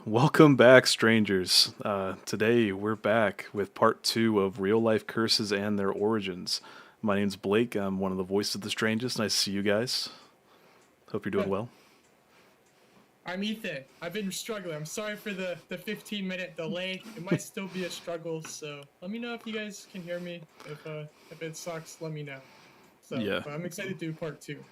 Welcome back, strangers. Today we're back with part two of real life curses and their origins. My name's Blake. I'm one of the voices of the Strangest. Nice to see you guys. Hope you're doing Hey, well. I'm Ethan. I've been struggling. I'm sorry for the 15-minute delay. It might still be a struggle, so let me know if you guys can hear me. If it sucks, let me know. So, Yeah. but I'm excited to do part 2.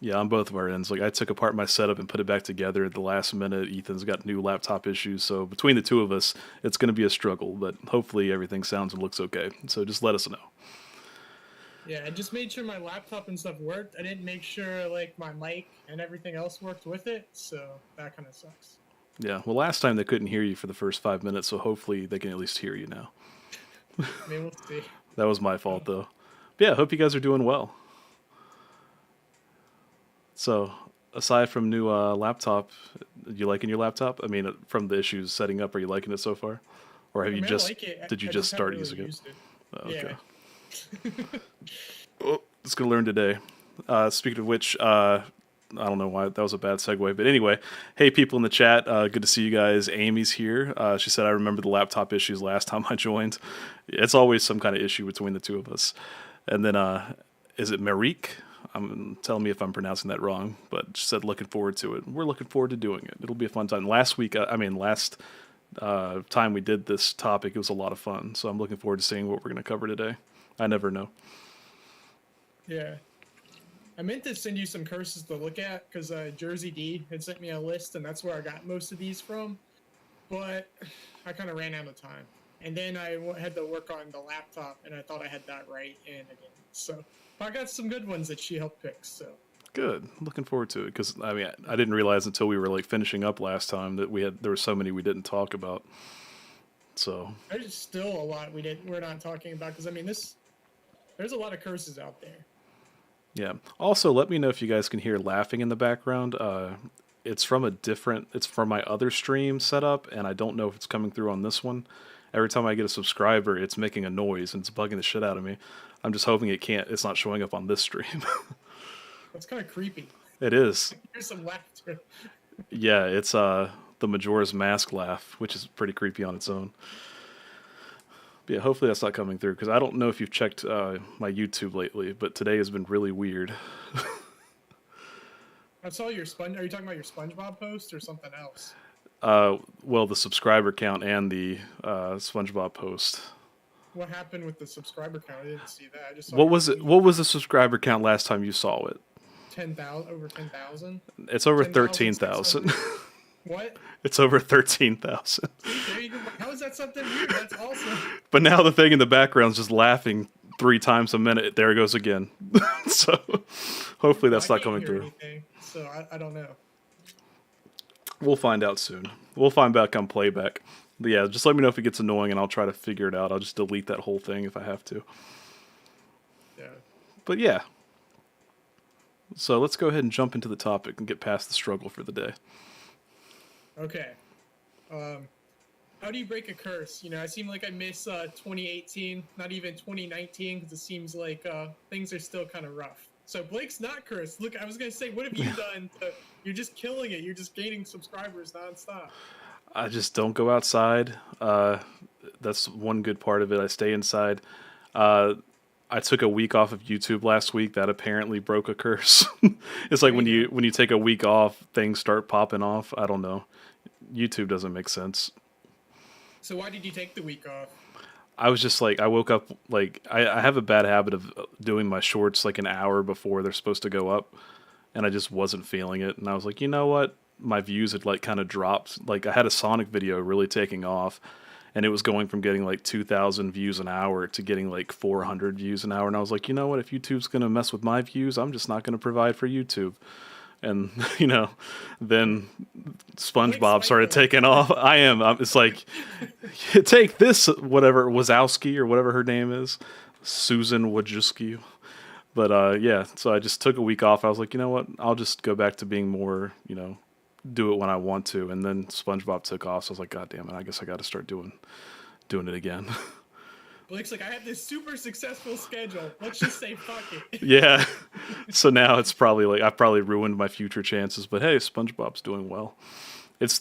Yeah, on both of our ends. Like, I took apart my setup and put it back together at the last minute. Ethan's got new laptop issues, so between the two of us, it's going to be a struggle, but hopefully everything sounds and looks okay. So just let us know. Yeah, I just made sure my laptop and stuff worked. I didn't make sure like my mic and everything else worked with it, so that kind of sucks. Yeah, well, last time they couldn't hear you for the first 5 minutes, so hopefully they can at least hear you now. Maybe we'll see. That was my fault, though. But yeah, hope you guys are doing well. So, aside from new laptop, you liking your laptop? I mean, from the issues setting up, are you liking it so far? Or have I you mean, I just, like it. did you I just just haven't start really using it? used it. Oh, Yeah. okay. Oh, just gonna learn today. Speaking of which, I don't know why that was a bad segue, but anyway, hey people in the chat, good to see you guys. Amy's here. She said I remember the laptop issues last time I joined. It's always some kind of issue between the two of us. And then is it Marique? Tell me if I'm pronouncing that wrong, but she said looking forward to it. We're looking forward to doing it. It'll be a fun time. Last week, last time we did this topic, it was a lot of fun. So I'm looking forward to seeing what we're going to cover today. I never know. Yeah. I meant to send you some curses to look at because Jersey D had sent me a list, and that's where I got most of these from. But I kind of ran out of time. And then I had to work on the laptop, and I thought I had that right. And again, so I got some good ones that she helped pick. So Good. Looking forward to it because I mean I didn't realize until we were like finishing up last time that there were so many we didn't talk about. So there's still a lot we're not talking about because I mean there's a lot of curses out there. yeah. Also, let me know if you guys can hear laughing in the background. It's from it's from my other stream setup, and I don't know if it's coming through on this one. Every time I get a subscriber, it's making a noise and it's bugging the shit out of me. I'm just hoping it's not showing up on this stream. That's kind of creepy. It is. Here's some laughter. Yeah, it's the Majora's Mask laugh, which is pretty creepy on its own. But yeah, hopefully that's not coming through because I don't know if you've checked my YouTube lately, but today has been really weird. I saw your Are you talking about your SpongeBob post or something else? Well, the subscriber count and the SpongeBob post. What happened with the subscriber count? I didn't see that. I just saw What was it? What was the subscriber count last time you saw it? 10,000 over 10,000. It's over 10,600. 13,000. What? It's over 13,000. There you go. How is that something weird? That's awesome. But now the thing in the background is just laughing 3 times a minute. There it goes again. So hopefully that's not coming through. Anything, so I don't know. We'll find out soon. We'll find back on playback. But yeah, just let me know if it gets annoying and I'll try to figure it out. I'll just delete that whole thing if I have to. Yeah. But yeah. So let's go ahead and jump into the topic and get past the struggle for the day. Okay. How do you break a curse? You know, I seem like I miss 2018, not even 2019, because it seems like things are still kind of rough. So Blake's not cursed. Look, I was gonna say, what have you done? You're just killing it. You're just gaining subscribers nonstop. I just don't go outside. That's one good part of it. I stay inside. I took a week off of YouTube last week. That apparently broke a curse. It's like when you take a week off, things start popping off. I don't know. YouTube doesn't make sense. So why did you take the week off? I was just like, I woke up, like, I have a bad habit of doing my shorts like an hour before they're supposed to go up, and I just wasn't feeling it. And I was like, you know what? My views had like kind of dropped. Like I had a Sonic video really taking off, and it was going from getting like 2,000 views an hour to getting like 400 views an hour. And I was like, you know what? If YouTube's going to mess with my views, I'm just not going to provide for YouTube. And, you know, then SpongeBob started taking off. It's like, take this, whatever, Wazowski or whatever her name is. Susan Wojcicki. But, yeah, so I just took a week off. I was like, you know what? I'll just go back to being more, you know, do it when I want to. And then SpongeBob took off. So I was like, God damn it, I guess I got to start doing it again. Blake's like, I have this super successful schedule. Let's just say fuck it. Yeah. So now it's probably like I've probably ruined my future chances, but hey, SpongeBob's doing well. It's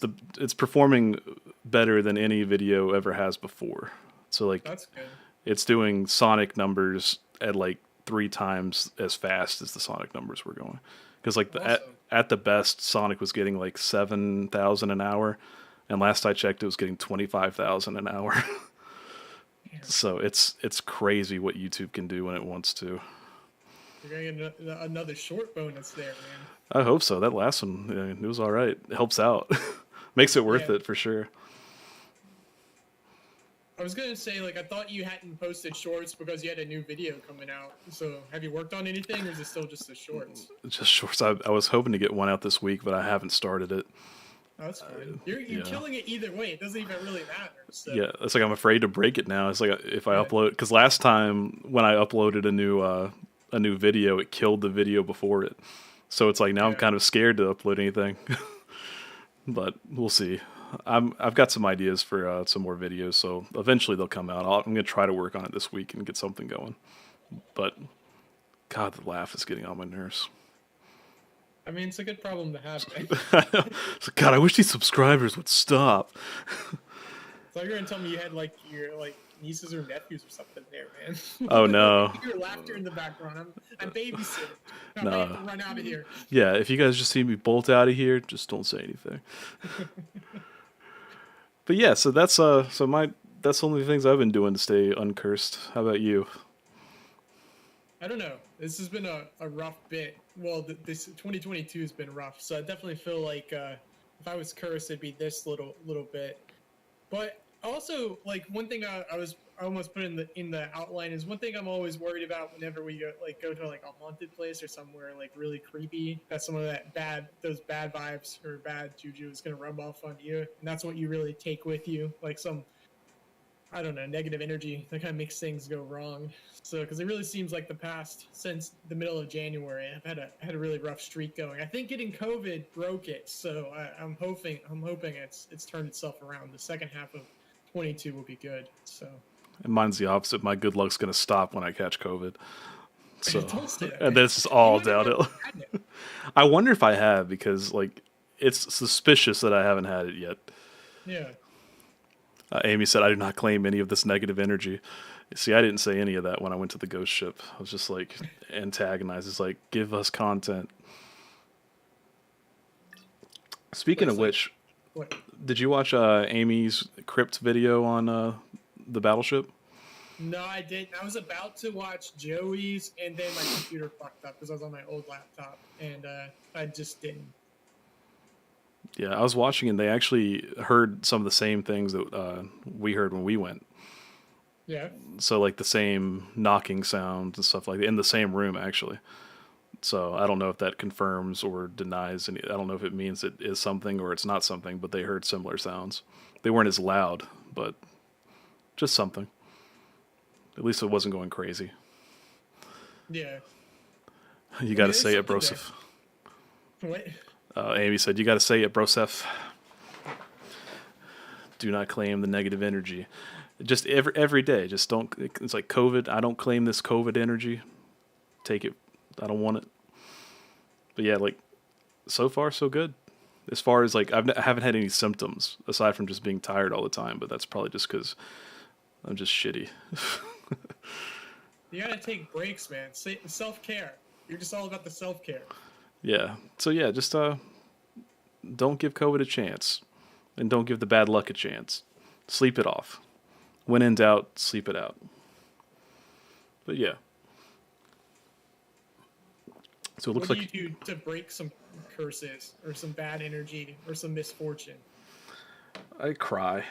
performing better than any video ever has before. So like That's good. it's doing Sonic numbers at like 3 times as fast as the Sonic numbers were going. Because like Awesome. at the best, Sonic was getting like 7,000 an hour, and last I checked, it was getting 25,000 an hour. Damn. So it's crazy what YouTube can do when it wants to. You're gonna get another short bonus there, man. I hope so. That last one, it was all right. It helps out, makes it worth Yeah. it for sure. I was gonna say, like, I thought you hadn't posted shorts because you had a new video coming out. So, have you worked on anything, or is it still just the shorts? Just shorts. I was hoping to get one out this week, but I haven't started it. Oh, that's fine. You're yeah. killing it either way. It doesn't even really matter. So. Yeah, it's like I'm afraid to break it now. It's like if I Yeah. upload, because last time when I uploaded a new video, it killed the video before it. So it's like now I'm Yeah. kind of scared to upload anything. But we'll see. I've got some ideas for some more videos, so eventually they'll come out. I'm gonna try to work on it this week and get something going. But God, the laugh is getting on my nerves. I mean, it's a good problem to have, man. So, God, I wish these subscribers would stop. So you're gonna tell me you had like your like nieces or nephews or something there, man. Oh no. Your laughter in the background. I'm babysitting. I'm No. ready to run out of here. Yeah, if you guys just see me bolt out of here, just don't say anything. But yeah, so that's that's the only things I've been doing to stay uncursed. How about you? I don't know. This has been a rough bit. Well, this 2022 has been rough. So I definitely feel like if I was cursed, it'd be this little bit. But also, like one thing I almost put in the outline is one thing I'm always worried about whenever we go to like a haunted place or somewhere like really creepy. That some of those bad vibes or bad juju is gonna rub off on you, and that's what you really take with you, like some, I don't know, negative energy that kind of makes things go wrong. So, because it really seems like the past since the middle of January, I've had a really rough streak going. I think getting COVID broke it, so I'm hoping it's turned itself around. The second half of 22 will be good. So, And mine's the opposite. My good luck's gonna stop when I catch COVID. So, don't say that, and man. this is all You might have downhill. had it. I wonder if I have because like it's suspicious that I haven't had it yet. Yeah. Amy said I do not claim any of this negative energy. See, I didn't say any of that when I went to the ghost ship. I was just like antagonized. It's like give us content. Speaking But of it's like, which, what? did you watch Amy's crypt video on the battleship? No, I didn't. I was about to watch Joey's, and then my computer fucked up because I was on my old laptop, and I just didn't. Yeah, I was watching and they actually heard some of the same things that we heard when we went. Yeah. So like the same knocking sounds and stuff like that in the same room actually. So I don't know if that confirms or denies any. I don't know if it means it is something or it's not something, but they heard similar sounds. They weren't as loud, but just something. At least it wasn't going crazy. Yeah. You got to there's say it, something Broseph. What? Amy said, "You got to say it, Broseph. Do not claim the negative energy. Just every day. Just don't. It's like COVID. I don't claim this COVID energy. Take it. I don't want it. But yeah, like so far so good. As far as like I haven't had any symptoms aside from just being tired all the time. But that's probably just because I'm just shitty. You gotta take breaks, man. Self care. You're just all about the self care. Yeah. So yeah, just don't give COVID a chance, and don't give the bad luck a chance. Sleep it off. When in doubt, sleep it out. But yeah. So it looks What like do you do to break some curses or some bad energy or some misfortune? I cry.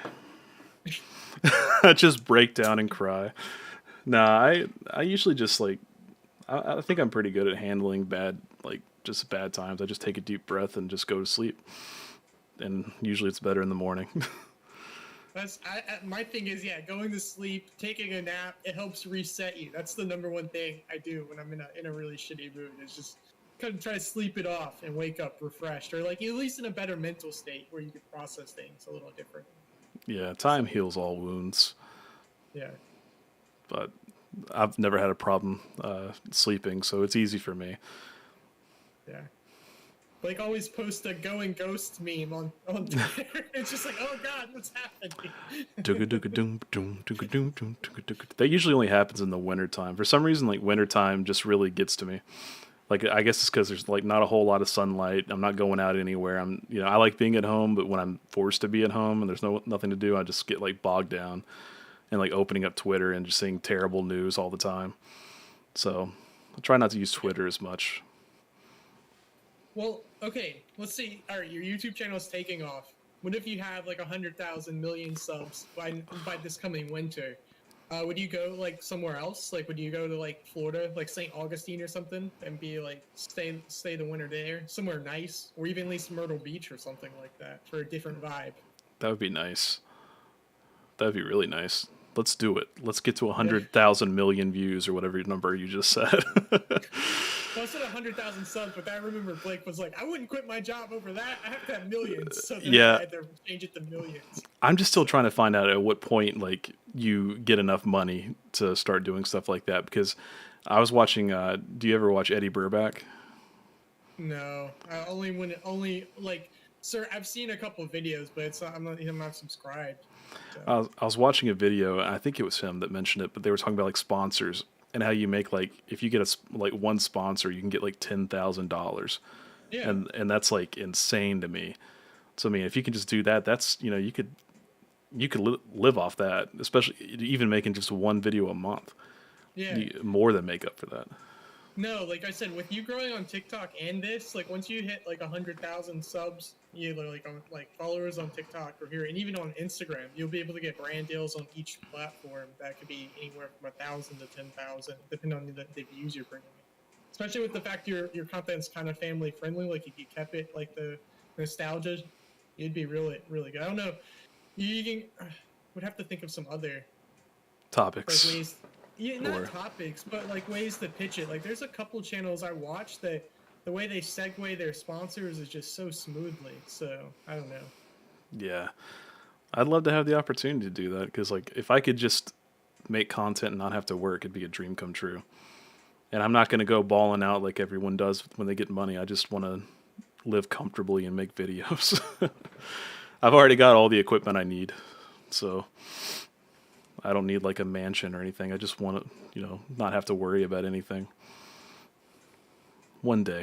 I just break down and cry. Nah, I usually just like I think I'm pretty good at handling just bad times. I just take a deep breath and just go to sleep. And usually it's better in the morning. My thing is, yeah, going to sleep, taking a nap, it helps reset you. That's the number one thing I do when I'm in a really shitty mood. Is just kind of try to sleep it off and wake up refreshed, or like at least in a better mental state where you can process things a little different. Yeah, time heals all wounds. Yeah. But I've never had a problem sleeping, so it's easy for me. Yeah. Blake always posts a going ghost meme on Twitter. It's just like, oh god, what's happening? That usually only happens in the wintertime. For some reason, like wintertime just really gets to me. Like I guess it's because there's like not a whole lot of sunlight. I'm not going out anywhere. I like being at home, but when I'm forced to be at home and there's nothing to do, I just get like bogged down and like opening up Twitter and just seeing terrible news all the time. So I try not to use Twitter as much. Well, okay, let's see. All right, your YouTube channel is taking off. What if you have like 100,000 million subs by this coming winter? Would you go like somewhere else? Like, would you go to like Florida, like St. Augustine or something, and be like stay the winter there, somewhere nice, or even at least Myrtle Beach or something like that for a different vibe? That would be nice. That would be really nice. Let's do it. Let's get to Yeah. 100,000 million views or whatever number you just said. Well, I said 100,000 subs, but I remember Blake was like, I wouldn't quit my job over that. I have to have millions. So then Yeah. I had to change it to millions. I'm just still trying to find out at what point like you get enough money to start doing stuff like that because I was watching do you ever watch Eddie Burback? No, only like, sir, I've seen a couple of videos, but I'm not subscribed. So. I was watching a video and I think it was him that mentioned it, but they were talking about like sponsors and how you make like if you get like one sponsor you can get like $10,000. Yeah. And that's like insane to me. So I mean, if you can just do that, that's you could live off that, especially even making just one video a month. Yeah. You more than make up for that. No, like I said, with you growing on TikTok and this, like once you hit like 100,000 subs, like on like followers on TikTok or here, and even on Instagram, you'll be able to get brand deals on each platform that could be anywhere from 1,000 to 10,000, depending on the views you're bringing. Especially with the fact your content's kind of family friendly, like if you kept it like the nostalgia, it'd be really really good. I don't know, you can would have to think of some other Topics. like ways. Yeah, not topics, but like ways to pitch it. Like there's a couple channels I watch that the way they segue their sponsors is just so smoothly. So I don't know. Yeah, I'd love to have the opportunity to do that because like if I could just make content and not have to work, it'd be a dream come true. And I'm not going to go balling out like everyone does when they get money. I just want to live comfortably and make videos. I've already got all the equipment I need, so I don't need like a mansion or anything. I just want to, not have to worry about anything. One day.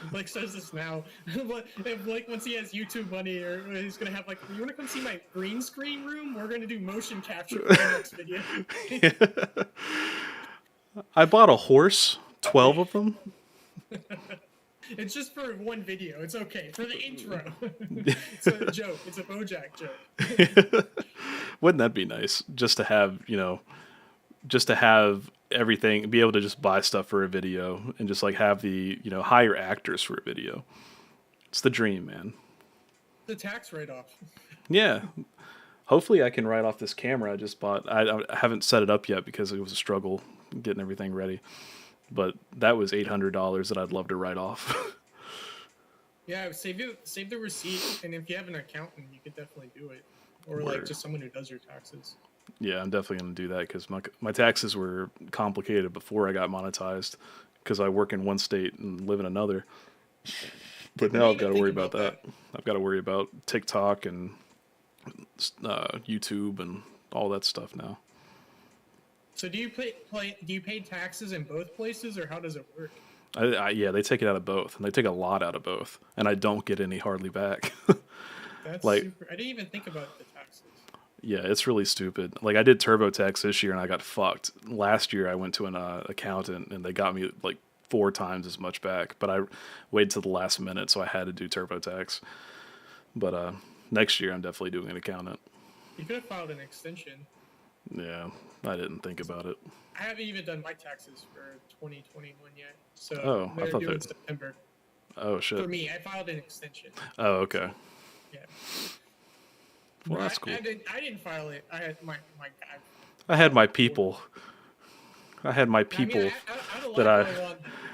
Blake says this now. If Blake, once he has YouTube money, or he's gonna have like, you want to come see my green screen room? We're gonna do motion capture for the next video. I bought a horse, 12 of them. It's just for one video. It's okay for the intro. It's a joke. It's a BoJack joke. Wouldn't that be nice? Just to have, just to have everything, be able to just buy stuff for a video and just like have the, hire actors for a video. It's the dream, man. The tax write-off. Yeah. Hopefully I can write off this camera I just bought. I haven't set it up yet because it was a struggle getting everything ready. But that was $800 that I'd love to write off. Yeah, save the receipt, and if you have an accountant, you could definitely do it, or like just someone who does your taxes. Yeah, I'm definitely going to do that because my taxes were complicated before I got monetized because I work in one state and live in another. But now I've got to worry about that. I've got to worry about TikTok and YouTube and all that stuff now. So do you pay taxes in both places, or how does it work? Yeah, they take it out of both, and they take a lot out of both, and I don't get any hardly back. That's super. I didn't even think about the taxes. Yeah, it's really stupid. Like I did TurboTax this year, and I got fucked. Last year, I went to an accountant, and they got me like 4 times as much back. But I waited till the last minute, so I had to do TurboTax. But next year, I'm definitely doing an accountant. You could have filed an extension. Yeah, I didn't think about it. I haven't even done my taxes for 2021 yet. So I thought due in September. Oh shit. For me, I filed an extension. Oh, okay. Yeah. Well, that's cool. I didn't file it. I had my I had my people. I had my people that I.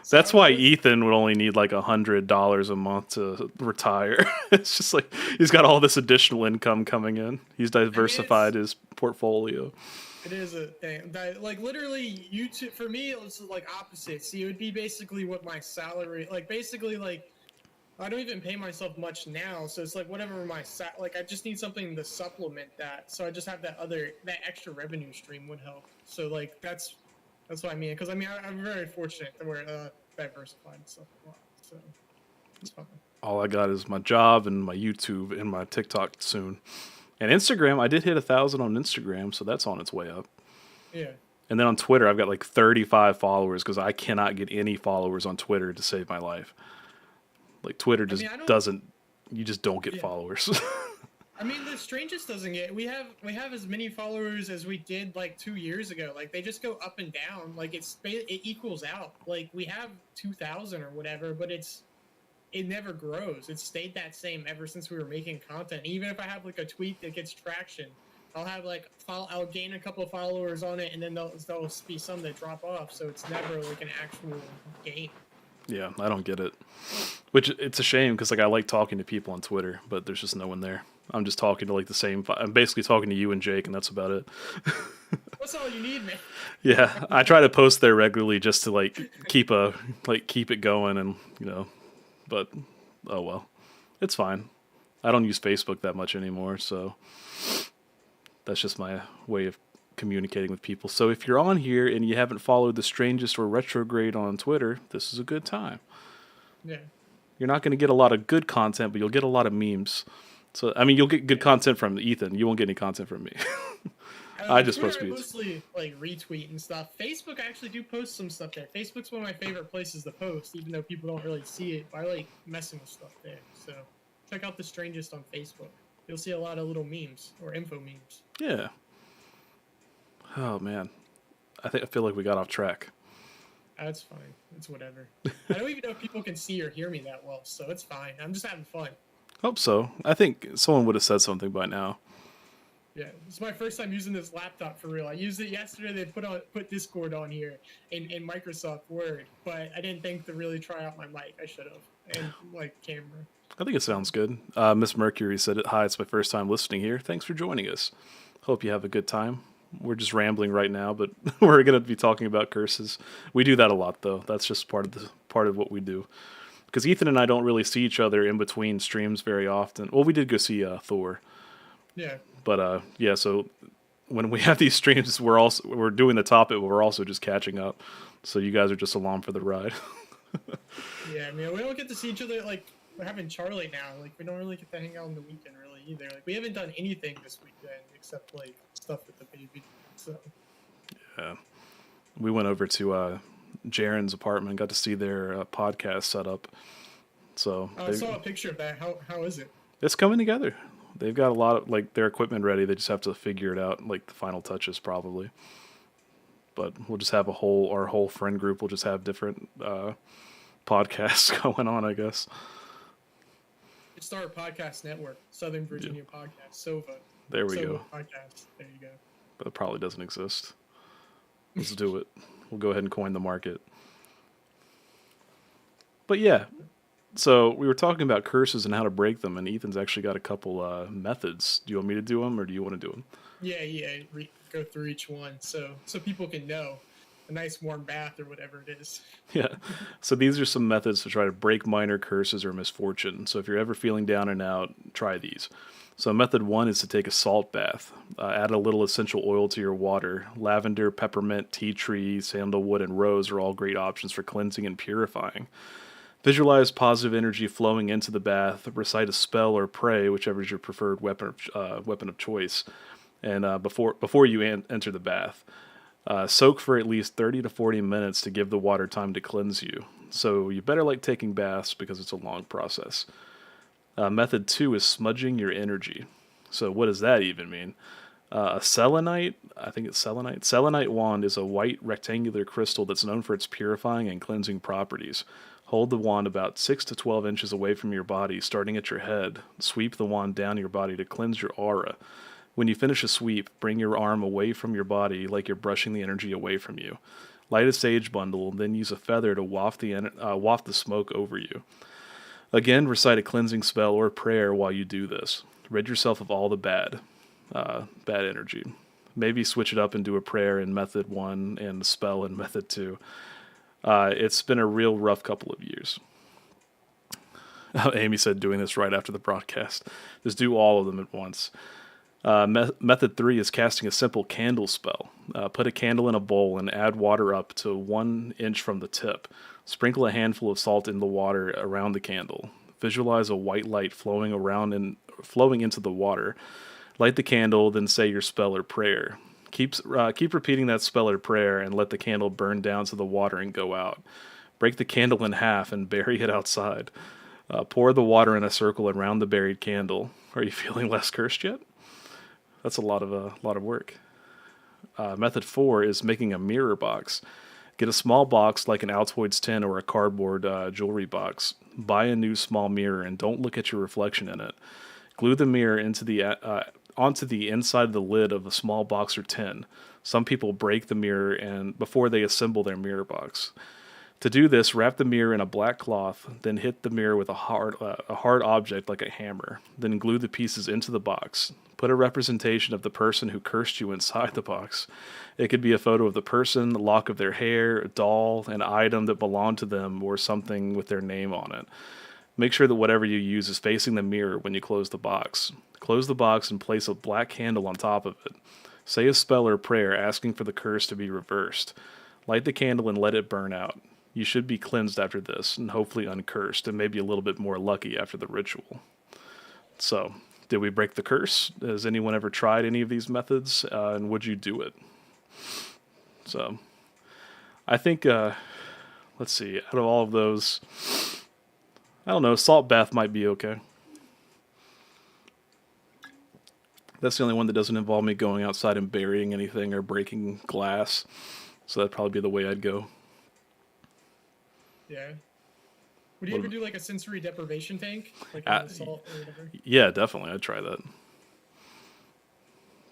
So that's why Ethan would only need like $100 a month to retire. It's just like he's got all this additional income coming in. He's diversified his portfolio. It is a thing. Like literally, YouTube for me it was like opposite. See, it would be basically what my salary, like basically like I don't even pay myself much now, so it's like whatever like I just need something to supplement that. So I just have that extra revenue stream would help. So like that's what I mean. Because I mean I'm very fortunate that we're diversified and stuff a lot. So it's fine. All I got is my job and my YouTube and my TikTok soon. And Instagram, I did hit 1,000 on Instagram, so that's on its way up. Yeah. And then on Twitter, I've got like 35 followers because I cannot get any followers on Twitter to save my life. Like Twitter just doesn't. You just don't get followers. I mean, the Strangest doesn't get. We have as many followers as we did like 2 years ago. Like they just go up and down. Like it equals out. Like we have 2,000 or whatever, but it never grows. It's stayed that same ever since we were making content. Even if I have like a tweet that gets traction, I'll have like I'll gain a couple of followers on it, and then there'll be some that drop off. So it's never like an actual gain. Yeah, I don't get it. Which it's a shame because like I like talking to people on Twitter, but there's just no one there. I'm just talking to like the same. I'm basically talking to you and Jake, and that's about it. That's all you need, man. Yeah, I try to post there regularly just to like keep it going, and but oh well, it's fine. I don't use Facebook that much anymore, so that's just my way of communicating with people. So if you're on here and you haven't followed The Strangest or Retrograde on Twitter, this is a good time. Yeah. You're not going to get a lot of good content, but you'll get a lot of memes. So, I mean, you'll get good content from Ethan. You won't get any content from me. I just post tweets. Mostly like retweet and stuff. Facebook, I actually do post some stuff there. Facebook's one of my favorite places to post, even though people don't really see it. But I like messing with stuff there. So check out The Strangest on Facebook. You'll see a lot of little memes or info memes. Yeah. Oh man, I feel like we got off track. That's fine. It's whatever. I don't even know if people can see or hear me that well, so it's fine. I'm just having fun. Hope so. I think someone would have said something by now. Yeah, it's my first time using this laptop for real. I used it yesterday. They put Discord on here in Microsoft Word, but I didn't think to really try out my mic. I should have, and like camera. I think it sounds good. Miss Mercury said, "Hi, it's my first time listening here. Thanks for joining us. Hope you have a good time." We're just rambling right now, but we're going to be talking about curses. We do that a lot, though. That's just part of what we do. Because Ethan and I don't really see each other in between streams very often. Well, we did go see Thor. Yeah. But yeah, so when we have these streams, we're doing the topic, but we're also just catching up. So you guys are just along for the ride. Yeah, I mean, we don't get to see each other. Like we're having Charlie now. Like we don't really get to hang out on the weekend really either. Like we haven't done anything this weekend except like stuff with the baby. So yeah, we went over to Jaren's apartment, got to see their podcast set up. So I saw a picture of that. How is it? It's coming together. They've got a lot of like their equipment ready. They just have to figure it out, like the final touches probably. But we'll just have our whole friend group will just have different podcasts going on, I guess. Start a podcast network, Southern Virginia Podcast, SOVA. There we go. Podcast. There you go. But it probably doesn't exist. Let's do it. We'll go ahead and coin the market. But yeah, so we were talking about curses and how to break them, and Ethan's actually got a couple methods. Do you want me to do them, or do you want to do them? Yeah. Go through each one so people can know. A nice warm bath or whatever it is. Yeah. So these are some methods to try to break minor curses or misfortune. So if you're ever feeling down and out, try these. So method 1 is to take a salt bath. Add a little essential oil to your water. Lavender, peppermint, tea tree, sandalwood, and rose are all great options for cleansing and purifying. Visualize positive energy flowing into the bath. Recite a spell or pray, whichever is your preferred weapon of choice. And before you enter the bath. Soak for at least 30 to 40 minutes to give the water time to cleanse you. So you better like taking baths because it's a long process. Method 2 is smudging your energy. So what does that even mean? A selenite, I think it's selenite. Selenite wand is a white rectangular crystal that's known for its purifying and cleansing properties. Hold the wand about 6 to 12 inches away from your body, starting at your head. Sweep the wand down your body to cleanse your aura. When you finish a sweep, bring your arm away from your body like you're brushing the energy away from you. Light a sage bundle, then use a feather to waft the smoke over you. Again, recite a cleansing spell or prayer while you do this. Rid yourself of all the bad energy. Maybe switch it up and do a prayer in method 1 and a spell in method 2. It's been a real rough couple of years. Amy said doing this right after the broadcast. Just do all of them at once. Method 3 is casting a simple candle spell. Put a candle in a bowl and add water up to 1 inch from the tip. Sprinkle a handful of salt in the water around the candle. Visualize a white light flowing around and flowing into the water. Light the candle, then say your spell or prayer. Keep repeating that spell or prayer and let the candle burn down to the water and go out. Break the candle in half and bury it outside. Pour the water in a circle around the buried candle. Are you feeling less cursed yet? That's a lot of work. Method 4 is making a mirror box. Get a small box like an Altoids tin or a cardboard jewelry box. Buy a new small mirror and don't look at your reflection in it. Glue the mirror onto the inside of the lid of a small box or tin. Some people break the mirror and before they assemble their mirror box. To do this, wrap the mirror in a black cloth, then hit the mirror with a hard object like a hammer. Then glue the pieces into the box. Put a representation of the person who cursed you inside the box. It could be a photo of the person, a lock of their hair, a doll, an item that belonged to them, or something with their name on it. Make sure that whatever you use is facing the mirror when you close the box. Close the box and place a black candle on top of it. Say a spell or prayer asking for the curse to be reversed. Light the candle and let it burn out. You should be cleansed after this, and hopefully uncursed, and maybe a little bit more lucky after the ritual. So, did we break the curse? Has anyone ever tried any of these methods, and would you do it? So, I think, let's see, out of all of those, I don't know, salt bath might be okay. That's the only one that doesn't involve me going outside and burying anything or breaking glass, so that'd probably be the way I'd go. Yeah. Would you ever do like a sensory deprivation tank? Like salt or whatever? Yeah, definitely. I'd try that.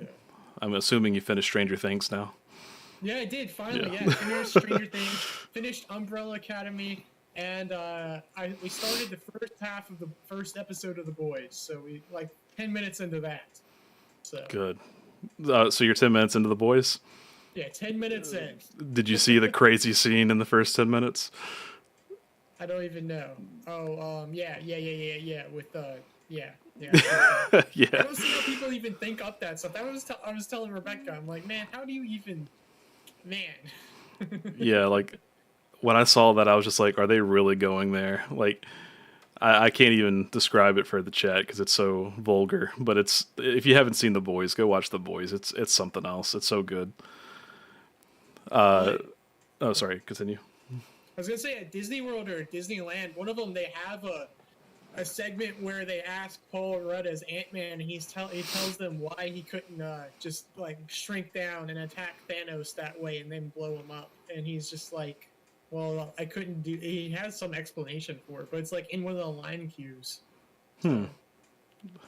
Yeah. I'm assuming you finished Stranger Things now. Yeah, I did. Finally, yeah. Finished Stranger Things, finished Umbrella Academy, and we started the first half of the first episode of The Boys. So we 10 minutes into that. So Good. So you're 10 minutes into The Boys? Yeah, 10 minutes in. Did you see the crazy scene in the first 10 minutes? I don't even know. Oh, yeah. With yeah. Yeah. I don't see how people even think up that stuff. I was telling Rebecca, I'm like, man, how do you even, man? Yeah, like when I saw that, I was just like, are they really going there? Like, I can't even describe it for the chat because it's so vulgar. But if you haven't seen The Boys, go watch The Boys. It's something else. It's so good. Oh, sorry. Continue. I was gonna say at Disney World or Disneyland, one of them they have a segment where they ask Paul Rudd as Ant-Man, and he tells them why he couldn't just shrink down and attack Thanos that way and then blow him up, and he's just like, well, I couldn't do. He has some explanation for it, but it's like in one of the line cues. So,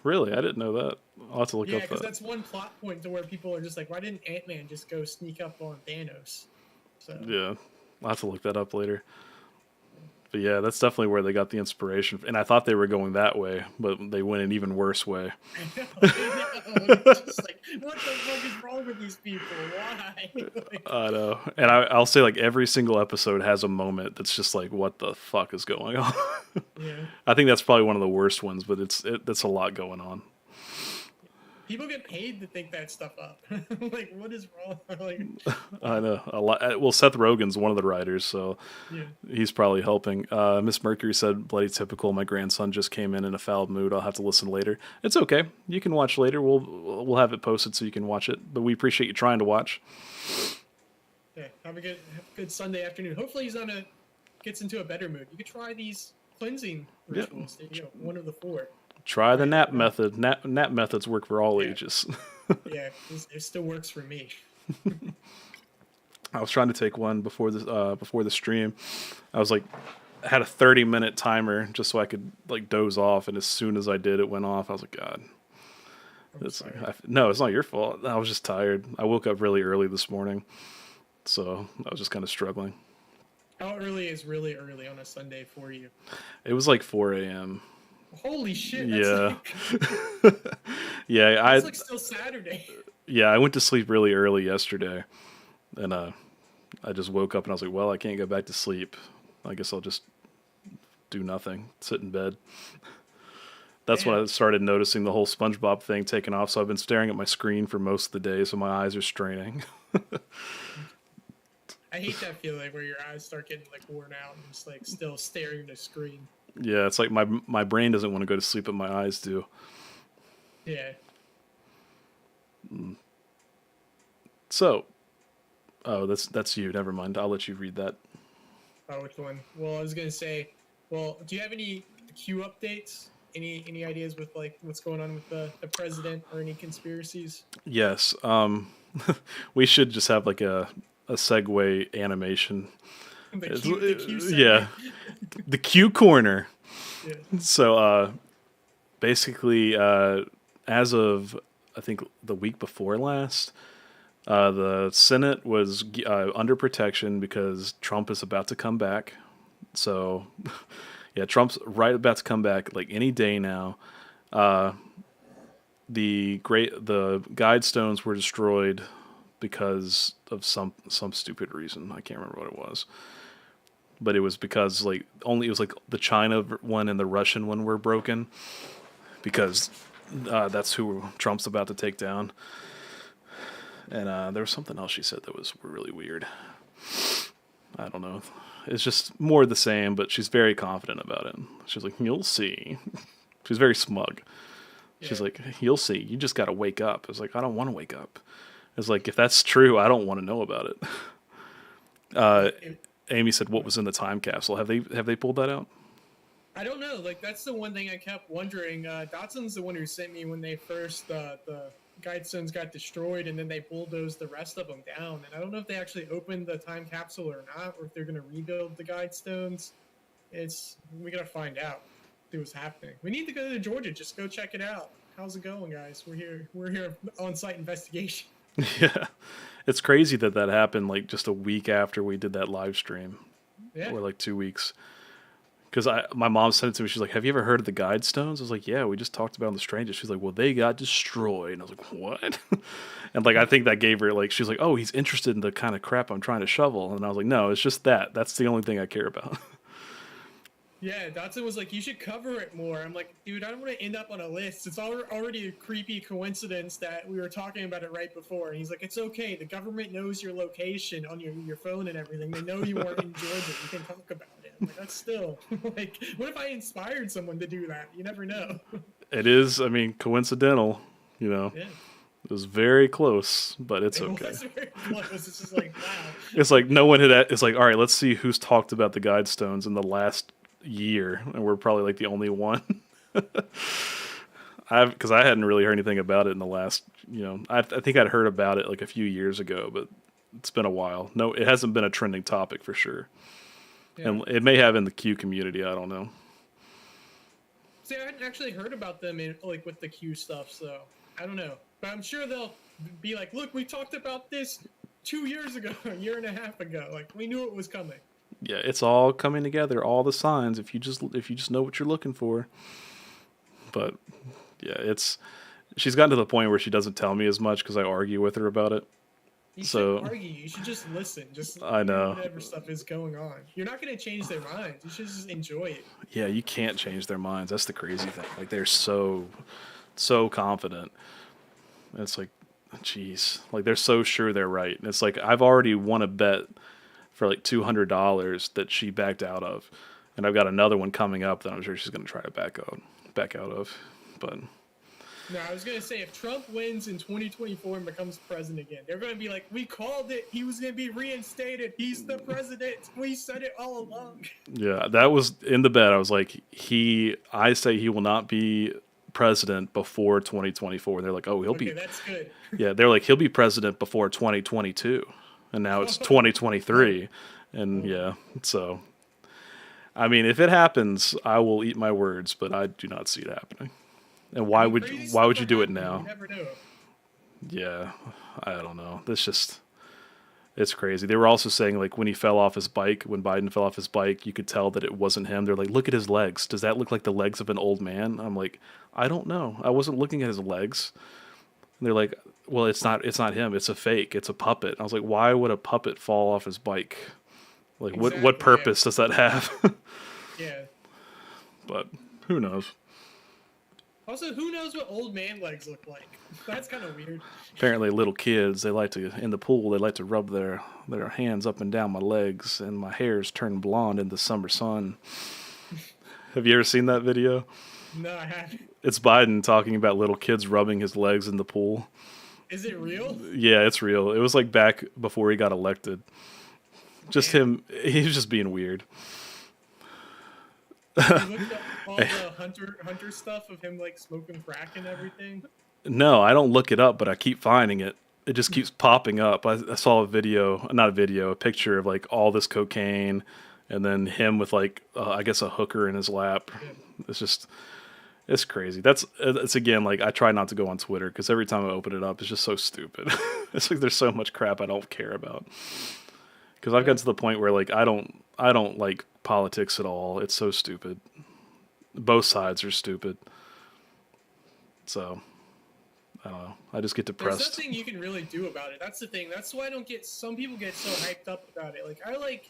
Really? I didn't know that. I'll have to look up that. Yeah, because that's one plot point to where people are just like, why didn't Ant-Man just go sneak up on Thanos? So Yeah, I'll have to look that up later. But yeah, that's definitely where they got the inspiration. And I thought they were going that way, but they went an even worse way. I know. It's just like, what the fuck is wrong with these people? Why? I know. And I'll say every single episode has a moment that's just like, what the fuck is going on? Yeah. I think that's probably one of the worst ones, but it's a lot going on. People get paid to think that stuff up. Like, what is wrong? I know. A lot. Well, Seth Rogen's one of the writers, so Yeah. he's probably helping. Miss Mercury said, bloody typical. My grandson just came in a foul mood. I'll have to listen later. It's okay. You can watch later. We'll have it posted so you can watch it. But we appreciate you trying to watch. Yeah. Have a good Sunday afternoon. Hopefully he's gets into a better mood. You could try these cleansing rituals. Yeah. One of the 4. Try the nap method. Nap methods work for all ages. Yeah, it still works for me. I was trying to take one before the stream. I was had a 30-minute timer just so I could doze off, and as soon as I did, it went off. I was like, God. No, it's not your fault. I was just tired. I woke up really early this morning, so I was just kind of struggling. How early is really early on a Sunday for you? It was 4 a.m. Holy shit! Yeah. Yeah, it's still Saturday. Yeah, I went to sleep really early yesterday, and I just woke up and I was like, well, I can't go back to sleep. I guess I'll just do nothing, sit in bed. That's when Damn. I started noticing the whole SpongeBob thing taking off. So I've been staring at my screen for most of the day, so my eyes are straining. I hate that feeling where your eyes start getting like worn out and just like still staring at a screen. Yeah, it's like my brain doesn't want to go to sleep, but my eyes do. Yeah. So, oh, that's you. Never mind. I'll let you read that. Oh, which one? Well, I was gonna say, well, do you have any Q updates? Any ideas with like what's going on with the president or any conspiracies? Yes. We should just have like a segue animation. The Q Yeah, segment. the Q corner. Yeah. So, basically, as of I think the week before last, the Senate was under protection because Trump is about to come back. So, yeah, Trump's right about to come back like any day now. The guide stones were destroyed because of some stupid reason. I can't remember what it was, but it was because like only it was like the China one and the Russian one were broken because that's who Trump's about to take down. And there was something else she said that was really weird. I don't know. It's just more the same, but she's very confident about it. She's like, "You'll see." She's very smug. She's Yeah. like, "You'll see. You just got to wake up." It's like, I don't want to wake up. It's like, if that's true, I don't want to know about it. It- Amy said, "What was in the time capsule? Have they pulled that out?" I don't know. Like that's the one thing I kept wondering. Dotson's the one who sent me when they first the guidestones got destroyed, and then they bulldozed the rest of them down. And I don't know if they actually opened the time capsule or not, or if they're going to rebuild the guidestones. We gotta find out. See what's happening. We need to go to Georgia. Just go check it out. How's it going, guys? We're here. We're here on site investigation. Yeah, it's crazy that happened like just a week after we did that live stream, Yeah. or like 2 weeks. Because my mom sent it to me. She's like, "Have you ever heard of the guide stones?" I was like, "Yeah, we just talked about it on the Strangest." She's like, "Well, they got destroyed." And I was like, "What?" And like I think that gave her like she's like, "Oh, he's interested in the kind of crap I'm trying to shovel." And I was like, "No, it's just that. That's the only thing I care about." Yeah, Dotson was like, you should cover it more. I'm like, dude, I don't want to end up on a list. It's already a creepy coincidence that we were talking about it right before. And he's like, it's okay. The government knows your location on your phone and everything. They know you aren't in Georgia. You can talk about it. I'm like, that's still like, what if I inspired someone to do that? You never know. It is, I mean, coincidental. You know, Yeah, it was very close, but it's it okay. was very close. It's just like, wow. It's like no one had. It's like, all right, let's see who's talked about the guide stones in the last year, and we're probably like the only one. Because I hadn't really heard anything about it in the last. I think I'd heard about it like a few years ago, but it's been a while. No, it hasn't been a trending topic for sure, Yeah. and it may have in the Q community. I don't know. See, I hadn't actually heard about them in like with the Q stuff, so I don't know. But I'm sure they'll be like, look, we talked about this 2 years ago, a year and a half ago. Like we knew it was coming. Yeah, it's all coming together. All the signs. If you just know what you're looking for. But yeah, she's gotten to the point where she doesn't tell me as much because I argue with her about it. You So shouldn't argue. You should just listen. Just I know. whatever stuff is going on. You're not going to change their minds. You should just enjoy it. Yeah, you can't change their minds. That's the crazy thing. Like they're so confident. And it's like, jeez, like they're so sure they're right. And it's like I've already won a bet for like $200 that she backed out of, and I've got another one coming up that I'm sure she's going to try to back out of. But No, I was going to say if Trump wins in 2024 and becomes president again, they're going to be like, we called it. He was going to be reinstated. He's the president. We said it all along. yeah, that was in the bet. I was like, I say he will not be president before 2024. They're like, oh, he'll Okay, be. that's good. Yeah, they're like, he'll be president before 2022, and now it's 2023, and yeah, so I mean, if it happens, I will eat my words, but I do not see it happening. And I mean, crazy why stuff would you will do it happen. now? You never know. Yeah, I don't know. It's crazy. They were also saying like when Biden fell off his bike, you could tell that it wasn't him. They're like, look at his legs. Does that look like the legs of an old man? I'm like, I don't know. I wasn't looking at his legs. And they're like, well, it's not him. It's a fake. It's a puppet. I was like, why would a puppet fall off his bike? Like, what Exactly, purpose does that have? Yeah. but who knows? Also, who knows what old man legs look like? That's kind of weird. Apparently, little kids, they like to, in the pool, they like to rub their hands up and down my legs, and my hair's turned blonde in the summer sun. Have you ever seen that video? No, I haven't. It's Biden talking about little kids rubbing his legs in the pool. Is it real? Yeah, it's real. It was like back before he got elected. Just Damn. him, he was just being weird. You looked up all the hunter stuff of him like smoking crack and everything. No, I don't look it up, but I keep finding it. It just keeps popping up. I saw a video, not a video, a picture of like all this cocaine, and then him with like I guess a hooker in his lap. Yeah. It's just it's crazy. It's again like I try not to go on Twitter because every time I open it up, it's just so stupid. It's like there's so much crap I don't care about. Because I've got to the point where like I don't like politics at all. It's so stupid. Both sides are stupid. So I don't know. I just get There's depressed. nothing you can really do about it. That's the thing. That's why I don't get. Some people get so hyped up about it. Like I like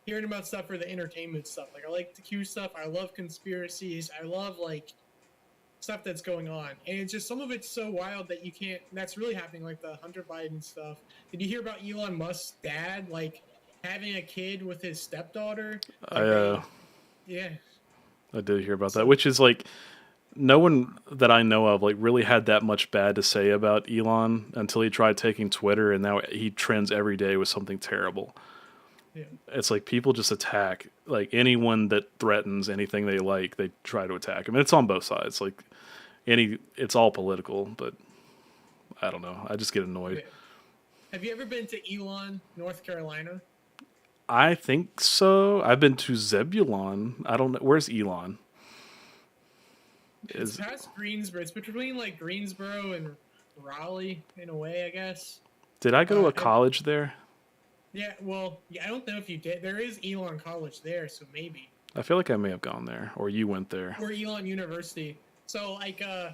hearing about stuff for the entertainment stuff. Like I like the Q stuff. I love conspiracies. I love like stuff that's going on. And it's just some of it's so wild that you can't. That's really happening. Like the Hunter Biden stuff. Did you hear about Elon Musk's dad like having a kid with his stepdaughter? Like, yeah. I did hear about that, which is like no one that I know of like really had that much bad to say about Elon until he tried taking Twitter, and now he trends every day with something terrible. Yeah. It's like people just attack like anyone that threatens anything they like, they try to attack him. And it's on both sides. Like it's all political, but I don't know. I just get annoyed. Yeah. Have you ever been to Elon, North Carolina? I think so. I've been to Zebulon. I don't know. Where's Elon? It's past Greensboro. It's between like Greensboro and Raleigh in a way, I guess. Did I go to a college there? Yeah, well, yeah, I don't know if you did. There is Elon College there, so maybe. I feel like I may have gone there, or you went there. Or Elon University. So, like, I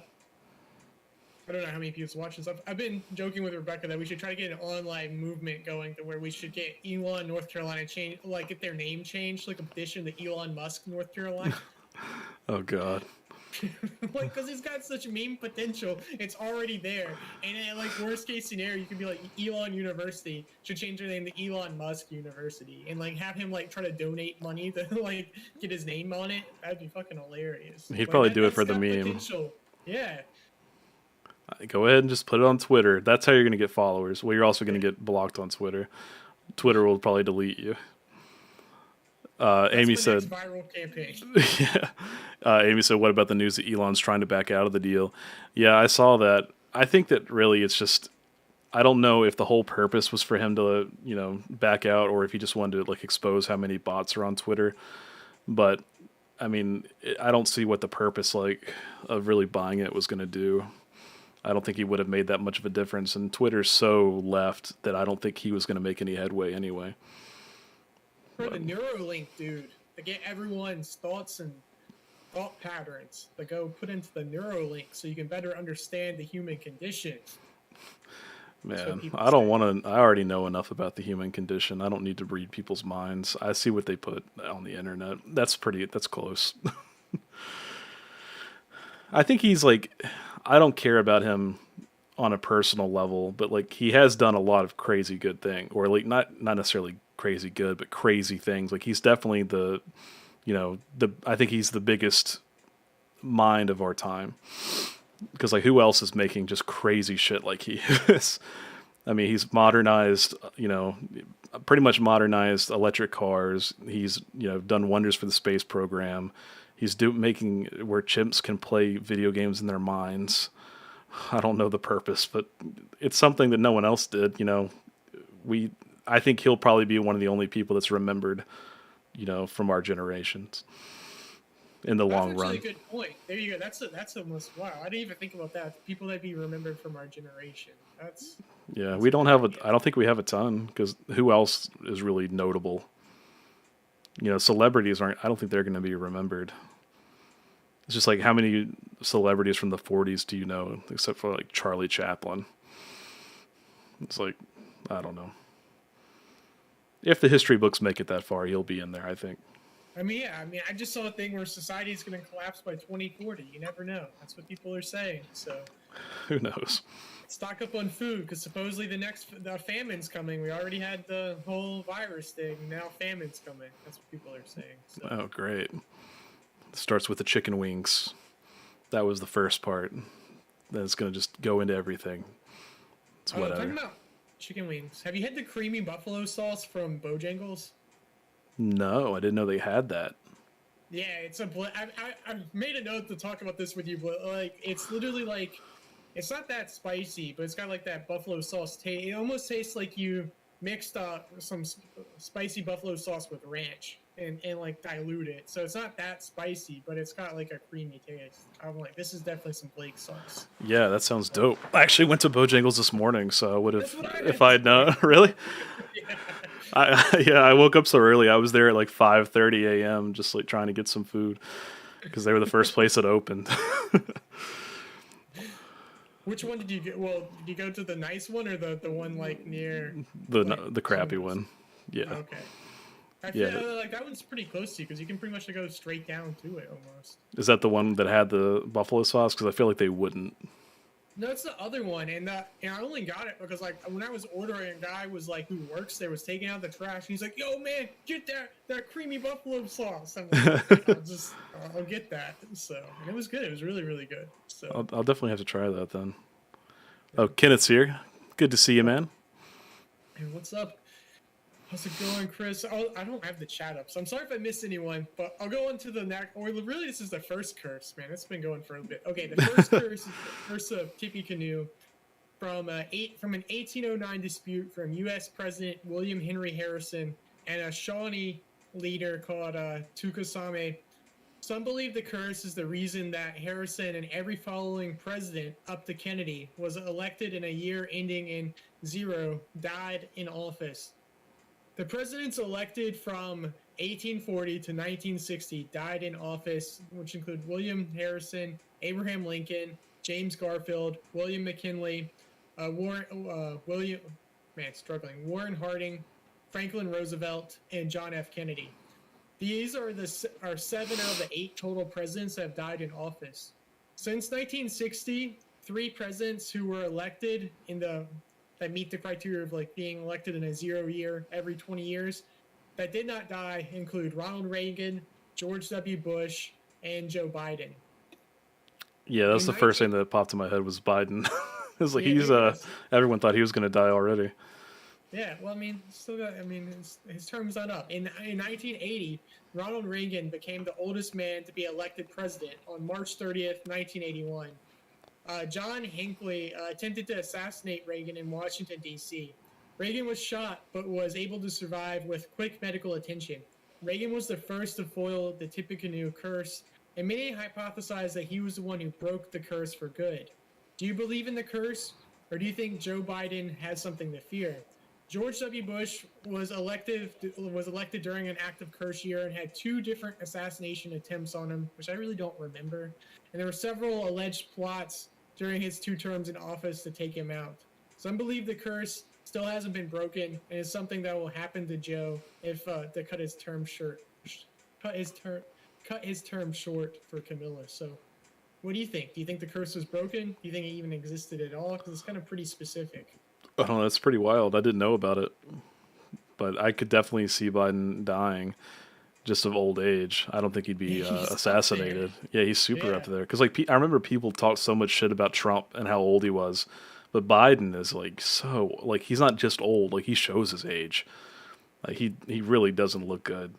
don't know how many people's watching stuff. I've been joking with Rebecca that we should try to get an online movement going to where we should get Elon, North Carolina changed, like, get their name changed, like a petition to Elon Musk, North Carolina. Oh, God. Like, because it's got such meme potential, it's already there. And then, like, worst case scenario, you could be like, Elon University should change their name to Elon Musk University, and like have him like try to donate money to like get his name on it. That'd be fucking hilarious. He'd Like, probably do it for the got meme. potential. Yeah. Go ahead and just put it on Twitter. That's how you're going to get followers. Well, you're also going to get blocked on Twitter. Twitter will probably delete you. Amy said, viral campaign. yeah. Amy said, what about the news that Elon's trying to back out of the deal? Yeah, I saw that. I think that really it's just, I don't know if the whole purpose was for him to, back out, or if he just wanted to like expose how many bots are on Twitter. But I mean, I don't see what the purpose like of really buying it was going to do. I don't think he would have made that much of a difference. And Twitter's so left that I don't think he was going to make any headway anyway. For the Neuralink, dude, to get everyone's thoughts and thought patterns to go put into the Neuralink so you can better understand the human condition. Man, I don't want to. I already know enough about the human condition. I don't need to read people's minds. I see what they put on the internet. That's close. I think he's like, I don't care about him on a personal level, but like he has done a lot of crazy good things, or like not necessarily crazy good, but crazy things. Like he's definitely I think he's the biggest mind of our time. Because like who else is making just crazy shit like he is? I mean, he's modernized, pretty much modernized electric cars. He's done wonders for the space program. He's making where chimps can play video games in their minds. I don't know the purpose, but it's something that no one else did. I think he'll probably be one of the only people that's remembered, from our generations. In the long run. That's actually a good point. There you go. That's almost wow. I didn't even think about that. People that be remembered from our generation. We don't have I don't think we have a ton, because who else is really notable? Celebrities aren't. I don't think they're going to be remembered. It's just like how many celebrities from the 40s do you know, except for like Charlie Chaplin? It's like I don't know. If the history books make it that far, he'll be in there, I think. I mean, yeah. I mean, I just saw a thing where society is going to collapse by 2040. You never know. That's what people are saying. So Who knows? stock up on food because supposedly the famine's coming. We already had the whole virus thing. Now famine's coming. That's what people are saying. So Oh, great. Starts with the chicken wings. That was the first part. Then it's gonna just go into everything. It's talking whatever. about chicken wings. Have you had the creamy buffalo sauce from Bojangles? No, I didn't know they had that. Yeah, it's a. I made a note to talk about this with you, but like, it's literally like, it's not that spicy, but it's got like that buffalo sauce taste. It almost tastes like you mixed some spicy buffalo sauce with ranch and like dilute it. So it's not that spicy, but it's got like a creamy taste. I'm like, this is definitely some Blake sauce. Yeah, that sounds dope. I actually went to Bojangles this morning, so I would have That's what I if meant to I'd known. Really? yeah. I woke up so early. I was there at like 5:30 a.m. just like trying to get some food because they were the first place that opened. Which one did you get? Well, did you go to the nice one or the one like near The crappy one. Yeah. Okay. I feel Yeah. like that one's pretty close to you because you can pretty much go straight down to it almost. Is that the one that had the buffalo sauce? Because I feel like they wouldn't. No, it's the other one, and I only got it because like when I was ordering, a guy was like who works there was taking out the trash, and he's like, "Yo, man, get that creamy buffalo sauce." I'm like, I'll get that. So and it was good. It was really really good. So I'll definitely have to try that then. Oh, Kenneth's here. Good to see you, man. hey, what's up? How's it going, Chris? I don't have the chat up, so I'm sorry if I missed anyone, but I'll go on to the next. Or really, this is the first curse, man. It's been going for a bit. Okay, the first curse is the curse of Tippy Canoe from an 1809 dispute from U.S. President William Henry Harrison and a Shawnee leader called Tukasame. Some believe the curse is the reason that Harrison and every following president up to Kennedy was elected in a year ending in 0 died in office. The presidents elected from 1840 to 1960 died in office, which include William Harrison, Abraham Lincoln, James Garfield, William McKinley, Warren Harding, Franklin Roosevelt, and John F. Kennedy. These are 7 out of the 8 total presidents that have died in office. Since 1960, 3 presidents who were elected that meet the criteria of like being elected in a 0 year every 20 years that did not die include Ronald Reagan, George W. Bush, and Joe Biden. Yeah, that's the first thing that popped in my head was Biden. It was like everyone thought he was going to die already. Yeah, well, I mean, his term's not up. In 1980, Ronald Reagan became the oldest man to be elected president on March 30th, 1981. John Hinckley attempted to assassinate Reagan in Washington, D.C. Reagan was shot, but was able to survive with quick medical attention. Reagan was the first to foil the Tippecanoe curse, and many hypothesize that he was the one who broke the curse for good. Do you believe in the curse, or do you think Joe Biden has something to fear? George W. Bush was elected during an active curse year and had 2 different assassination attempts on him, which I really don't remember. And there were several alleged plots during his 2 terms in office to take him out. Some believe the curse still hasn't been broken and is something that will happen to Joe if to cut his term short for Camilla. So, what do you think? Do you think the curse was broken? Do you think it even existed at all? Because it's kind of pretty specific. Oh, that's pretty wild. I didn't know about it, but I could definitely see Biden dying just of old age. I don't think he'd be assassinated. Yeah, he's super up there. Because I remember people talk so much shit about Trump and how old he was, but Biden is like he's not just old. Like he shows his age. Like he really doesn't look good.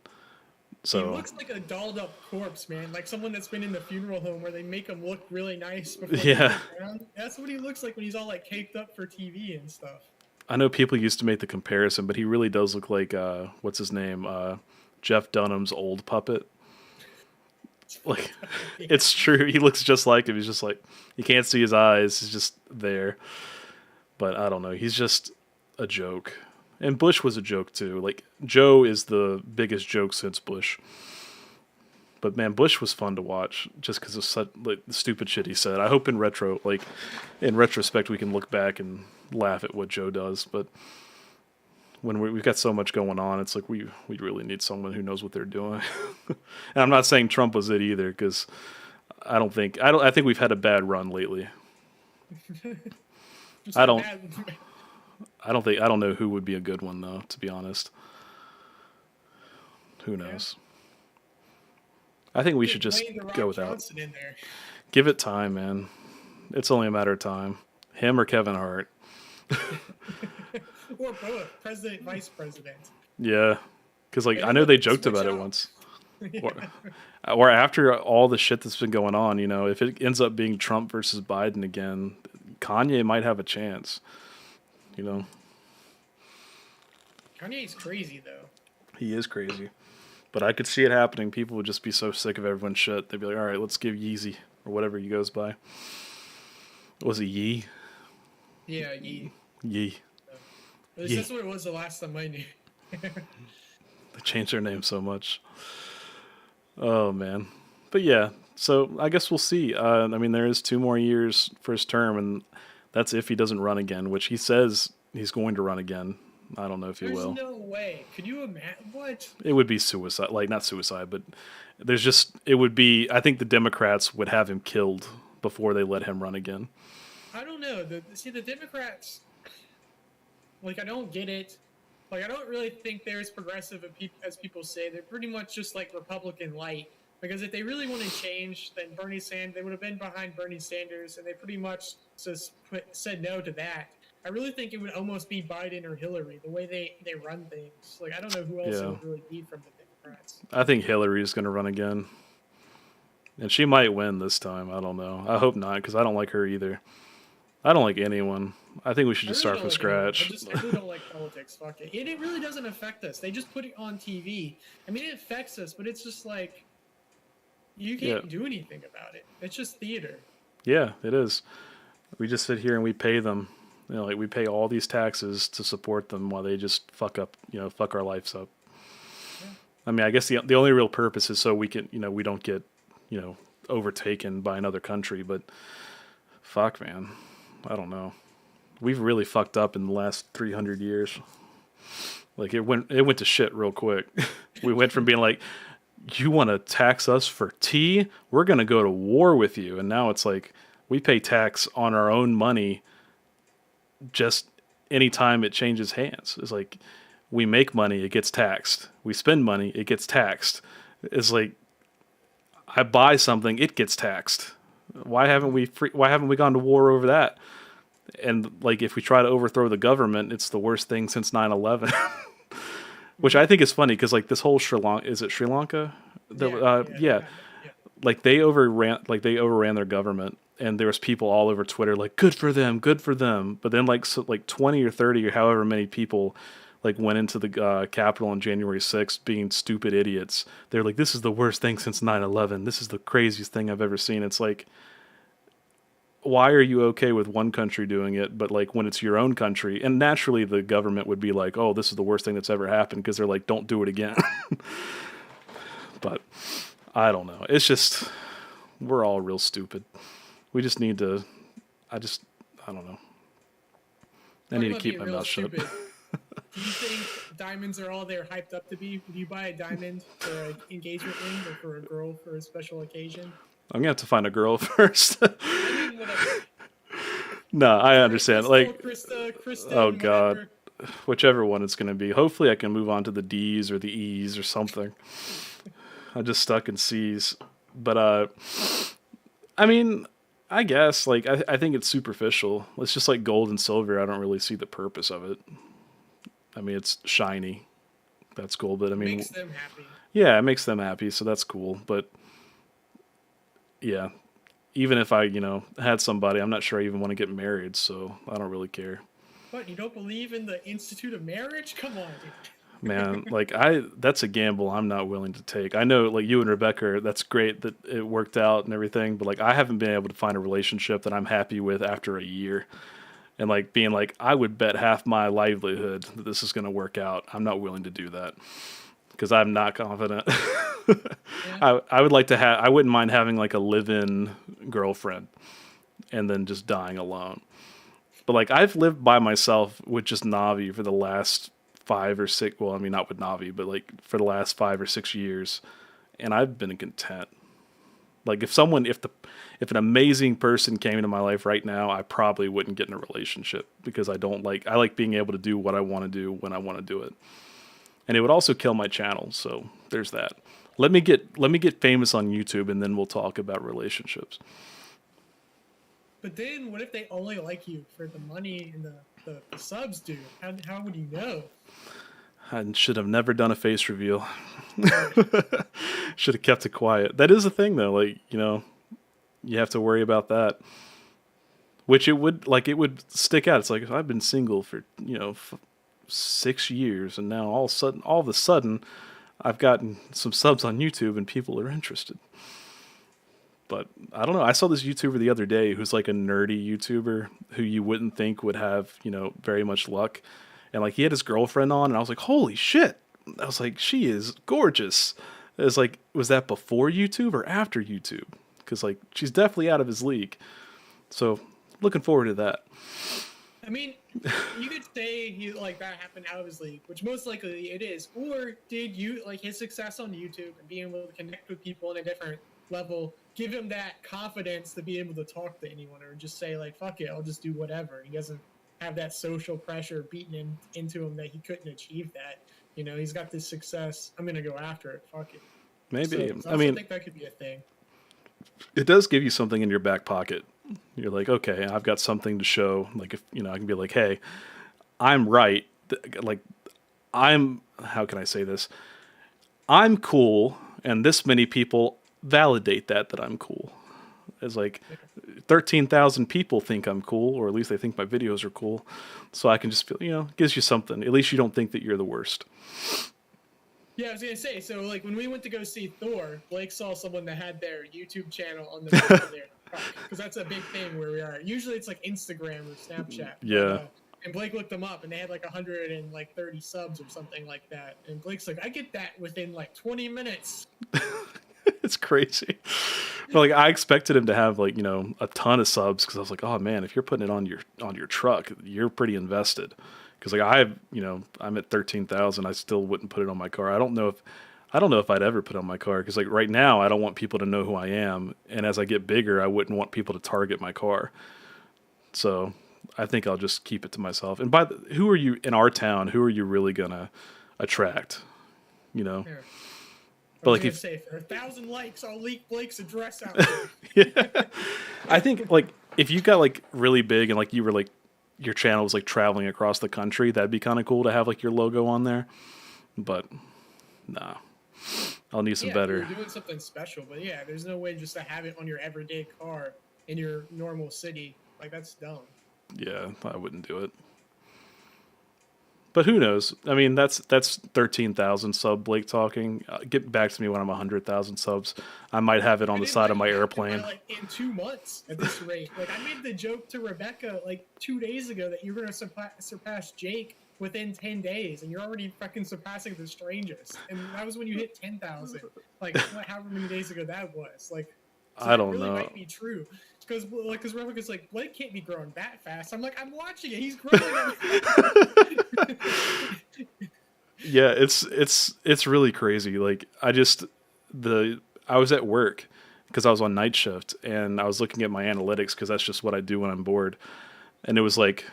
So he looks like a dolled up corpse, man. Like someone that's been in the funeral home where they make him look really nice before that's what he looks like when he's all like caked up for TV and stuff. I know people used to make the comparison, but he really does look like what's his name? Jeff Dunham's old puppet. Like it's true. He looks just like him. He's just like you can't see his eyes. He's just there. But I don't know. He's just a joke. And Bush was a joke too. Like Joe is the biggest joke since Bush. But man, Bush was fun to watch just because of such the stupid shit he said. I hope in retrospect, we can look back and laugh at what Joe does. But when we've got so much going on, it's like we really need someone who knows what they're doing. And I'm not saying Trump was it either, because I think we've had a bad run lately. Just I like don't that. I don't know who would be a good one though, to be honest. Who Yeah. knows? I think we should Get just Dwayne the go Rock without. Johnson in there. Give it time, man. It's only a matter of time. Him or Kevin Hart. Or both, president, vice president. Yeah. Because, like, And I then know they they'll joked switch about it out. once. Yeah. Or after all the shit that's been going on, if it ends up being Trump versus Biden again, Kanye might have a chance. You know, Kanye's crazy though. he is crazy. But I could see it happening. People would just be so sick of everyone's shit. They'd be like, all right, let's give Yeezy, or whatever he goes by. Was it Yee? Yeah, Yee. Yee. At least Yee. that's what it was the last time I knew. They changed their name so much. Oh, man. But yeah, so I guess we'll see. I mean, there is 2 more years for his term, and that's if he doesn't run again, which he says he's going to run again. I don't know if he There's will. no way. Could you imagine what? It would be suicide. Like, not suicide, but it would be, I think the Democrats would have him killed before they let him run again. I don't know. The Democrats, like, I don't get it. Like, I don't really think they're as progressive as people say. They're pretty much just like Republican light. Because if they really want to change, then they would have been behind Bernie Sanders, and they pretty much just said no to that. I really think it would almost be Biden or Hillary, the way they run things. Like, I don't know who else it Yeah. would really be from the Democrats. I think Hillary's going to run again. And she might win this time. I don't know. I hope not, because I don't like her either. I don't like anyone. I think we should I just really start from don't like anyone. scratch. I really don't like politics. Fuck it. And it really doesn't affect us. They just put it on TV. I mean, it affects us, but it's just like, you can't do anything about it. It's just theater. Yeah, it is. We just sit here and we pay them. Like we pay all these taxes to support them while they just fuck our lives up. Yeah. I mean, I guess the only real purpose is so we can, we don't get, overtaken by another country. But fuck, man, I don't know. We've really fucked up in the last 300 years. Like it went to shit real quick. We went from being like, you want to tax us for tea? We're gonna go to war with you. And now it's like we pay tax on our own money. Just anytime it changes hands, it's like we make money, it gets taxed. We spend money, it gets taxed. It's like I buy something, it gets taxed. Why haven't we gone to war over that? And like if we try to overthrow the government, it's the worst thing since 9/11. Which I think is funny because like this whole Sri Lanka, is it Sri Lanka? Yeah. Like they overran their government, and there was people all over Twitter like good for them. But then like 20 or 30 or however many people like went into the Capitol on January 6th being stupid idiots. They're like, this is the worst thing since 9/11. This is the craziest thing I've ever seen. It's like, why are you okay with one country doing it, but like when it's your own country, and naturally the government would be like, oh, this is the worst thing that's ever happened because they're like, don't do it again. But I don't know. It's just we're all real stupid. We just need to. I don't know. I need to keep my mouth shut. Do you think diamonds are all they're hyped up to be? Would you buy a diamond for an engagement ring or for a girl for a special occasion? I'm gonna have to find a girl first. I mean, whatever. No, I understand. Like, Krista, oh god, whatever. whichever one it's gonna be. Hopefully, I can move on to the D's or the E's or something. I'm just stuck in C's. But I mean, I guess like I think it's superficial. It's just like gold and silver. I don't really see the purpose of it. I mean, it's shiny. That's cool, but I mean, Makes them happy. yeah, it makes them happy, so that's cool. But yeah, even if I, had somebody, I'm not sure I even want to get married, so I don't really care. What, you don't believe in the Institute of Marriage? Come on, dude. Man, like that's a gamble I'm not willing to take. I know like you and Rebecca, that's great that it worked out and everything, but like I haven't been able to find a relationship that I'm happy with after a year. And like being like, I would bet half my livelihood that this is going to work out. I'm not willing to do that because I'm not confident. Yeah. I would like to I wouldn't mind having like a live-in girlfriend and then just dying alone. But like I've lived by myself with just Navi for the last 5 or 6. Well, I mean, not with Navi, but like for the last 5 or 6 years, and I've been content. Like if an amazing person came into my life right now, I probably wouldn't get in a relationship because I like being able to do what I want to do when I want to do it. And it would also kill my channel, so there's that. Let me get famous on YouTube and then we'll talk about relationships. But then, what if they only like you for the money and the subs, dude? How would you know? I should have never done a face reveal. Should have kept it quiet. That is a thing though, like, you have to worry about that. Which it would stick out. It's like I've been single for 6 years, and now all of a sudden, I've gotten some subs on YouTube, and people are interested. But I don't know. I saw this YouTuber the other day who's like a nerdy YouTuber who you wouldn't think would have very much luck, and like he had his girlfriend on, and I was like, holy shit! I was like, she is gorgeous. It was like, was that before YouTube or after YouTube? Because like she's definitely out of his league. So looking forward to that. I mean, you could say he like that happened out of his league, which most likely it is. Or did you like his success on YouTube and being able to connect with people on a different level give him that confidence to be able to talk to anyone or just say like, fuck it, I'll just do whatever. He doesn't have that social pressure beating him into him that he couldn't achieve that. He's got this success. I'm gonna go after it. Fuck it. Maybe. So I mean, think that could be a thing. It does give you something in your back pocket. You're like, okay, I've got something to show. Like, if I can be like, hey, I'm right. Like, how can I say this? I'm cool, and this many people validate that I'm cool. It's like 13,000 people think I'm cool, or at least they think my videos are cool. So I can just feel, it gives you something. At least you don't think that you're the worst. Yeah, I was gonna say. So, like when we went to go see Thor, Blake saw someone that had their YouTube channel on the back of their truck, because that's a big thing where we are. Usually, it's like Instagram or Snapchat. Yeah. And Blake looked them up, and they had like 130 subs or something like that. And Blake's like, I get that within like 20 minutes. It's crazy. But like I expected him to have like a ton of subs because I was like, oh man, if you're putting it on your truck, you're pretty invested. Because like I'm at 13,000. I still wouldn't put it on my car. I don't know if I'd ever put it on my car because like right now I don't want people to know who I am, and as I get bigger, I wouldn't want people to target my car. So I think I'll just keep it to myself. And who are you in our town? Who are you really gonna attract? Yeah. But like if there are 1,000 likes, I'll leak Blake's address out. Yeah, I think like if you got like really big and like you were like your channel was like traveling across the country, that'd be kind of cool to have like your logo on there. But nah, I'll need some better. You're doing something special, but yeah, there's no way just to have it on your everyday car in your normal city. Like that's dumb. Yeah, I wouldn't do it. But who knows? I mean, that's 13,000 sub Blake talking. Get back to me when I'm 100,000 subs. I might have it on the side of my airplane. Like in 2 months at this rate. Like I made the joke to Rebecca like 2 days ago that you're gonna surpass Jake within 10 days, and you're already fucking surpassing the Strangest. And that was when you hit 10,000. Like however many days ago that was. Like so I don't really know. Might be true. Because Rebecca's like, Blake can't be growing that fast. I'm like, I'm watching it. He's growing. Yeah, it's really crazy. Like I was at work because I was on night shift and I was looking at my analytics because that's just what I do when I'm bored. And it was like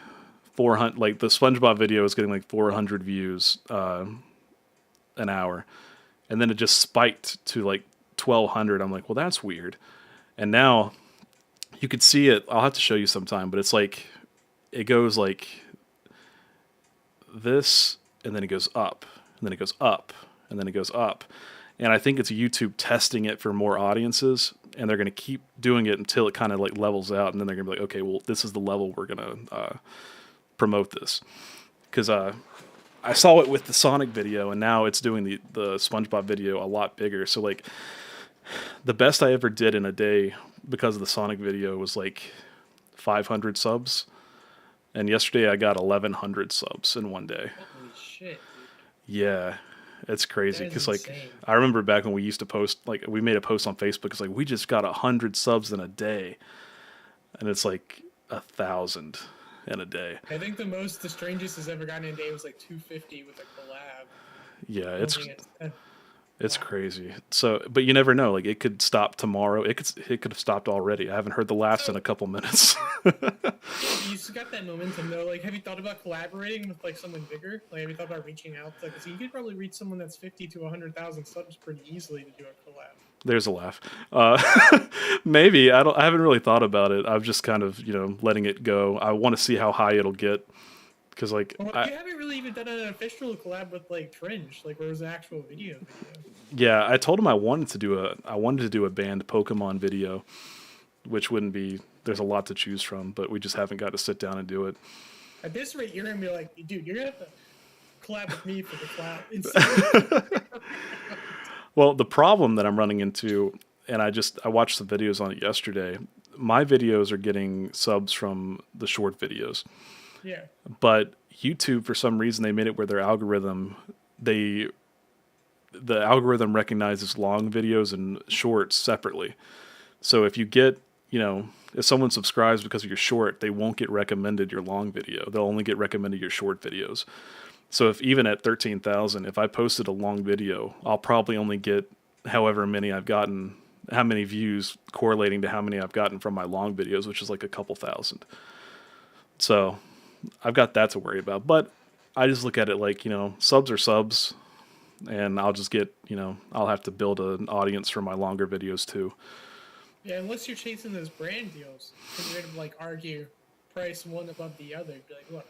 400. Like the SpongeBob video was getting like 400 views an hour, and then it just spiked to like 1,200. I'm like, well, that's weird. And now you could see it. I'll have to show you sometime, but it's like it goes like this, and then it goes up, and then it goes up, and then it goes up. And I think it's YouTube testing it for more audiences, and they're going to keep doing it until it kind of like levels out, and then they're going to be like, okay, well, this is the level we're going to promote this. Because I saw it with the Sonic video, and now it's doing the SpongeBob video a lot bigger. So like the best I ever did in a day because of the Sonic video was like 500 subs. And yesterday I got 1,100 subs in one day. Holy shit. Yeah, it's crazy. Because like insane. I remember back when we used to post, like we made a post on Facebook. It's like we just got 100 subs in a day, and it's like 1,000. in a day. I think the most the strangest has ever gotten in a day was like 250 with a collab. Yeah, I don't think it's wow. crazy. So, but you never know. Like it could stop tomorrow. It could have stopped already. I haven't heard the last in So a couple minutes. yeah, but you still got that momentum though. Like, have you thought about collaborating with like someone bigger? Like, have you thought about reaching out? Like, 'cause you could probably reach someone that's 50 to 100,000 subs pretty easily to do a collab. There's a laugh. Uh, maybe I don't. I haven't really thought about it. I'm just kind of letting it go. I want to see how high it'll get because Well, you haven't really even done an official collab with like Fringe, like where it was an actual video. yeah, I told him I wanted to do a banned Pokemon video, which wouldn't be. There's a lot to choose from, but we just haven't got to sit down and do it. At this rate, you're gonna be like, dude, you're gonna have to collab with me for the clout. Well, the problem that I'm running into, and I watched the videos on it yesterday. My videos are getting subs from the short videos, Yeah. but YouTube for some reason they made it where their algorithm they the algorithm recognizes long videos and shorts separately. So if you get, if someone subscribes because of your short, they won't get recommended your long video. They'll only get recommended your short videos. So if even at 13,000, if I posted a long video, I'll probably only get however many I've gotten, how many views correlating to how many I've gotten from my long videos, which is like a couple thousand. So I've got that to worry about. But I just look at it like, subs are subs, and I'll just get, I'll have to build an audience for my longer videos too. Yeah, unless you're chasing those brand deals, and you're gonna like argue price one above the other. Be like, look,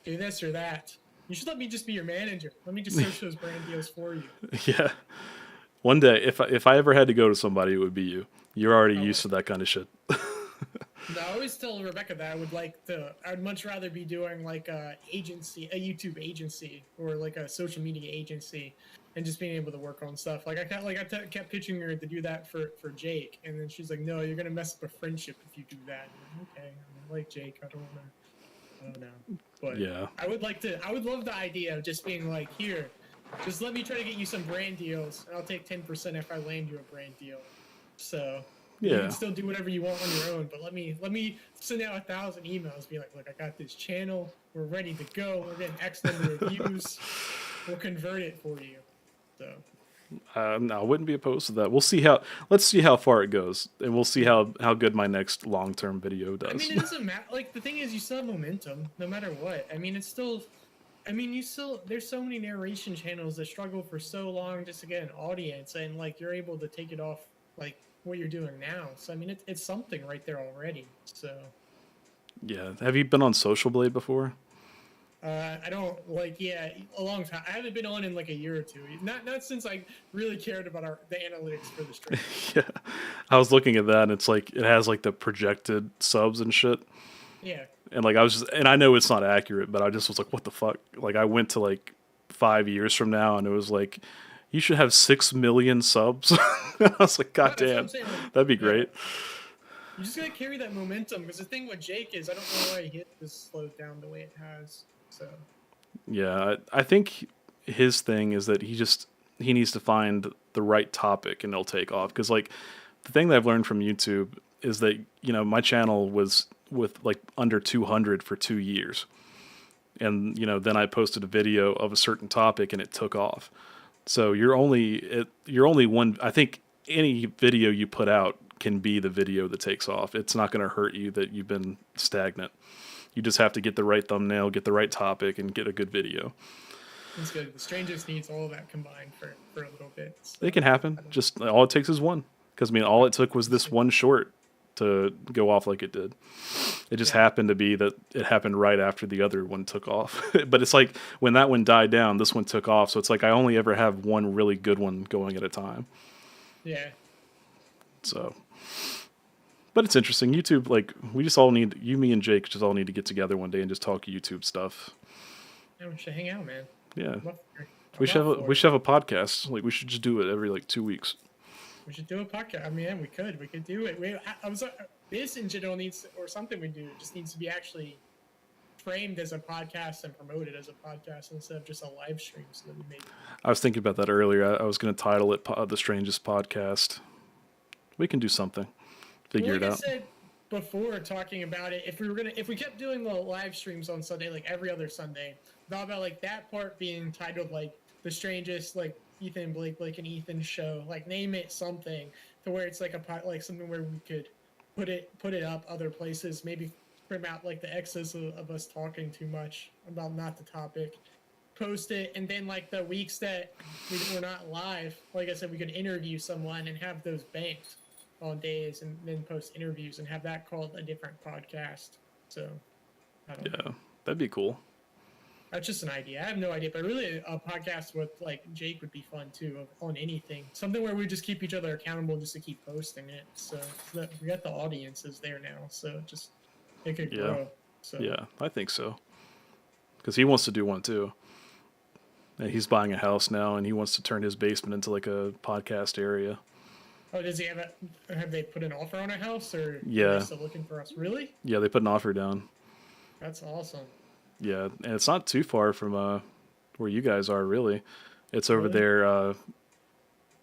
do this or that. You should let me just be your manager. Let me just search those brand deals for you. Yeah. One day, if I ever had to go to somebody, it would be you. You're already Oh, used to that kind of shit. no, I always tell Rebecca that I would much rather be doing like a agency, a YouTube agency, or like a social media agency, and just being able to work on stuff. Like kept pitching her to do that for Jake, and then she's like, "No, you're gonna mess up a friendship if you do that." I'm like, okay, I like Jake. I don't know, but Yeah. I would love the idea of just being like, here, just let me try to get you some brand deals, and I'll take 10% if I land you a brand deal. So you Yeah. can still do whatever you want on your own, but let me send out 1,000 emails, be like, look, I got this channel, we're ready to go, we're getting X number of views, we'll convert it for you. So No, I wouldn't be opposed to that. Let's see how far it goes, and we'll see how good my next long term video I does. mean, it doesn't matter. Like the thing is, you still have momentum, no matter what. I mean, it's still. I mean, there's so many narration channels that struggle for so long just to get an audience, and like you're able to take it off like what you're doing now. So I mean, it's something right there already. So Yeah. Have you been on Social Blade before? I don't yeah, a long time. I haven't been on in like a year or two. Not since I really cared about the analytics for the stream. Yeah. I was looking at that, and it's like it has like the projected subs and shit. Yeah. And like and I know it's not accurate, but I just was like, what the fuck? Like I went to like 5 years from now, and it was like, you should have 6 million subs. I was like, God That's what I'm damn, saying. Like, that'd be yeah. great. You just gotta carry that momentum because the thing with Jake is I don't know why hit has slowed down the way it has. So Yeah, I think his thing is that he needs to find the right topic, and it'll take off. Because like the thing that I've learned from YouTube is that my channel was with like under 200 for 2 years, and then I posted a video of a certain topic and it took off. So you're only one. I think any video you put out can be the video that takes off. It's not going to hurt you that you've been stagnant. You just have to get the right thumbnail, get the right topic, and get a good video. it's good. The Strangest needs all of that combined for a little bit. So, It can happen. Just all it takes is one. Because I mean, all it took was this one short to go off like it did. It just happened to be that it happened right after the other one took off. But it's like when that one died down, this one took off. So it's like I only ever have one really good one going at a time. yeah. So, but it's interesting. YouTube, like we just all need me and Jake just all need to get together one day and just talk YouTube stuff. Yeah, we should hang out, man. Yeah, I'm up for it. we I'm should up have for we it. should have a podcast. Like we should just do it every like 2 weeks. We should do a podcast. I mean, we could do it. I was this in general needs or something we do just needs to be actually framed as a podcast and promoted as a podcast instead of just a live stream. So that we make. I was thinking about that earlier. I was going to title it "The Strangest Podcast." We can do something. Figure Like it I out. said, before talking about it. If we kept doing the live streams on Sunday, like every other Sunday, thought about like that part being titled like the strangest, like Ethan and Blake and Ethan show, like name it something to where it's like like something where we could put it up other places, maybe trim out like the excess of us talking too much about not the topic, post it, and then like the weeks that we're not live, like I said, we could interview someone and have those banked on days, and then post interviews and have that called a different podcast. So I don't know. That'd be cool. That's just an idea. I have no idea, but really a podcast with like Jake would be fun too, on anything. Something where we just keep each other accountable just to keep posting it. So that we got the audiences there now, so just it could grow. So yeah, I think so. Because he wants to do one too. And he's buying a house now, and he wants to turn his basement into like a podcast area. Oh, does he have have they put an offer on a house, or Yeah, are they still looking for us? Really? yeah, they put an offer down. That's awesome. Yeah, and it's not too far from where you guys are, really. It's over Really? there.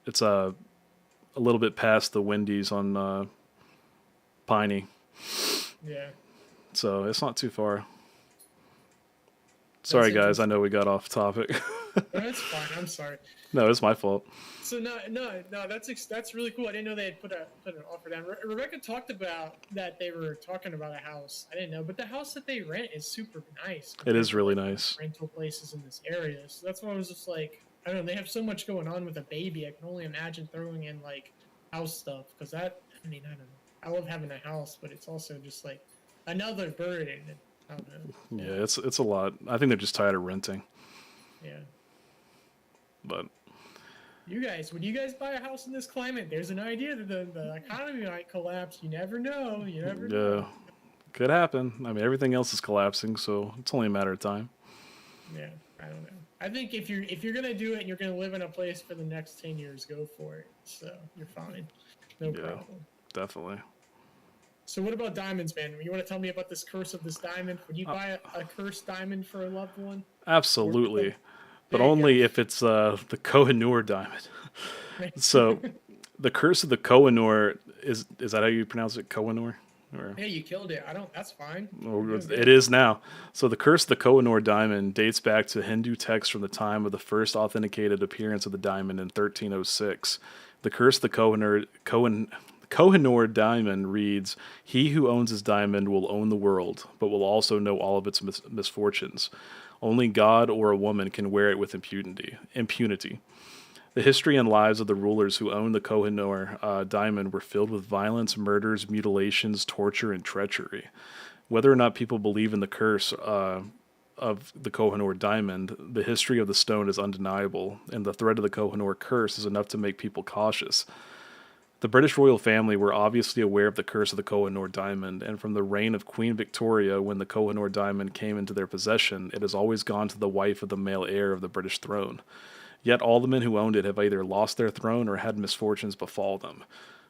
It's a little bit past the Wendy's on Piney, Yeah. so it's not too far. Sorry, guys. I know we got off topic. That's fine. I'm sorry. No, it's my fault. So no, that's really cool. I didn't know they had put an offer down. Rebecca talked about that they were talking about a house. I didn't know, but the house that they rent is super nice. It is really nice. Rental places in this area, so that's why I was just like, I don't know. They have so much going on with a baby. I can only imagine throwing in like house stuff, because that. I mean, I don't know. I love having a house, but it's also just like another burden. I don't know. Yeah, it's a lot. I think they're just tired of renting. Yeah. But Would you guys buy a house in this climate? There's an idea that the economy might collapse. You never know. You never know. Could happen. I mean, everything else is collapsing, so it's only a matter of time. Yeah, I don't know. I think if you're gonna do it and you're gonna live in a place for the next 10 years, go for it. So you're fine. No problem. Definitely. So what about diamonds, man? You want to tell me about this curse of this diamond? Would you buy a cursed diamond for a loved one? Absolutely. But only if it's the Koh-i-Noor diamond. So, the curse of the Koh-i-Noor is that how you pronounce it? Koh-i-Noor? Or? Yeah, you killed it. That's fine. It is now. So the curse of the Koh-i-Noor diamond dates back to Hindu texts from the time of the first authenticated appearance of the diamond in 1306. The curse of the Koh-i-Noor diamond reads, "He who owns his diamond will own the world, but will also know all of its misfortunes. Only God or a woman can wear it with impunity. The history and lives of the rulers who owned the Koh-i-Noor diamond were filled with violence, murders, mutilations, torture, and treachery. Whether or not people believe in the curse of the Koh-i-Noor diamond, the history of the stone is undeniable, and the threat of the Koh-i-Noor curse is enough to make people cautious. The British royal family were obviously aware of the curse of the Koh-i-Noor diamond, and from the reign of Queen Victoria, when the Koh-i-Noor diamond came into their possession, it has always gone to the wife of the male heir of the British throne. Yet all the men who owned it have either lost their throne or had misfortunes befall them.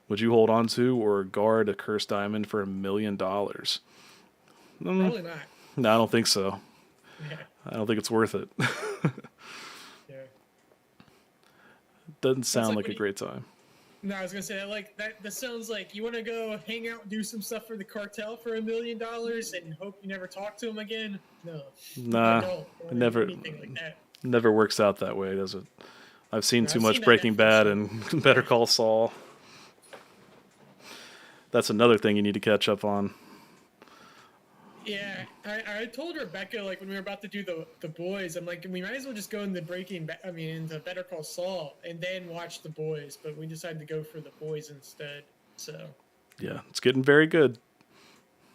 Would you hold on to or guard a cursed diamond for $1 million? Probably not. No, I don't think so. Yeah. I don't think it's worth it. Yeah. Doesn't sound like a great time. No, I was gonna say that sounds like you want to go hang out and do some stuff for the cartel for $1 million and hope you never talk to him again. No, Nah, I don't never. anything like that. Never works out that way, does it? I've seen too much Breaking Bad and Better Call Saul. That's another thing you need to catch up on. Yeah, I told Rebecca, like, when we were about to do the boys, I'm like, we might as well just go into into Better Call Saul and then watch the boys, but we decided to go for the boys instead. So yeah, it's getting very good.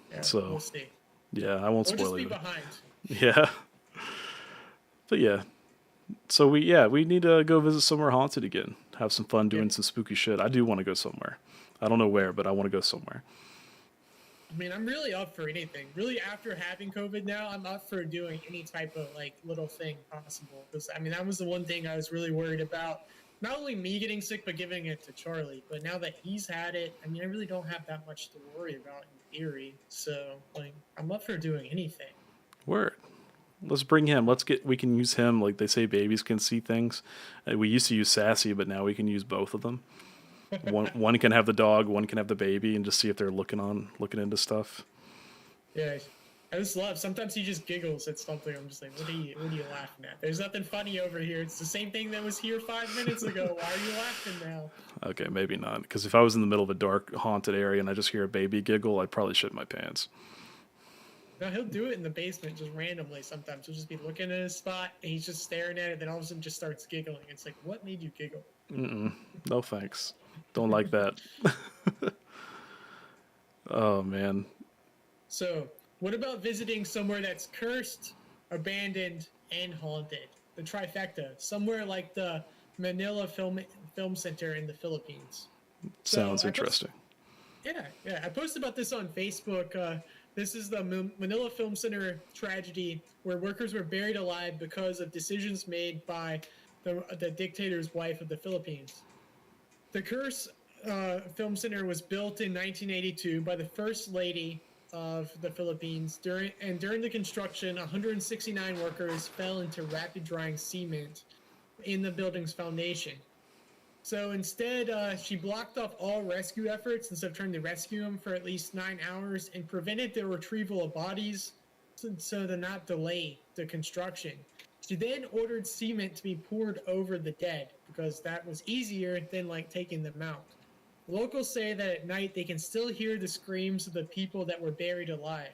Yeah, so we'll see. Yeah, I won't spoil it. We'll just be behind. Yeah, but yeah, so we need to go visit somewhere haunted again. Have some fun doing some spooky shit. I do want to go somewhere. I don't know where, but I want to go somewhere. I mean, I'm really up for anything. Really, after having COVID now, I'm up for doing any type of, like, little thing possible. Because, I mean, that was the one thing I was really worried about. Not only me getting sick, but giving it to Charlie. But now that he's had it, I mean, I really don't have that much to worry about in theory. So, like, I'm up for doing anything. Word. Let's bring him. We can use him. Like they say, babies can see things. We used to use Sassy, but now we can use both of them. One can have the dog, one can have the baby, and just see if they're looking into stuff. Yeah. I just love. Sometimes he just giggles at something. I'm just like, what are you laughing at? There's nothing funny over here. It's the same thing that was here 5 minutes ago. Why are you laughing now? Okay, maybe not. Because if I was in the middle of a dark, haunted area and I just hear a baby giggle, I'd probably shit my pants. No, he'll do it in the basement just randomly. Sometimes he'll just be looking at his spot and he's just staring at it. Then all of a sudden, just starts giggling. It's like, what made you giggle? No thanks. Don't like that. Oh man. So, what about visiting somewhere that's cursed, abandoned, and haunted? The trifecta, somewhere like the Manila Film Center in the Philippines. Sounds interesting. Yeah. I posted about this on Facebook. This is the Manila Film Center tragedy where workers were buried alive because of decisions made by the dictator's wife of the Philippines. The Curse Film Center was built in 1982 by the First Lady of the Philippines. During the construction, 169 workers fell into rapid drying cement in the building's foundation. So instead, she blocked off all rescue efforts instead of trying to rescue them for at least 9 hours and prevented the retrieval of bodies so to not delay the construction. She then ordered cement to be poured over the dead because that was easier than taking them out. Locals say that at night they can still hear the screams of the people that were buried alive.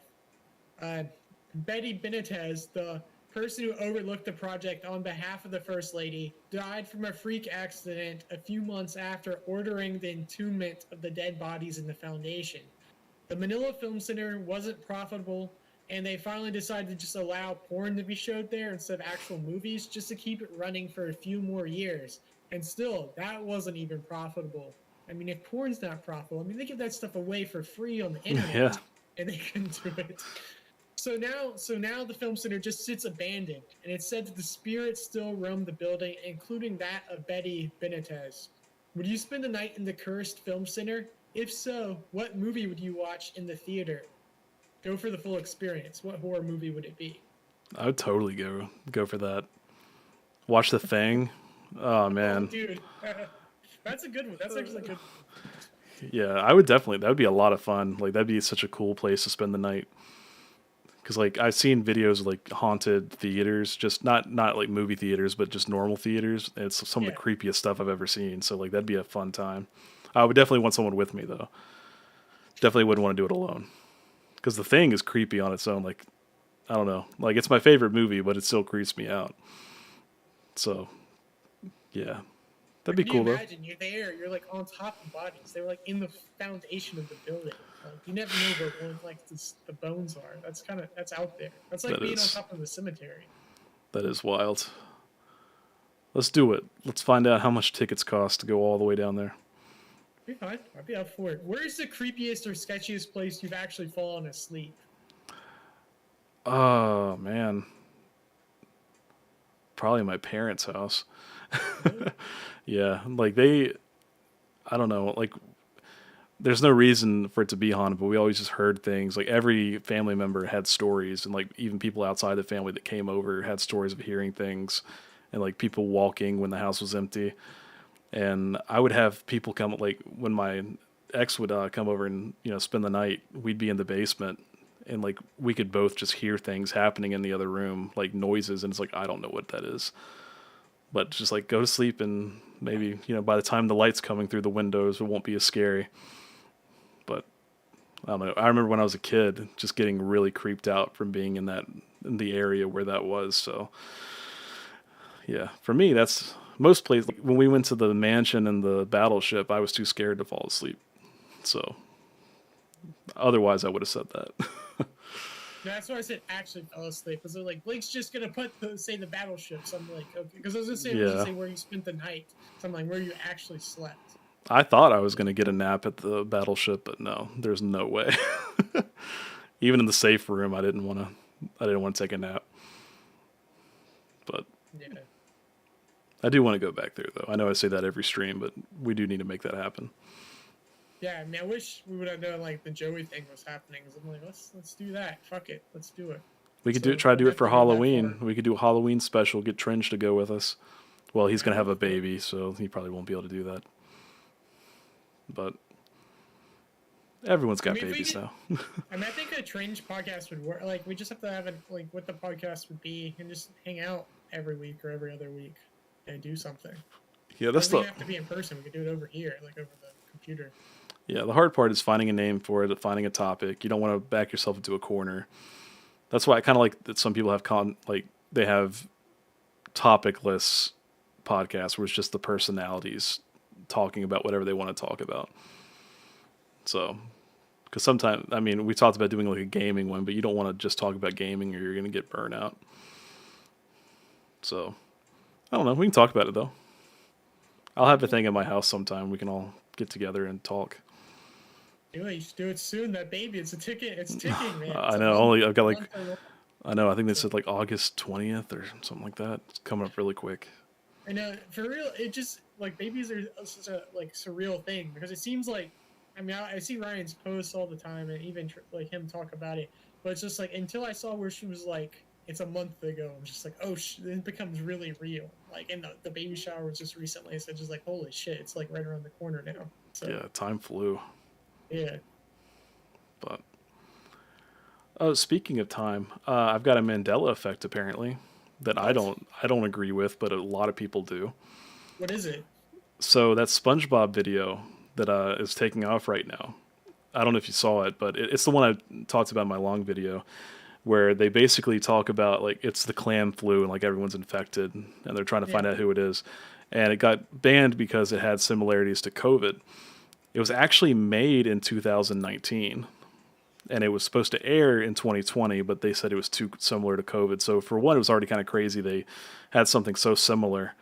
Betty Benitez, the person who overlooked the project on behalf of the First Lady, died from a freak accident a few months after ordering the entombment of the dead bodies in the foundation. The Manila Film Center wasn't profitable, and they finally decided to just allow porn to be showed there instead of actual movies just to keep it running for a few more years. And still, that wasn't even profitable. I mean, if porn's not profitable, they give that stuff away for free on the internet, Yeah. and they can do it. So now the film center just sits abandoned, and it's said that the spirits still roam the building, including that of Betty Benitez. Would you spend the night in the cursed film center? If so, what movie would you watch in the theater? Go for the full experience. What horror movie would it be? I would totally go for that. Watch The Thing. Oh man. Oh, dude. That's a good one. That's actually a good one. Yeah, I would definitely. That would be a lot of fun. That'd be such a cool place to spend the night. Because I've seen videos of haunted theaters, just not like movie theaters, but just normal theaters. And it's some of the creepiest stuff I've ever seen. So that'd be a fun time. I would definitely want someone with me though. Definitely wouldn't want to do it alone. Because The Thing is creepy on its own. I don't know. It's my favorite movie, but it still creeps me out. So, yeah. That'd be cool though. Imagine you're there, you're on top of bodies. They were in the foundation of the building. You never know where the bones are. That's out there. That's being on top of the cemetery. That is wild. Let's do it. Let's find out how much tickets cost to go all the way down there. Be fine. I'd be up for it. Where's the creepiest or sketchiest place you've actually fallen asleep? Oh man. Probably my parents' house. Yeah, I don't know, there's no reason for it to be haunted, but we always just heard things. Every family member had stories, and even people outside the family that came over had stories of hearing things, and people walking when the house was empty. And I would have people come, when my ex would come over and spend the night, we'd be in the basement, and we could both just hear things happening in the other room, noises, and it's I don't know what that is. But just go to sleep, and maybe, by the time the light's coming through the windows, it won't be as scary. But I don't know. I remember when I was a kid just getting really creeped out from being in the area where that was. So yeah, for me, that's most places. When we went to the mansion and the battleship, I was too scared to fall asleep. So otherwise I would have said that. That's why I said actually fell asleep, because they're Blake's just gonna say the battleship. So I'm okay, because I was gonna say where you spent the night. So I'm where you actually slept. I thought I was gonna get a nap at the battleship, but no, there's no way. Even in the safe room, I didn't want to take a nap. But yeah, I do want to go back there though. I know I say that every stream, but we do need to make that happen. Yeah, I wish we would have known the Joey thing was happening. So I'm let's do that. Fuck it, let's do it. We could try to do it for Halloween. We could do a Halloween special. Get Trench to go with us. Well, he's gonna have a baby, so he probably won't be able to do that. but everyone's I got mean, if we babies could, now. I mean, I think a Strange podcast would work. Like, we just have to have it, like, what the podcast would be and just hang out every week or every other week and do something. Yeah, that's Doesn't the even have to be in person. We could do it over here, like over the computer. yeah, the hard part is finding a name for it, finding a topic. You don't want to back yourself into a corner. That's why I kind of like that some people have like they have topic lists podcasts where it's just the personalities talking about whatever they want to talk about. So, because sometimes, I mean, we talked about doing like a gaming one, but you don't want to just talk about gaming or you're going to get burnt out. So, I don't know. We can talk about it though. I'll have a thing at my house sometime. We can all get together and talk. Do it. You should do it soon. That baby, it's a ticket. It's ticking, man. It's I a know. month- Only I've got like month or- I know. I think they said like August 20th or something like that. It's coming up really quick. I know, for real. It just like babies are such a like surreal thing because it seems like, I mean, I see Ryan's posts all the time and even like him talk about it, but it's just like until I saw where she was like, it's a month ago. I'm just like, oh, it becomes really real. Like, and the baby shower was just recently, so just like, holy shit, it's like right around the corner now. So Yeah, time flew. yeah. But oh, speaking of time, I've got a Mandela effect apparently that What? I don't agree with, but a lot of people do. What is it? So that SpongeBob video that is taking off right now. I don't know if you saw it, but it's the one I talked about in my long video, where they basically talk about like it's the clam flu and like everyone's infected and they're trying to find Yeah. out who it is, and it got banned because it had similarities to COVID. It was actually made in 2019 and it was supposed to air in 2020, but they said it was too similar to COVID. So for one, it was already kind of crazy they had something so similar.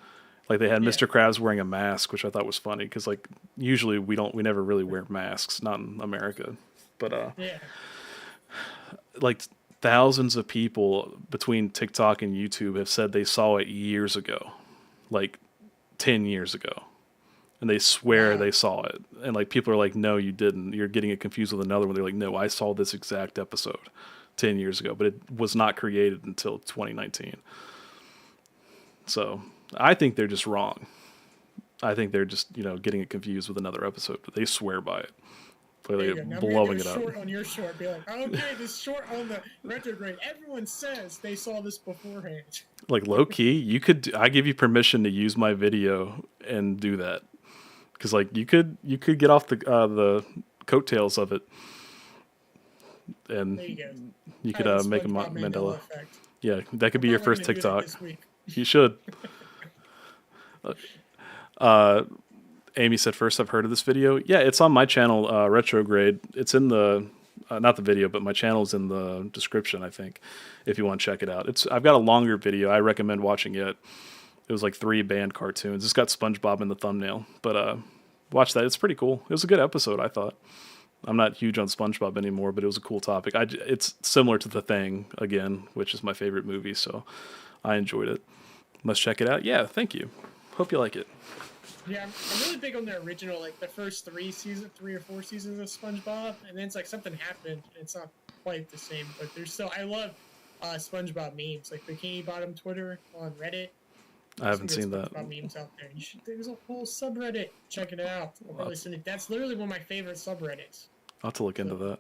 Like they had Yeah. Mr. Krabs wearing a mask, which I thought was funny because like usually we never really wear masks, not in America. But Yeah. like thousands of people between TikTok and YouTube have said they saw it years ago, like 10 years ago. And they swear Wow. they saw it. And like people are like, no, you didn't. You're getting it confused with another one. They're like, no, I saw this exact episode 10 years ago, but it was not created until 2019. So I think they're just wrong. I think they're just, getting it confused with another episode, but they swear by it. There They're you go. Now blowing do it a up. short on your short. Be like, okay, this short on the retrograde. Everyone says they saw this beforehand. Like low key, I give you permission to use my video and do that. Because like you could get off the coattails of it, and There you go. you could Title make a SpongeBob Mandela. effect. Yeah, that could be I your thought we were first gonna do that TikTok. this week. You should. Amy said first I've heard of this video. Yeah, it's on my channel, Retrograde. It's in the not the video, but my channel's in the description. I think if you want to check it out. I've got a longer video. I recommend watching it. It was like 3 banned cartoons. It's got SpongeBob in the thumbnail, but watch that. It's pretty cool. It was a good episode, I thought. I'm not huge on SpongeBob anymore, but it was a cool topic. It's similar to The Thing again, which is my favorite movie, so I enjoyed it. Must check it out. Yeah, thank you. Hope you like it. Yeah, I'm really big on the original, like the first 3 or 4 seasons of SpongeBob, and then it's like something happened, and it's not quite the same. But there's still, I love SpongeBob memes, like Bikini Bottom Twitter on Reddit. I haven't Some seen good that. SpongeBob memes out there. There's a whole subreddit. Check it out. That's literally one of my favorite subreddits. I'll have to look into that.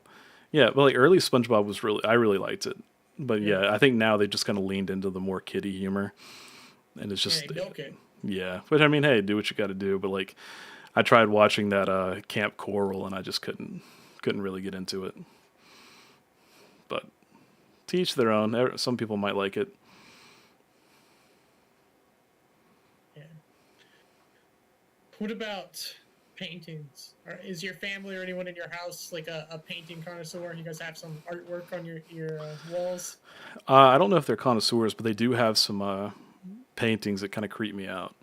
Yeah, well, like early SpongeBob was I really liked it. But yeah, I think now they just kind of leaned into the more kiddie humor. And it's just, Yeah, milk it. yeah. But I mean, hey, do what you got to do. But like, I tried watching that Camp Coral and I just couldn't really get into it. But to each their own. Some people might like it. Yeah. What about paintings? Is your family or anyone in your house like a painting connoisseur? You guys have some artwork on your walls? I don't know if they're connoisseurs, but they do have some paintings that kind of creep me out.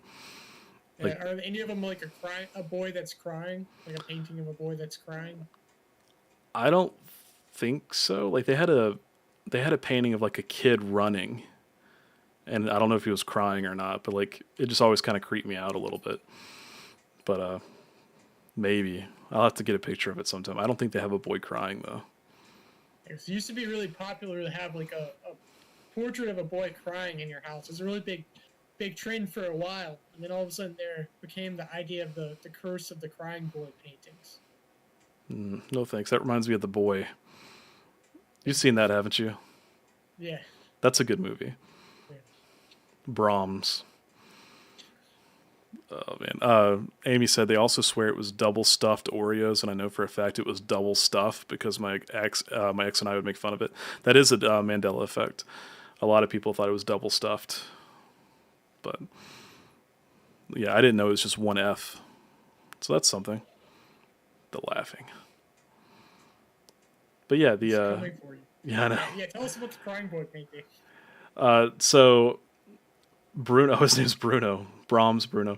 Like, Are any of them like a boy that's crying? Like a painting of a boy that's crying? I don't think so. Like they had a painting of like a kid running, and I don't know if he was crying or not, but like it just always kind of creeped me out a little bit. But maybe I'll have to get a picture of it sometime. I don't think they have a boy crying though. It used to be really popular to have like a portrait of a boy crying in your house. It's a really big big trend for a while, and then all of a sudden there became the idea of the curse of the crying boy paintings. No thanks. That reminds me of The Boy. You've seen that, haven't you? Yeah. That's a good movie. Yeah. Brahms. Oh man. Amy said they also swear it was double stuffed Oreos, and I know for a fact it was double stuffed because my ex and I would make fun of it. That is a Mandela effect. A lot of people thought it was double stuffed, but yeah, I didn't know it was just one F. So that's something. The laughing. But yeah, It's coming for you. yeah, I know. Yeah, tell us about the crying boy painting. So Bruno, his name's Bruno, Brahms Bruno.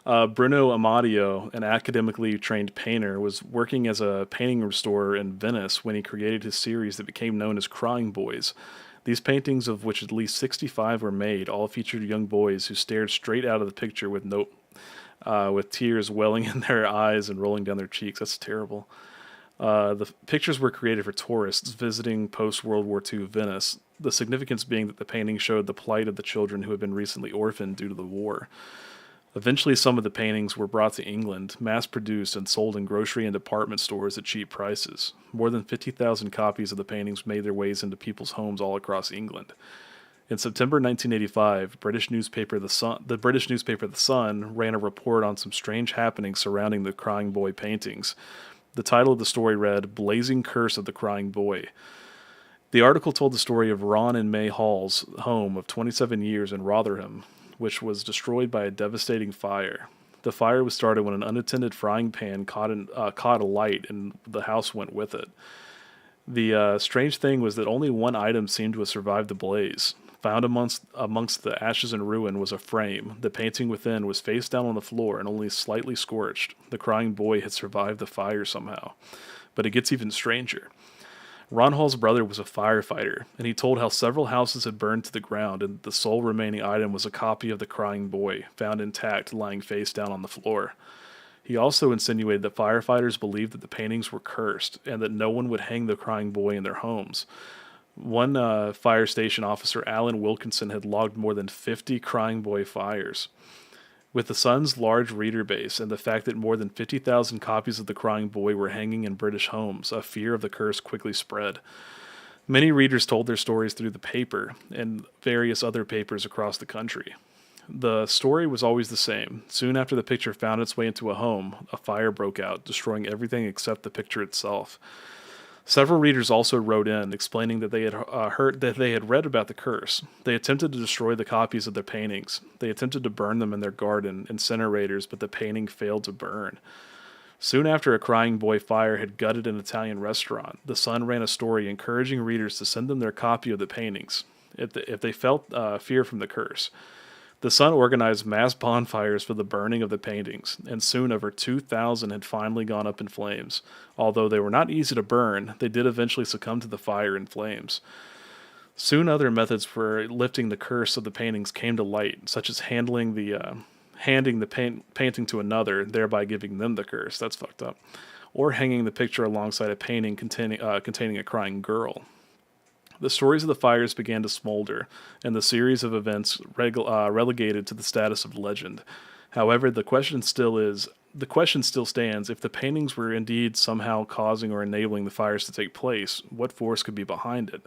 Bruno Amadio, an academically trained painter, was working as a painting restorer in Venice when he created his series that became known as Crying Boys. These paintings, of which at least 65 were made, all featured young boys who stared straight out of the picture with tears welling in their eyes and rolling down their cheeks. That's terrible. The pictures were created for tourists visiting post-World War II Venice, the significance being that the paintings showed the plight of the children who had been recently orphaned due to the war. Eventually, some of the paintings were brought to England, mass-produced, and sold in grocery and department stores at cheap prices. More than 50,000 copies of the paintings made their ways into people's homes all across England. In September 1985, the British newspaper The Sun ran a report on some strange happenings surrounding the Crying Boy paintings. The title of the story read, "Blazing Curse of the Crying Boy." The article told the story of Ron and May Hall's home of 27 years in Rotherham, which was destroyed by a devastating fire. The fire was started when an unattended frying pan caught alight, and the house went with it. The strange thing was that only one item seemed to have survived the blaze. Found amongst the ashes and ruin was a frame. The painting within was face down on the floor and only slightly scorched. The crying boy had survived the fire somehow. But it gets even stranger. Ron Hall's brother was a firefighter, and he told how several houses had burned to the ground, and the sole remaining item was a copy of the crying boy, found intact, lying face down on the floor. He also insinuated that firefighters believed that the paintings were cursed, and that no one would hang the crying boy in their homes. One fire station officer, Alan Wilkinson, had logged more than 50 crying boy fires. With the Sun's large reader base and the fact that more than 50,000 copies of the crying boy were hanging in British homes, a fear of the curse quickly spread. Many readers told their stories through the paper and various other papers across the country. The story was always the same. Soon after the picture found its way into a home, a fire broke out, destroying everything except the picture itself. Several readers also wrote in, explaining that they had read about the curse. They attempted to destroy the copies of their paintings. They attempted to burn them in their garden, incinerators, but the painting failed to burn. Soon after a crying boy fire had gutted an Italian restaurant, the Sun ran a story encouraging readers to send them their copy of the paintings if they felt fear from the curse. The Sun organized mass bonfires for the burning of the paintings, and soon over 2,000 had finally gone up in flames. Although they were not easy to burn, they did eventually succumb to the fire and flames. Soon other methods for lifting the curse of the paintings came to light, such as handing the painting to another, thereby giving them the curse. That's fucked up. Or hanging the picture alongside a painting containing a crying girl. The stories of the fires began to smolder, and the series of events relegated to the status of legend. However, the question still stands: if the paintings were indeed somehow causing or enabling the fires to take place, what force could be behind it?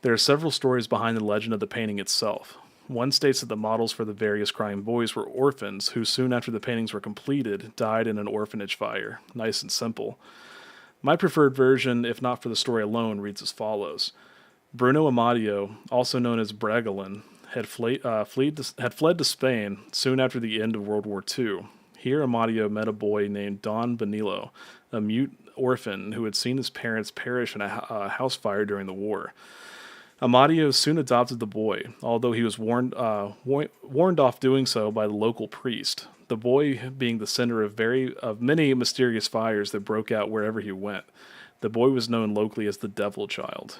There are several stories behind the legend of the painting itself. One states that the models for the various crying boys were orphans who, soon after the paintings were completed, died in an orphanage fire. Nice and simple. My preferred version, if not for the story alone, reads as follows. Bruno Amadio, also known as Bregalin, had fled to Spain soon after the end of World War II. Here, Amadio met a boy named Don Benilo, a mute orphan who had seen his parents perish in a house fire during the war. Amadio soon adopted the boy, although he was warned off doing so by the local priest. The boy being the center of many mysterious fires that broke out wherever he went. The boy was known locally as the Devil Child.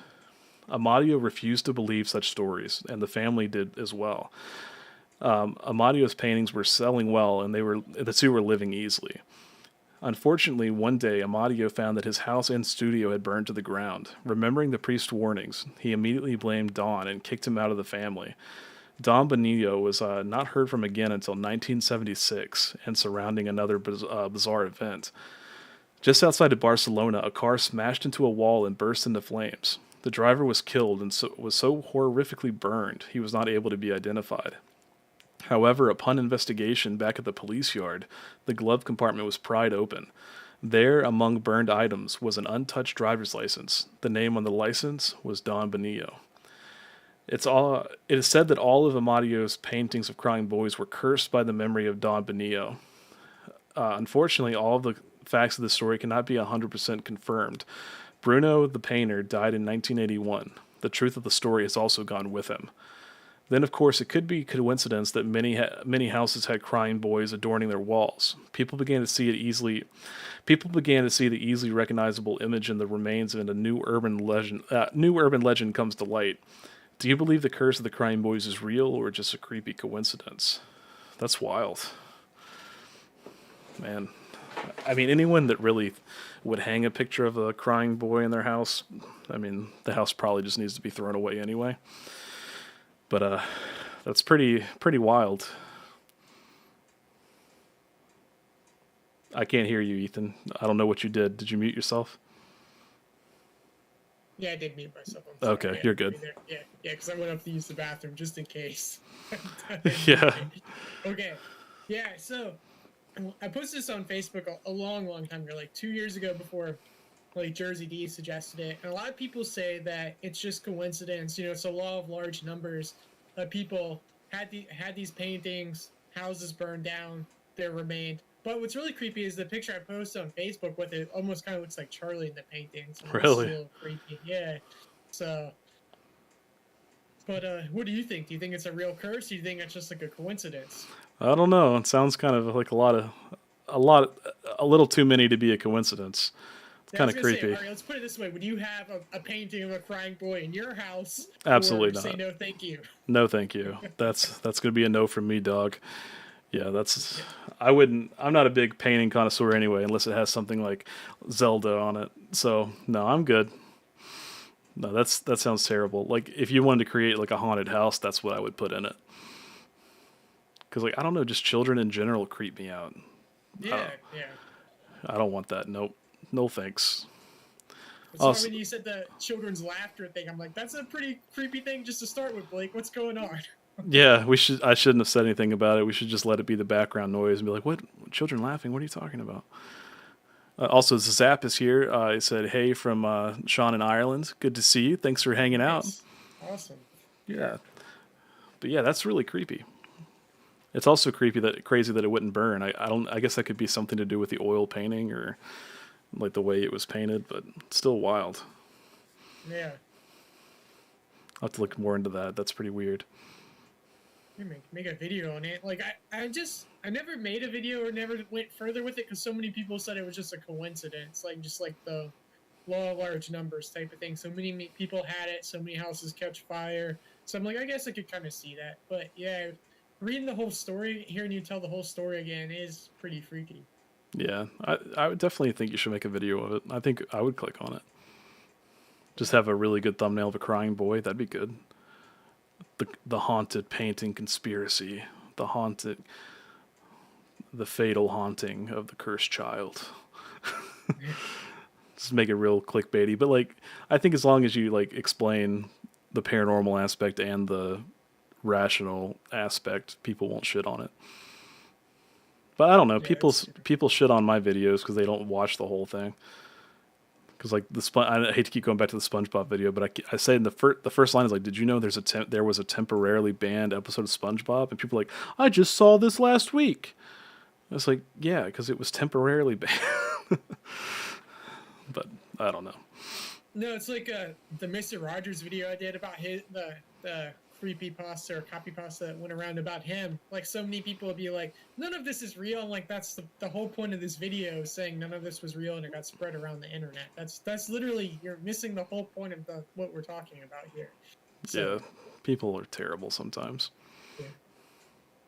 Amadio refused to believe such stories, and the family did as well. Amadio's paintings were selling well, and the two were living easily. Unfortunately, one day, Amadio found that his house and studio had burned to the ground. Remembering the priest's warnings, he immediately blamed Don and kicked him out of the family. Don Benito was not heard from again until 1976 and surrounding another bizarre event. Just outside of Barcelona, a car smashed into a wall and burst into flames. The driver was killed and was so horrifically burned he was not able to be identified. However, upon investigation back at the police yard, the glove compartment was pried open. There, among burned items, was an untouched driver's license. The name on the license was Don Benito. It is said that all of Amadio's paintings of crying boys were cursed by the memory of Don Benito. Unfortunately, all of the facts of the story cannot be 100% confirmed. Bruno, the painter, died in 1981. The truth of the story has also gone with him. Then, of course, it could be coincidence that many houses had crying boys adorning their walls. People began to see the easily recognizable image in the remains, and a new urban legend comes to light. Do you believe the curse of the crying boys is real or just a creepy coincidence? That's wild. Man. I mean, anyone that really would hang a picture of a crying boy in their house, I mean, the house probably just needs to be thrown away anyway. But that's pretty wild. I can't hear you, Ethan. I don't know what you did. Did you mute yourself? Yeah, I did mute myself. I'm sorry. Okay, yeah, you're good. Yeah, because I went up to use the bathroom just in case. Yeah. Okay. Yeah, so I posted this on Facebook a long time ago, like 2 years ago before like Jersey D suggested it. And a lot of people say that it's just coincidence. You know, it's a law of large numbers. People had these paintings, houses burned down, there remained. But what's really creepy is the picture I posted on Facebook with it almost kind of looks like Charlie in the painting. So Really? it's a little creepy. Yeah. So, but what do you think? Do you think it's a real curse? Or do you think it's just like a coincidence? I don't know. It sounds kind of like a little too many to be a coincidence. It's Yeah, I kind was of gonna say, creepy. all right, let's put it this way: would you have a painting of a crying boy in your house, Absolutely or say not. no, thank you? No, thank you. That's gonna be a no from me, dog. Yeah, that's. I wouldn't. I'm not a big painting connoisseur anyway, unless it has something like Zelda on it. So no, I'm good. No, that sounds terrible. Like if you wanted to create like a haunted house, that's what I would put in it. Because like I don't know, just children in general creep me out. Yeah, yeah. I don't want that. Nope. No thanks. That's why Also, when you said the children's laughter thing, I'm like, that's a pretty creepy thing just to start with, Blake. What's going on? yeah, we should. I shouldn't have said anything about it. We should just let it be the background noise and be like, "What? Children laughing? What are you talking about?" Also, Zap is here. He said, "Hey from Sean in Ireland. Good to see you. Thanks for hanging out." Nice, awesome. Yeah, but yeah, that's really creepy. It's also crazy that it wouldn't burn. I don't. I guess that could be something to do with the oil painting or like the way it was painted, but it's still wild. Yeah, I'll have to look more into that. That's pretty weird. make a video on it. Like I never made a video or never went further with it because so many people said it was just a coincidence, like just like the law of large numbers type of thing. So many people had it, so many houses catch fire. So I'm like, I guess I could kind of see that. But yeah, reading the whole story, hearing you tell the whole story again is pretty freaky. Yeah, I would definitely think you should make a video of it. I think I would click on it. Just have a really good thumbnail of a crying boy. That'd be good. The haunted painting conspiracy. The fatal haunting of the cursed child. Just make it real clickbaity. But like, I think as long as you like explain the paranormal aspect and the rational aspect, people won't shit on it. But I don't know. Yeah, that's People shit on my videos because they don't watch the whole thing. Because like I hate to keep going back to the SpongeBob video, but I say in the first line is like, did you know there was a temporarily banned episode of SpongeBob? And people are like, I just saw this last week. It's like, yeah, because it was temporarily banned. But I don't know. No, it's like the Mister Rogers video I did about the creepy pasta or copy pasta that went around about him. Like so many people would be like, none of this is real. And like that's the whole point of this video, saying none of this was real, and it got spread around the internet. That's literally, you're missing the whole point of what we're talking about here. So, Yeah, people are terrible sometimes, yeah.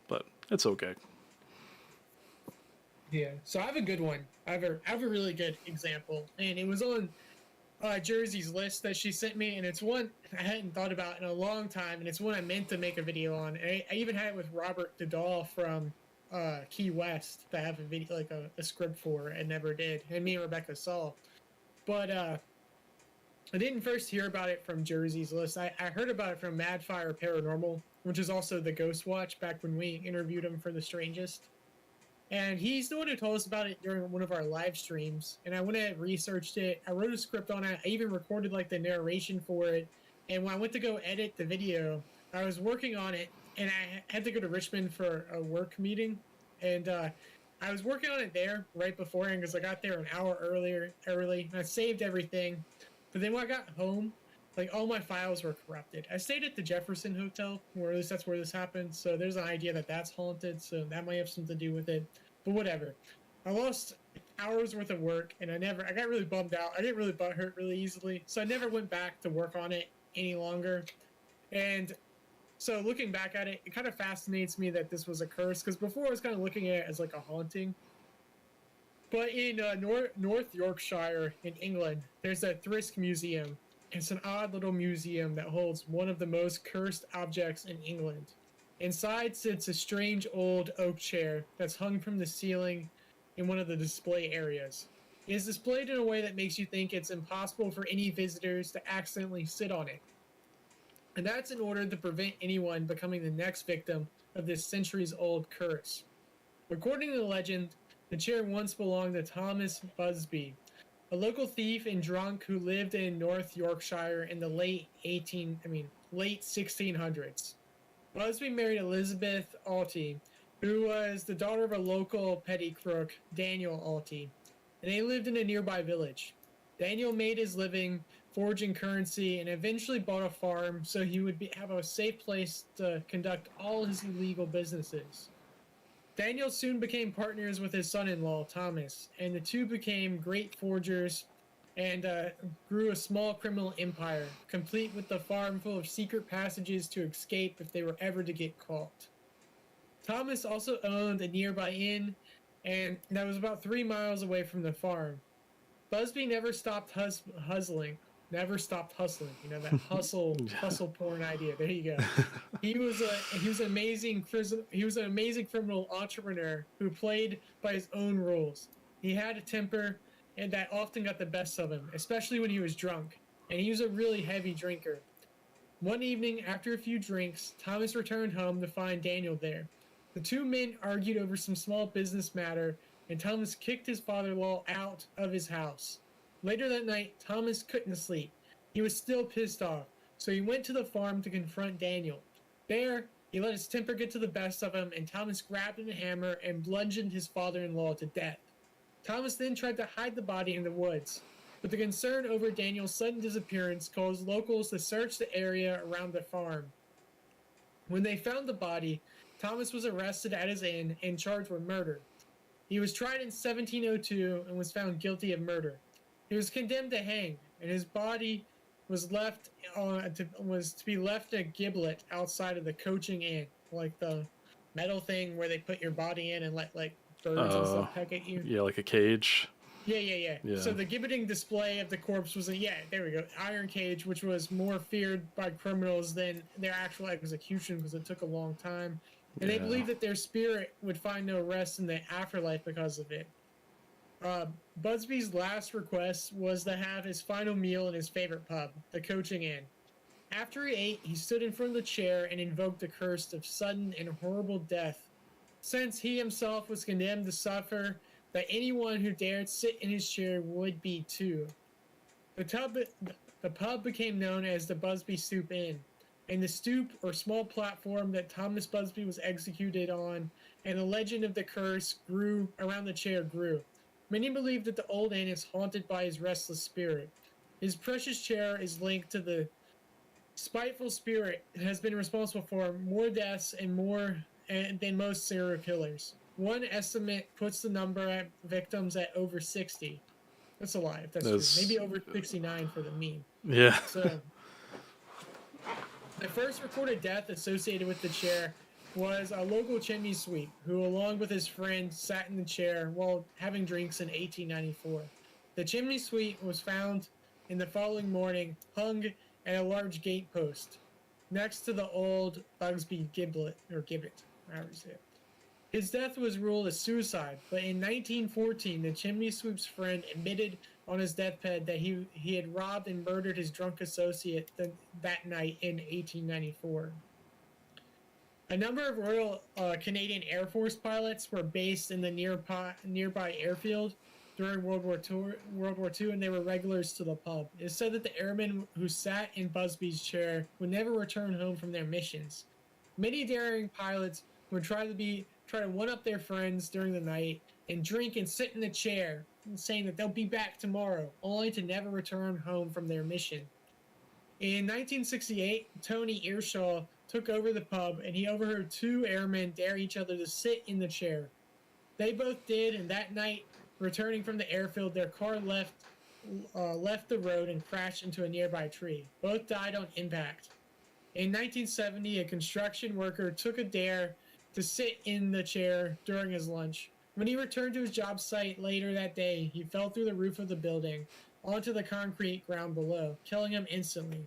but it's okay. Yeah. So I have a good one. I have a really good example, and it was on Jersey's list that she sent me, and it's one I hadn't thought about in a long time, and it's one I meant to make a video on. And I even had it with Robert Goodall from Key West to have a video, like a script for, and never did. And me and Rebecca saw, but I didn't first hear about it from Jersey's list. I heard about it from Madfire Paranormal, which is also the Ghost Watch back when we interviewed him for The Strangest. And he's the one who told us about it during one of our live streams. And I went and researched it. I wrote a script on it. I even recorded like the narration for it. And when I went to go edit the video, I was working on it, and I had to go to Richmond for a work meeting. And I was working on it there right beforehand because I got there an hour early. And I saved everything. But then when I got home, like all my files were corrupted. I stayed at the Jefferson Hotel, or at least that's where this happened. So there's an idea that that's haunted. So that might have something to do with it. But whatever. I lost hours worth of work, and I got really bummed out. I get really butthurt really easily. So I never went back to work on it any longer. And so looking back at it, it kind of fascinates me that this was a curse. Because before I was kind of looking at it as like a haunting. But in North Yorkshire in England, there's a Thrisk Museum. It's an odd little museum that holds one of the most cursed objects in England. Inside sits a strange old oak chair that's hung from the ceiling in one of the display areas. It is displayed in a way that makes you think it's impossible for any visitors to accidentally sit on it. And that's in order to prevent anyone becoming the next victim of this centuries-old curse. According to the legend, the chair once belonged to Thomas Busby, a local thief and drunk who lived in North Yorkshire in the late 1600s. Busby married Elizabeth Alty, who was the daughter of a local petty crook, Daniel Alty, and they lived in a nearby village. Daniel made his living forging currency and eventually bought a farm so he would have a safe place to conduct all his illegal businesses. Daniel soon became partners with his son-in-law, Thomas, and the two became great forgers and grew a small criminal empire, complete with the farm full of secret passages to escape if they were ever to get caught. Thomas also owned a nearby inn, and that was about 3 miles away from the farm. Busby never stopped hustling. Never stopped hustling. You know, that hustle porn idea. There you go. He was an amazing criminal entrepreneur who played by his own rules. He had a temper, and that often got the best of him, especially when he was drunk. And he was a really heavy drinker. One evening, after a few drinks, Thomas returned home to find Daniel there. The two men argued over some small business matter, and Thomas kicked his father-in-law out of his house. Later that night, Thomas couldn't sleep. He was still pissed off, so he went to the farm to confront Daniel. There, he let his temper get to the best of him, and Thomas grabbed a hammer and bludgeoned his father-in-law to death. Thomas then tried to hide the body in the woods, but the concern over Daniel's sudden disappearance caused locals to search the area around the farm. When they found the body, Thomas was arrested at his inn and charged with murder. He was tried in 1702 and was found guilty of murder. He was condemned to hang, and his body was to be left in a giblet outside of the coaching inn, like the metal thing where they put your body in and let like birds and stuff peck at you. Yeah, like a cage. Yeah. So the gibbeting display of the corpse was there we go, iron cage, which was more feared by criminals than their actual execution because it took a long time. And they believed that their spirit would find no rest in the afterlife because of it. Busby's last request was to have his final meal in his favorite pub, the Coaching Inn. After he ate, he stood in front of the chair and invoked the curse of sudden and horrible death. Since he himself was condemned to suffer, that anyone who dared sit in his chair would be too. The pub became known as the Busby Stoop Inn, and the stoop or small platform that Thomas Busby was executed on, and the legend of the curse grew around the chair grew. Many believe that the old inn is haunted by his restless spirit. His precious chair is linked to the spiteful spirit that has been responsible for more deaths than most serial killers. One estimate puts the number of victims at over 60. That's a lie, if that's true. Maybe over 69 for the meme. Yeah. So, the first recorded death associated with the chair was a local chimney sweep who, along with his friend, sat in the chair while having drinks in 1894. The chimney sweep was found and the following morning hung at a large gate post next to the old Bugsby gibbet, however you say it. His death was ruled a suicide, but in 1914, the chimney sweep's friend admitted on his deathbed that he had robbed and murdered his drunk associate that night in 1894. A number of Royal Canadian Air Force pilots were based in the nearby airfield during World War II, and they were regulars to the pub. It is said that the airmen who sat in Busby's chair would never return home from their missions. Many daring pilots would try to one up their friends during the night and drink and sit in the chair, saying that they'll be back tomorrow, only to never return home from their mission. In 1968, Tony Earshaw took over the pub, and he overheard two airmen dare each other to sit in the chair. They both did, and that night, returning from the airfield, their car left the road and crashed into a nearby tree. Both died on impact. In 1970, a construction worker took a dare to sit in the chair during his lunch. When he returned to his job site later that day, he fell through the roof of the building onto the concrete ground below, killing him instantly.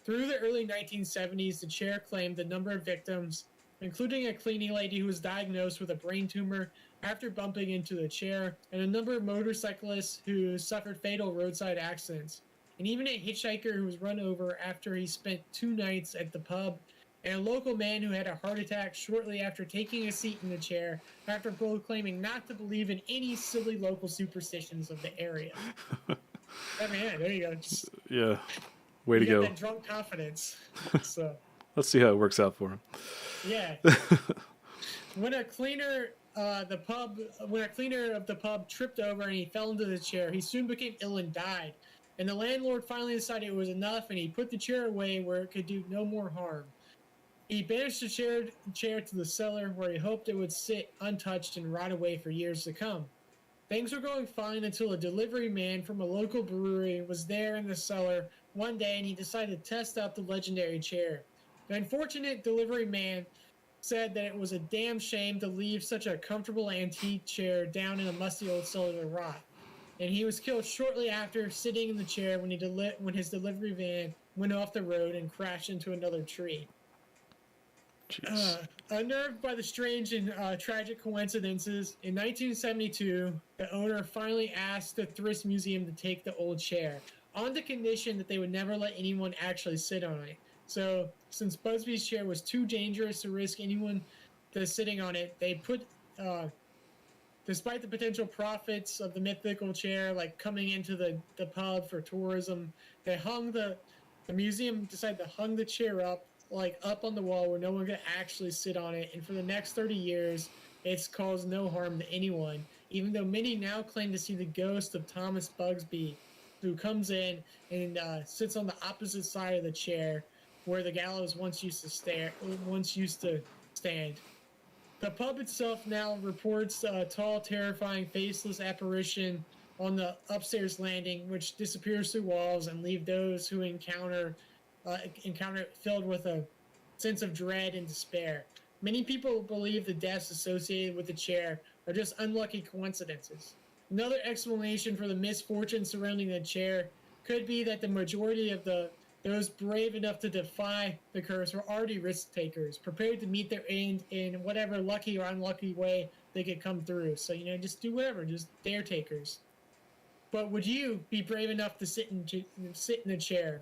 Through the early 1970s, the chair claimed the number of victims, including a cleaning lady who was diagnosed with a brain tumor after bumping into the chair, and a number of motorcyclists who suffered fatal roadside accidents, and even a hitchhiker who was run over after he spent 2 nights at the pub, and a local man who had a heart attack shortly after taking a seat in the chair after proclaiming not to believe in any silly local superstitions of the area. I mean, yeah, there you go. Yeah. Way to go. That drunk confidence. So let's see how it works out for him. Yeah. When a cleaner of the pub tripped over and he fell into the chair, he soon became ill and died. And the landlord finally decided it was enough, and he put the chair away where it could do no more harm. He banished the chair to the cellar, where he hoped it would sit untouched and rot away for years to come. Things were going fine until a delivery man from a local brewery was there in the cellar one day, and he decided to test out the legendary chair. The unfortunate delivery man said that it was a damn shame to leave such a comfortable antique chair down in a musty old cellar to rot. And he was killed shortly after, sitting in the chair when his delivery van went off the road and crashed into another tree. Unnerved by the strange and tragic coincidences, in 1972, the owner finally asked the Thrift Museum to take the old chair, on the condition that they would never let anyone actually sit on it. So, since Busby's chair was too dangerous to risk anyone sitting on it, they put, despite the potential profits of the mythical chair, like coming into the pub for tourism, the museum decided to hung the chair up on the wall where no one could actually sit on it. And for the next 30 years, it's caused no harm to anyone, even though many now claim to see the ghost of Thomas Bugsby, who comes in and sits on the opposite side of the chair where the gallows once used to stand. The pub itself now reports a tall, terrifying, faceless apparition on the upstairs landing, which disappears through walls and leave those who encounter it filled with a sense of dread and despair. Many people believe the deaths associated with the chair are just unlucky coincidences. Another explanation for the misfortune surrounding the chair could be that the majority of those brave enough to defy the curse were already risk takers, prepared to meet their end in whatever lucky or unlucky way they could come through. So, just do whatever, just dare takers. But would you be brave enough to sit in a chair?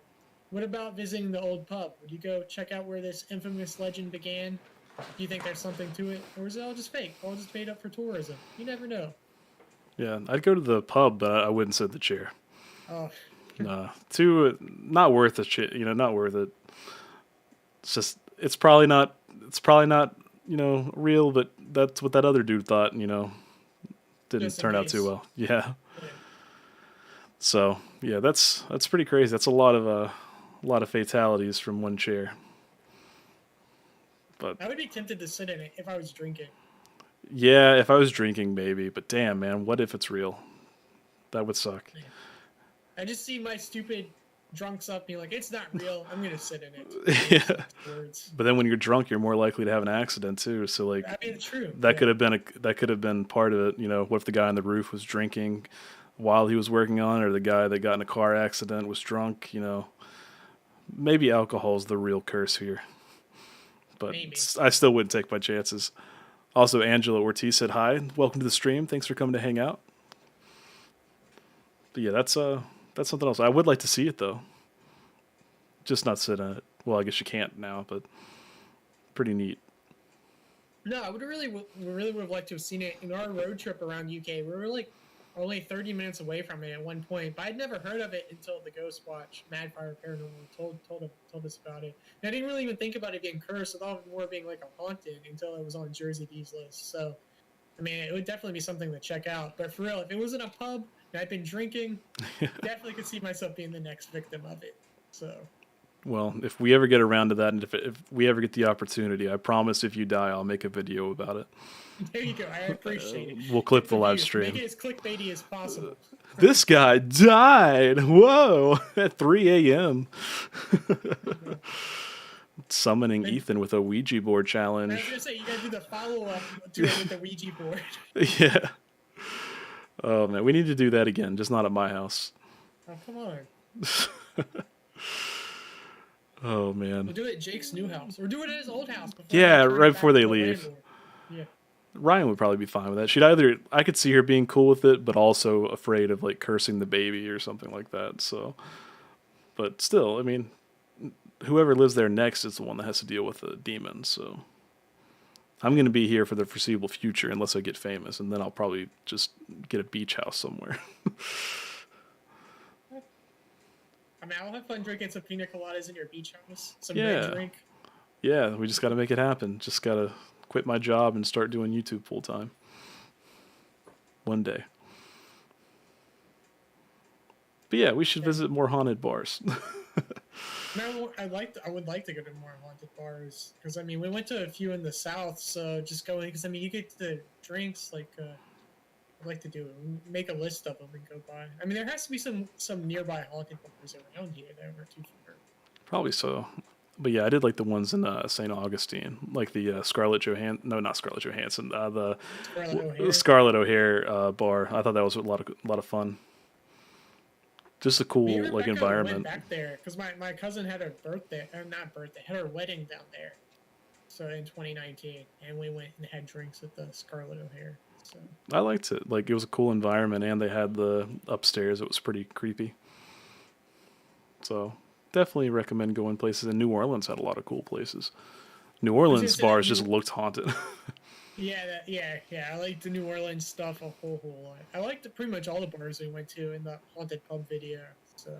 What about visiting the old pub? Would you go check out where this infamous legend began? Do you think there's something to it? Or is it all just fake? All just made up for tourism? You never know. Yeah, I'd go to the pub, but I wouldn't sit in the chair. Oh. Nah, not worth the shit. Not worth it. It's probably not. Real. But that's what that other dude thought. Didn't Just turn out nice. too well. Yeah. So yeah, that's pretty crazy. That's a lot of fatalities from one chair. But I would be tempted to sit in it if I was drinking. yeah, if I was drinking, maybe. But damn, man, what if it's real? That would suck. I just see my stupid drunks up being like, it's not real. I'm going to sit in it. Yeah. Words. But then when you're drunk, you're more likely to have an accident too. So I mean, true. that could have been part of it. What if the guy on the roof was drinking while he was working on it, or the guy that got in a car accident was drunk. Maybe alcohol's the real curse here. But Maybe. I still wouldn't take my chances. Also, Angela Ortiz said hi. Welcome to the stream. Thanks for coming to hang out. But yeah, that's something else. I would like to see it though. Just not sit in it. Well, I guess you can't now, but pretty neat. No, I would really would have liked to have seen it in our road trip around UK. We were like only 30 minutes away from it at one point, but I'd never heard of it until the Ghost Watch Madfire Paranormal told us about it. And I didn't really even think about it being cursed. I thought of it more being like a haunted until it was on Jersey D's list. So, I mean, it would definitely be something to check out. But for real, if it was in a pub and I'd been drinking, definitely could see myself being the next victim of it. So. Well, if we ever get around to that, and if we ever get the opportunity, I promise if you die, I'll make a video about it. There you go. I appreciate it. We'll clip the live stream. Make it as clickbaity as possible. This guy died. Whoa! At 3 a.m. Summoning Ethan with a Ouija board challenge. I was gonna say you gotta do the follow-up to it with the Ouija board. Yeah. Oh man, we need to do that again, just not at my house. Oh come on. Oh man. We'll do it at Jake's new house, or do it at his old house. Yeah, right before they leave. Yeah. Ryan would probably be fine with that. I could see her being cool with it, but also afraid of like cursing the baby or something like that. So, but still, I mean, whoever lives there next is the one that has to deal with the demons. So, I'm going to be here for the foreseeable future unless I get famous, and then I'll probably just get a beach house somewhere. I mean, I'll have fun drinking some pina coladas in your beach house. Some red drink. Yeah, we just got to make it happen. Just got to quit my job and start doing YouTube full time. One day. But yeah, we should visit more haunted bars. No, I would like to go to more haunted bars because I mean we went to a few in the south, so just going because I mean you get the drinks like I'd like to do make a list of them and go by. I mean there has to be some nearby haunted bars around here that are too far. Probably so. But yeah, I did like the ones in St. Augustine, like the not Scarlett Johansson, the Scarlett O'Hare bar. I thought that was a lot of fun. Just a cool like environment. Went back there because my cousin had her had her wedding down there. So in 2019, and we went and had drinks at the Scarlett O'Hare. So I liked it. Like it was a cool environment, and they had the upstairs. It was pretty creepy. So definitely recommend going places. And New Orleans had a lot of cool places. New Orleans bars just looked haunted. Yeah, I like the New Orleans stuff a whole lot. I liked pretty much all the bars we went to in the haunted pub video. So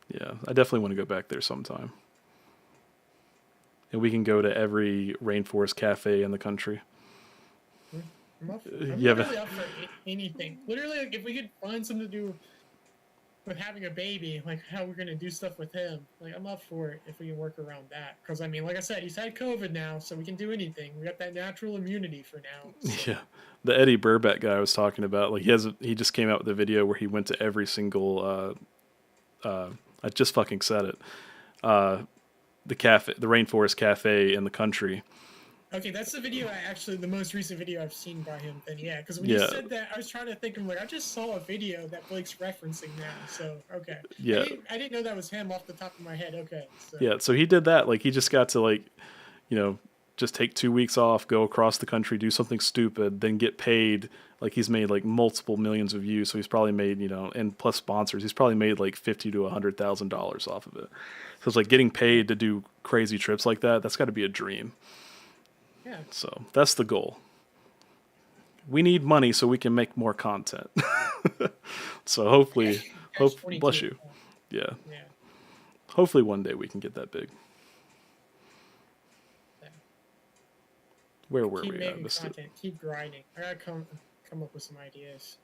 yeah, I definitely want to go back there sometime. And we can go to every rainforest cafe in the country. I'm really up for anything. Literally, like, if we could find something to do with having a baby, like how we're gonna do stuff with him, like I'm up for it if we can work around that. Because I mean, like I said, he's had COVID now, so we can do anything. We got that natural immunity for now. So. Yeah, the Eddie Burback guy I was talking about, like he just came out with a video where he went to every single. I just fucking said it. The rainforest cafe in the country. Okay, that's the most recent video I've seen by him. Then yeah, because when you said that, I was trying to think. I'm like, I just saw a video that Blake's referencing now. So okay, yeah, I didn't know that was him off the top of my head. Okay, so. Yeah, so he did that. Like he just got to like, just take 2 weeks off, go across the country, do something stupid, then get paid. Like he's made like multiple millions of views, so he's probably made and plus sponsors, he's probably made like $50,000 to $100,000 off of it. So it's like getting paid to do crazy trips like that. That's got to be a dream. Yeah. So that's the goal. We need money so we can make more content. So hopefully, bless you. Yeah. Hopefully one day we can get that big. Where were we? I missed it. Keep grinding. I gotta come up with some ideas.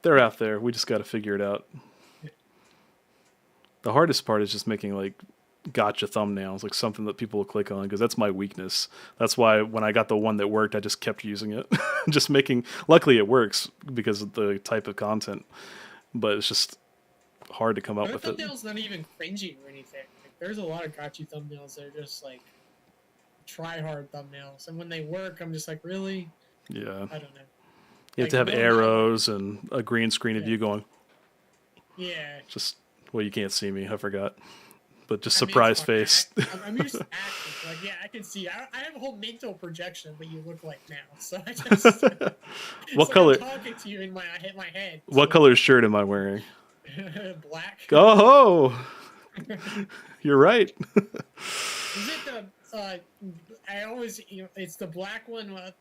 They're out there. We just got to figure it out. The hardest part is just making like gotcha thumbnails, like something that people will click on, because that's my weakness. That's why when I got the one that worked, I just kept using it. Luckily it works because of the type of content, but it's just hard to come up with it. Thumbnails not even cringy or anything. Like, there's a lot of gotcha thumbnails that are just like try hard thumbnails, and when they work, I'm just like, really? Yeah. I don't know. You have Like to have no, not like arrows and a green screen of yeah, you going. yeah. Just well, you can't see me. I forgot, but just I mean, it's surprise fine. face. I'm used to acting. Like, yeah, I can see. I have a whole mental projection of what you look like now. So I just, it's What like I'm color? talking to you in my head. What So color shirt am I wearing? black. Oh, you're right. Is it the? I always, it's the black one with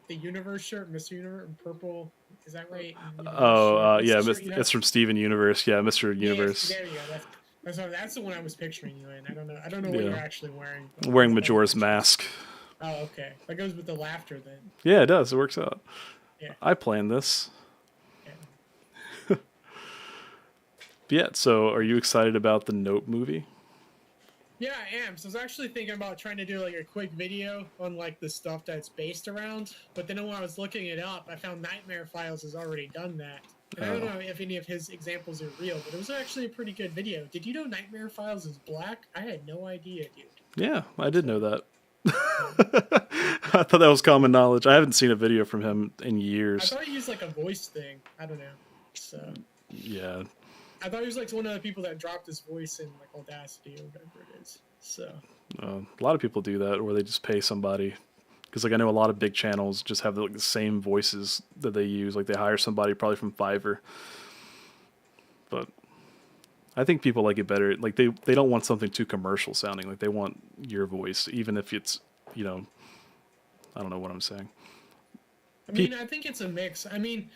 the universe shirt, Mr. Universe, purple. Is that right? Universe Oh, shirt. What's yeah, the shirt you have? it's from Steven Universe. Yeah, Mr. Yeah, Universe. there you go. That's the one I was picturing you in. I don't know. I don't know what Yeah, you're actually wearing, but I'm wearing that's what I Majora's pictured. mask. Oh, okay. That goes with the laughter then. Yeah, it does. It works out. Yeah, I planned this. yeah. But yeah, so are you excited about the Nope movie? Yeah, I am. So I was actually thinking about trying to do like a quick video on like the stuff that's based around. But then when I was looking it up, I found Nightmare Files has already done that. And I don't Oh, know if any of his examples are real, but it was actually a pretty good video. Did you know Nightmare Files is black? I had no idea, dude. yeah, I did So know that. yeah. I thought that was common knowledge. I haven't seen a video from him in I years. thought he used like a voice thing. I don't know. So Yeah, I thought he was like one of the people that dropped his voice in like Audacity or whatever it is. So a lot of people do that, or they just pay somebody. Because like I know a lot of big channels just have the same voices that they use. Like they hire somebody probably from Fiverr. But I think people like it better. Like they don't want something too commercial sounding. Like they want your voice, even if it's you know I don't know what I'm saying. I Pe- mean, I think it's a mix. I mean,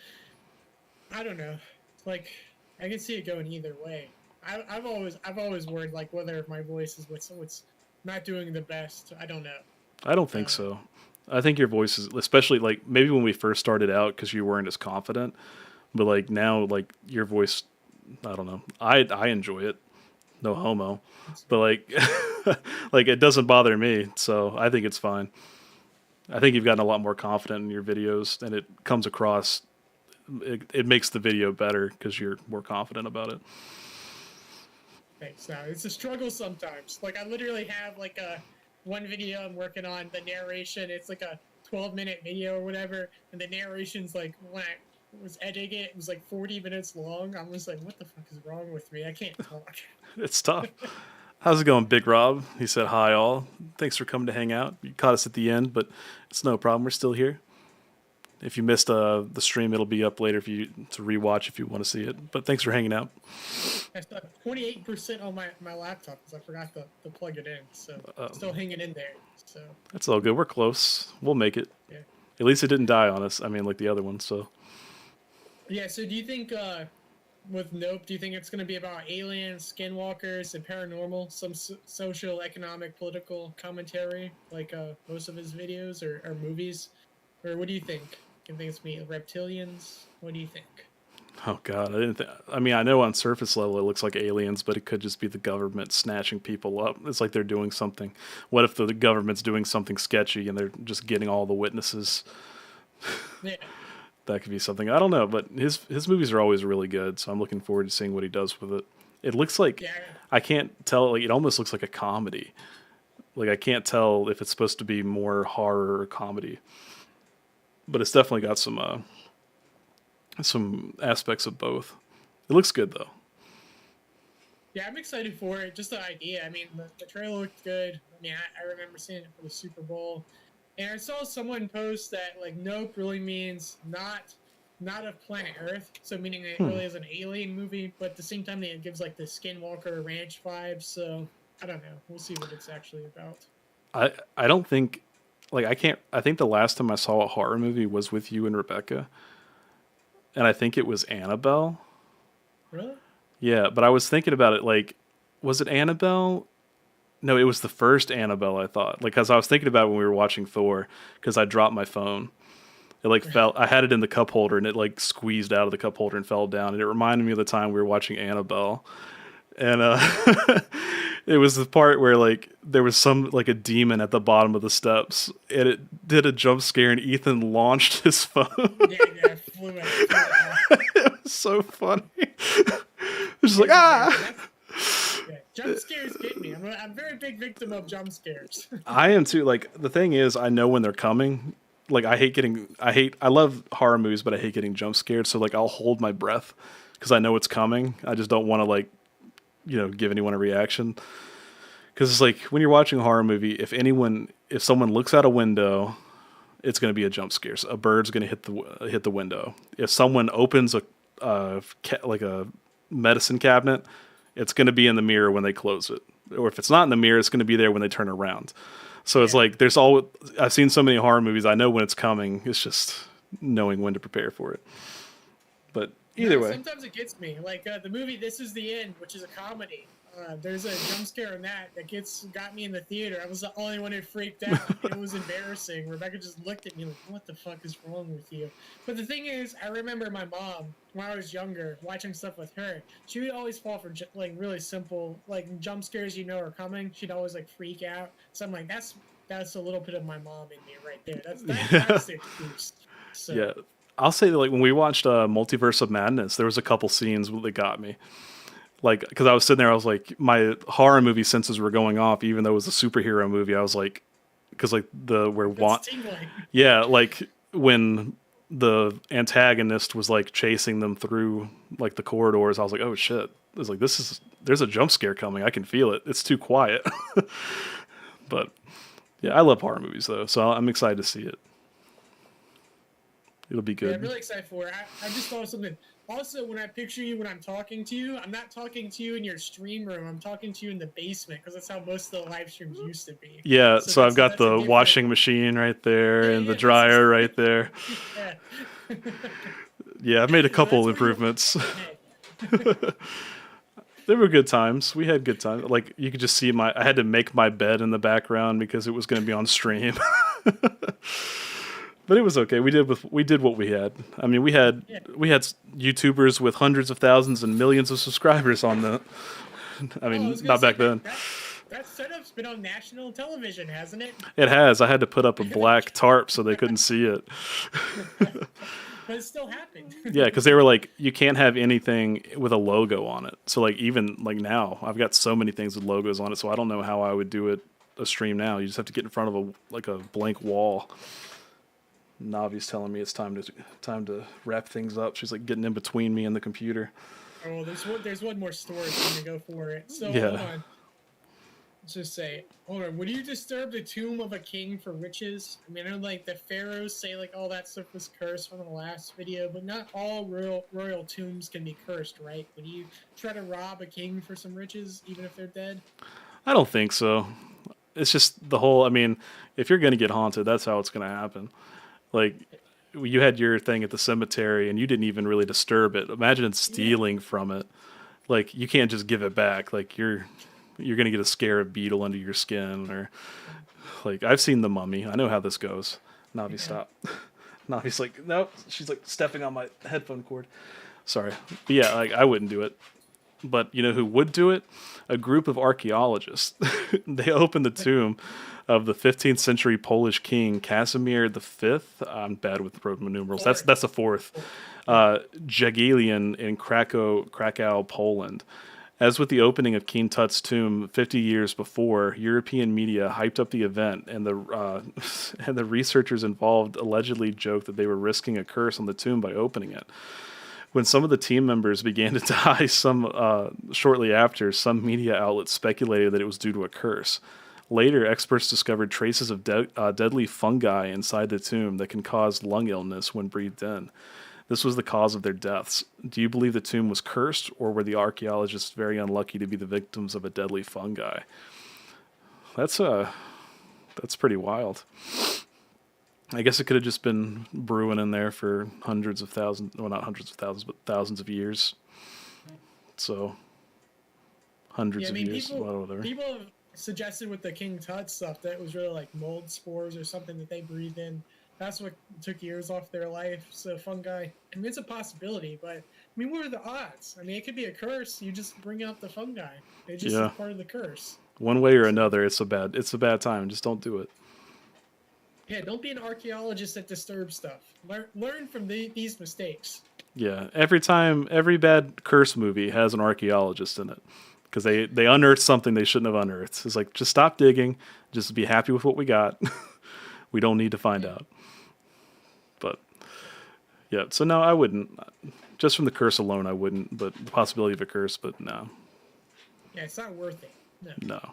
I don't know. Like, I can see it going either way. I've always worried like whether my voice is what's not doing the best. I don't know. I don't think Uh, so. I think your voice is, especially like maybe when we first started out because you weren't as confident, but like now, like your voice, I don't know. I enjoy it, no homo, but like, like it doesn't bother me, so I think it's fine. I think you've gotten a lot more confident in your videos, and it comes across. It makes the video better because you're more confident about it. thanks. Now it's a struggle sometimes. Like I literally have like a one video I'm working on. The narration, it's like a 12-minute video or whatever, and the narration's like when I was editing it, it was like 40 minutes long. I was like, what the fuck is wrong with me? I can't talk. It's tough. How's it going, Big Rob? He said, "Hi, all. Thanks for coming to hang out. You caught us at the end, but it's no problem. We're still here. If you missed the stream, it'll be up later for you to rewatch if you want to see it. But thanks for hanging out. I still have 28% on my laptop because I forgot to plug it in. So still hanging in there. So That's all good. We're close. We'll make it. yeah. At least it didn't die on us. I mean, like the other one. So Yeah, so do you think with Nope, do you think it's going to be about aliens, skinwalkers, and paranormal, some social, economic, political commentary like most of his videos or movies? Or what do you think? Do you think it's me reptilians? What do you think? oh god, I didn't. I mean, I know on surface level it looks like aliens, but it could just be the government snatching people up. It's like they're doing something. What if the government's doing something sketchy and they're just getting all the witnesses? Yeah. That could be something. I don't know, but his movies are always really good, so I'm looking forward to seeing what he does with it. It looks like Yeah. I can't tell. Like it almost looks like a comedy. Like I can't tell if it's supposed to be more horror or comedy, but it's definitely got some aspects of both. It looks good though. Yeah, I'm excited for it. Just the idea. I mean, the trailer looked good. I mean, I remember seeing it for the Super Bowl. And I saw someone post that like Nope really means not of planet Earth, so meaning it really is an alien movie, but at the same time it gives like the Skinwalker Ranch vibes. So I don't know. We'll see what it's actually about. I don't think like I can't. I think the last time I saw a horror movie was with you and Rebecca, and I think it was Annabelle. Really? Yeah, but I was thinking about it. Like, was it Annabelle? No, it was the first Annabelle. I thought, like, because I was thinking about it when we were watching Thor, because I dropped my phone. It like fell. I had it in the cup holder, and it like squeezed out of the cup holder and fell down. And it reminded me of the time we were watching Annabelle, and it was the part where like there was some like a demon at the bottom of the steps, and it did a jump scare, and Ethan launched his phone. Yeah, flew out. It was so funny. It's just like Yeah, ah. yeah. Jump scares get me. I'm a very big victim of jump scares. I am too. Like the thing is, I know when they're coming, like I love horror movies, but I hate getting jump scared. So like I'll hold my breath because I know it's coming. I just don't want to like give anyone a reaction because it's like when you're watching a horror movie, if someone looks out a window, it's going to be a jump scare. So a bird's going to hit the window. If someone opens like a medicine cabinet, it's going to be in the mirror when they close it. Or if it's not in the mirror, it's going to be there when they turn around. So it's like I've seen so many horror movies. I know when it's coming. It's just knowing when to prepare for it. But either way, sometimes it gets me. Like the movie "This Is the End," which is a comedy. There's a jump scare in that got me in the theater. I was the only one who freaked out. It was embarrassing. Rebecca just looked at me like, "What the fuck is wrong with you?" But the thing is, I remember my mom when I was younger watching stuff with her. She would always fall for like really simple like jump scares are coming. She'd always like freak out. So I'm like, that's a little bit of my mom in me right there. That's the excuse. So. Yeah, I'll say that like when we watched Multiverse of Madness, there was a couple scenes that got me. Like, because I was sitting there, I was like, my horror movie senses were going off, even though it was a superhero movie. I was like, because like yeah, like when the antagonist was like chasing them through like the corridors, I was like, oh shit! I was like, there's a jump scare coming. I can feel it. It's too quiet. But yeah, I love horror movies though, so I'm excited to see it. It'll be good. Yeah, I'm really excited for it. I just thought of something. Also, when I picture you when I'm talking to you, I'm not talking to you in your stream room. I'm talking to you in the basement because that's how most of the live streams used to be. Yeah, so I've got the washing machine right there and the dryer right there. Yeah. Yeah, I've made a couple improvements. There were good times. We had good times. Like you could just see I had to make my bed in the background because it was going to be on stream. But it was okay. We did what we had. I mean, we had YouTubers with hundreds of thousands and millions of subscribers on the. I mean, not back then. That setup's been on national television, hasn't it? It has. I had to put up a black tarp so they couldn't see it. But it still happened. Yeah, because they were like, you can't have anything with a logo on it. So like even like now, I've got so many things with logos on it, so I don't know how I would do a stream now. You just have to get in front of a blank wall. Navi's telling me it's time to wrap things up. She's like getting in between me and the computer. Oh, there's one more story. I'm gonna go for it. So yeah. Hold on. Let's just say, hold on. Would you disturb the tomb of a king for riches? I mean, I know like the pharaohs say like all that stuff was cursed from the last video, but not all royal tombs can be cursed, right? Would you try to rob a king for some riches, even if they're dead? I don't think so. It's just the whole. I mean, if you're gonna get haunted, that's how it's gonna happen. Like, you had your thing at the cemetery, and you didn't even really disturb it. Imagine stealing from it. Like, you can't just give it back. Like, you're gonna get a scarab beetle under your skin, or like I've seen The Mummy. I know how this goes. Navi, stop. Navi's like, nope. She's like stepping on my headphone cord. Sorry, but yeah, like I wouldn't do it. But you know who would do it? A group of archaeologists. They opened the tomb of the 15th century Polish king Casimir V. I'm bad with Roman numerals. That's the fourth. Jagiellon in Krakow, Poland. As with the opening of King Tut's tomb 50 years before, European media hyped up the event, and the researchers involved allegedly joked that they were risking a curse on the tomb by opening it. When some of the team members began to die shortly after, some media outlets speculated that it was due to a curse. Later, experts discovered traces of deadly fungi inside the tomb that can cause lung illness when breathed in. This was the cause of their deaths. Do you believe the tomb was cursed, or were the archaeologists very unlucky to be the victims of a deadly fungi? That's pretty wild. I guess it could have just been brewing in there for hundreds of thousands, well, not hundreds of thousands, but thousands of years. So, hundreds of years, whatever. People have suggested with the King Tut stuff that it was really like mold spores or something that they breathed in. That's what took years off their life. So fungi, I mean, it's a possibility, but I mean, what are the odds? I mean, it could be a curse. You just bring out the fungi. It's just part of the curse. One way or another, it's a bad time. Just don't do it. Yeah, don't be an archaeologist that disturbs stuff. Learn from these mistakes. Yeah, every bad curse movie has an archaeologist in it. Because they unearthed something they shouldn't have unearthed. It's like, just stop digging. Just be happy with what we got. We don't need to find out. Yeah, so no, I wouldn't. Just from the curse alone, I wouldn't. But the possibility of a curse, but no, Yeah, it's not worth it. No. no,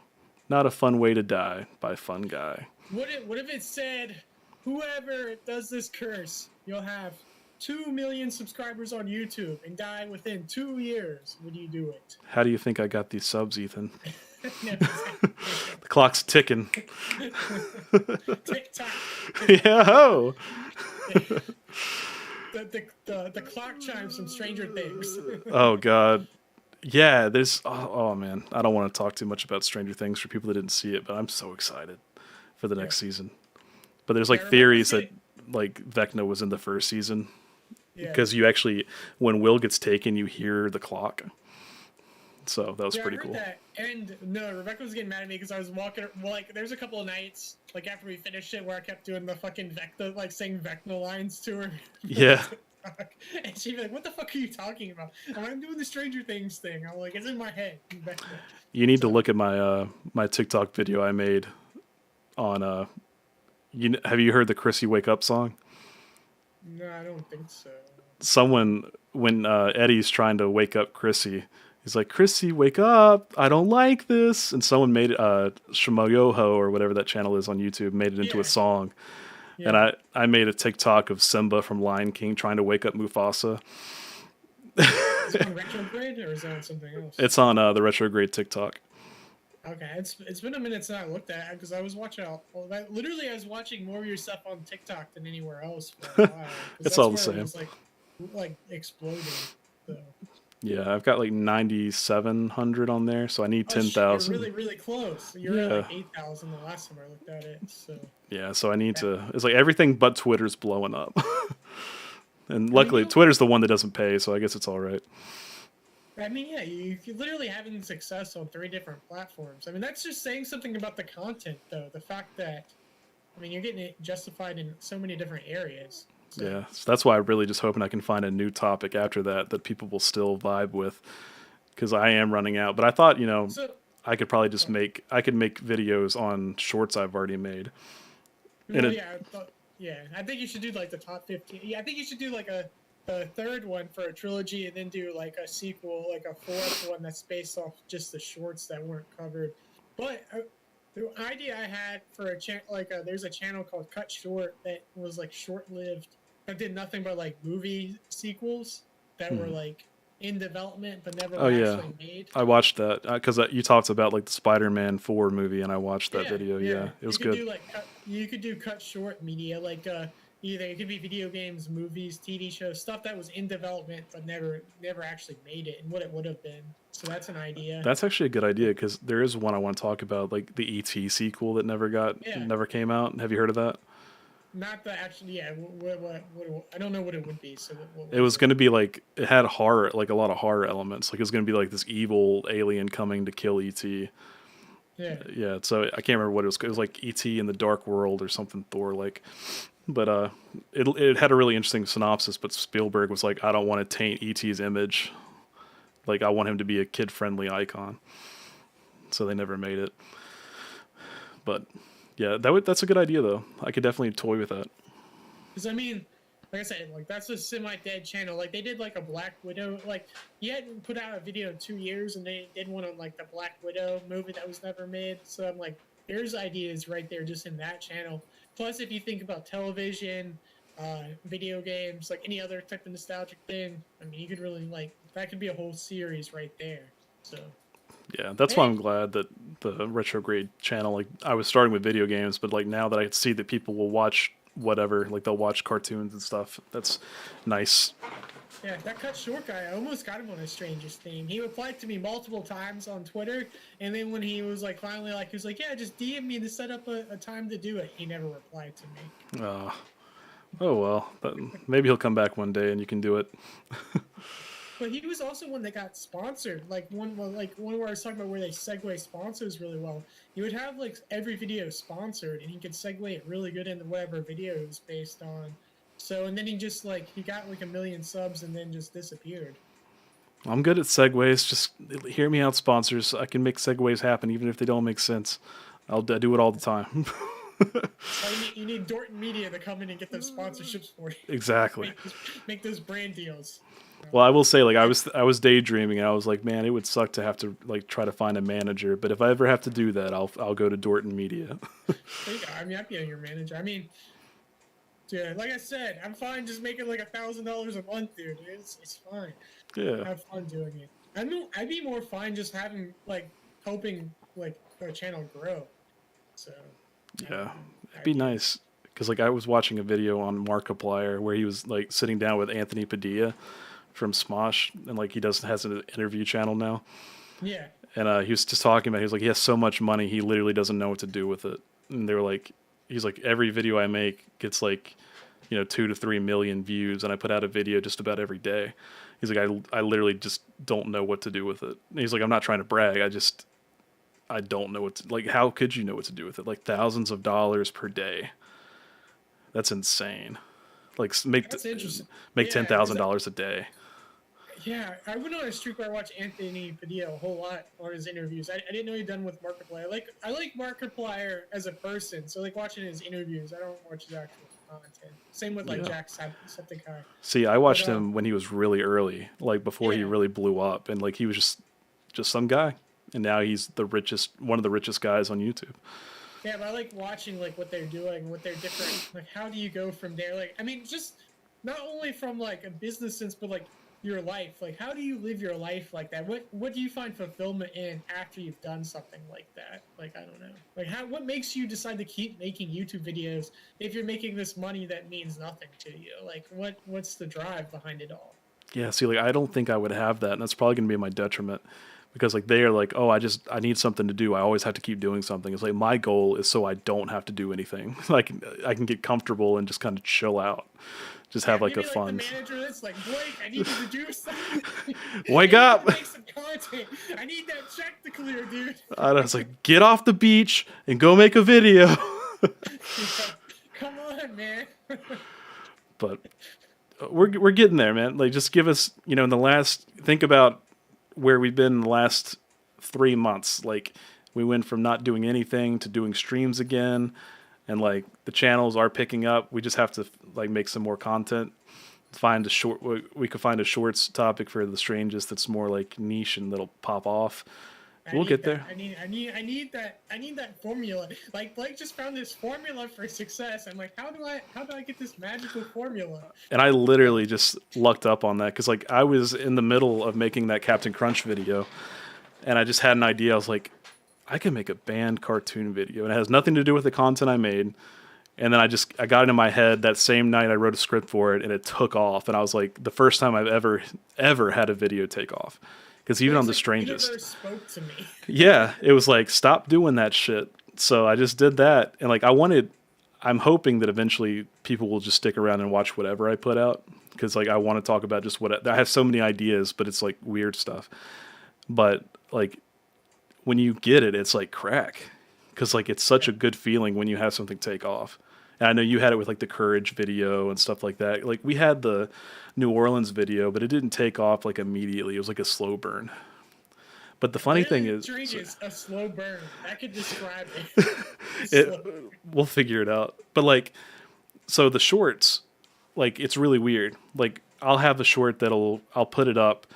not a fun way to die by fun guy. What if it said, whoever does this curse, you'll have 2 million subscribers on YouTube and die within 2 years? Would you do it? How do you think I got these subs, Ethan? No, exactly. The clock's ticking. Tick tock. Yeah, ho. The clock chimes from Stranger Things. Oh God. Yeah, there's. Oh man, I don't want to talk too much about Stranger Things for people that didn't see it, but I'm so excited for the next season. But there's like Yeah, theories that getting- like Vecna was in the first season Yeah. because you actually, when Will gets taken, you hear the clock. So that was pretty I heard cool. that. And no, Rebecca was getting mad at me because I was walking. Well, like, there's a couple of nights, like after we finished it, where I kept doing the fucking Vecna, like saying Vecna lines to her. Yeah. And she'd be like, "What the fuck are you talking about?" I'm doing the Stranger Things thing. I'm like, "It's in my head." Vecna. You need to look at my my TikTok video I made on have you heard the Chrissy Wake Up song? No, I don't think so. Someone when Eddie's trying to wake up Chrissy, he's like, "Chrissy, wake up! I don't like this." And someone made it Shimoyoho or whatever that channel is on YouTube made it into Yeah. a song. Yeah. And I made a TikTok of Simba from Lion King trying to wake up Mufasa. Is it on retrograde or is that on something else? It's on the Retrograde TikTok. Okay, it's been a minute since I looked at it because I was watching. Literally, I was watching more of your stuff on TikTok than anywhere else for a while. 'cause It's that's all the where it same. was, like exploding. So. Yeah, I've got like 9,700 on there, so I need Oh, shit, 10,000. You're really close. You're at like 8,000 the last time I looked at it. So. Yeah, so I need to. It's like everything but Twitter's blowing up. And luckily, Twitter's the one that doesn't pay, so I guess it's all right. I mean, yeah, you're literally having success on 3 different platforms. I mean, that's just saying something about the content, though. The fact that, I mean, you're getting it justified in so many different areas. So. Yeah, so that's why I'm really just hoping I can find a new topic after that people will still vibe with, because I am running out. But I thought, So, I could probably just make videos on shorts I've already made. well, yeah, I think you should do like the top 15. Yeah, I think you should do like a third one for a trilogy, and then do like a sequel, like a 4th one that's based off just the shorts that weren't covered. But the idea I had for a channel, there's a channel called Cut Short that was like short-lived, that did nothing but like movie sequels that were like in development but never Oh were yeah, actually made. I watched that because you talked about like the Spider-Man 4 movie, and I watched that video. Yeah, it was good. You could do cut short media, like either it could be video games, movies, TV shows, stuff that was in development but never actually made it, and what it would have been. So that's an idea. That's actually a good idea because there is one I want to talk about, like the ET sequel that never came out. Have you heard of that? Not the actually, yeah. What I don't know what it would be. So it was going to be like it had horror, like a lot of horror elements. Like it was going to be like this evil alien coming to kill ET. Yeah. Yeah. So I can't remember what it was. It was like ET in the Dark World or something Thor like. But it had a really interesting synopsis. But Spielberg was like, I don't want to taint ET's image. Like I want him to be a kid-friendly icon. So they never made it. But yeah, that's a good idea though. I could definitely toy with that. Because I mean, like I said, like that's a semi-dead channel. Like they did like a Black Widow. Like he hadn't put out a video in 2 years, and they did one on like the Black Widow movie that was never made. So I'm like, there's ideas right there just in that channel. Plus, if you think about television, video games, like any other type of nostalgic thing, I mean, you could really that could be a whole series right there. So. Yeah, that's why I'm glad that the Retrograde channel, like I was starting with video games, but like now that I see that people will watch whatever, like they'll watch cartoons and stuff, that's nice. Yeah, that Cut Short guy, I almost got him on a Strangest theme. He replied to me multiple times on Twitter, and then when he was like finally he was like, yeah, just DM me to set up a time to do it. He never replied to me. Oh well, maybe he'll come back one day and you can do it. But he was also one that got sponsored. One where I was talking about where they segue sponsors really well. You would have like every video sponsored, and he could segue it really good into whatever video it was based on. So, and then he just he got like 1 million subs and then just disappeared. I'm good at segues. Just hear me out, sponsors. I can make segues happen even if they don't make sense. I do it all the time. So you need Dorton Media to come in and get those sponsorships for you. Exactly. Make those brand deals. Well, I will say, like, I was daydreaming, and I was like, man, it would suck to have to like try to find a manager. But if I ever have to do that, I'll go to Dorton Media. There you go. I mean, I'd be your manager. I mean, dude, like I said, I'm fine just making like $1,000 a month, dude. It's fine. Yeah, Have fun doing it. I'd be more fine just having like helping like our channel grow. So yeah, it'd be nice. Because like I was watching a video on Markiplier where he was like sitting down with Anthony Padilla from Smosh, and like has an interview channel now. Yeah. And he was just talking about, he was like, he has so much money, he literally doesn't know what to do with it. And they were like, he's like, every video I make gets like, 2 to 3 million views, and I put out a video just about every day. He's like, I literally just don't know what to do with it. And he's like, I'm not trying to brag, I don't know what to, like, how could you know what to do with it? Like thousands of dollars per day. That's insane. Like That's interesting. make Yeah, $10,000 a day. yeah, I went on a streak where I watched Anthony Padilla a whole lot on his interviews. I didn't know he'd done with Markiplier. I like Markiplier as a person, so like watching his interviews. I don't watch his actual content. Same with like Yeah. Jacksepticeye. See, I watched him when he was really early, like before he Yeah. really blew up, and like he was just some guy, and now he's one of the richest guys on YouTube. Yeah, but I like watching like what they're doing, what they're different. Like, how do you go from there? Like, I mean, just not only from like a business sense, but like your life. Like, how do you live your life like that? What do you find fulfillment in after you've done something like that? Like, I don't know. Like, what makes you decide to keep making YouTube videos if you're making this money that means nothing to you? Like, what's the drive behind it all? Yeah, see, like I don't think I would have that, and that's probably going to be my detriment, because like they are like, oh, I need something to do. I always have to keep doing something. It's like my goal is so I don't have to do anything. Like I can get comfortable and just kind of chill out, just have like a fun. Like the manager that's like, Blake, I need you to do something. Wake up! Make some content. I need that check to clear, dude. I was like, get off the beach and go make a video. Yeah. Come on, man. But we're getting there, man. Like, just give us, think about where we've been in the last 3 months. Like, we went from not doing anything to doing streams again, and like the channels are picking up. We just have to like make some more content. We could find a shorts topic for the strangest that's more like niche and that'll pop off. We'll get there. I need that formula. Like Blake just found this formula for success. I'm like, how do I get this magical formula? And I literally just lucked up on that, because like I was in the middle of making that Captain Crunch video, and I just had an idea. I was like, I can make a band cartoon video, and it has nothing to do with the content I made. And then I got it in my head that same night. I wrote a script for it, and it took off. And I was like, the first time I've ever had a video take off. Because even on The Strangest, spoke to me. Yeah, it was like, stop doing that shit. So I just did that, and like I'm hoping that eventually people will just stick around and watch whatever I put out, because like I want to talk about just I have so many ideas, but it's like weird stuff. But like when you get it, it's like crack, because like it's such a good feeling when you have something take off. And I know you had it with like the Courage video and stuff like that. Like we had the New Orleans video, but it didn't take off like immediately. It was like a slow burn. But the funny thing is, a slow burn. That could describe it. We'll figure it out. But like, so the shorts, like it's really weird. Like I'll have a short I'll put it up,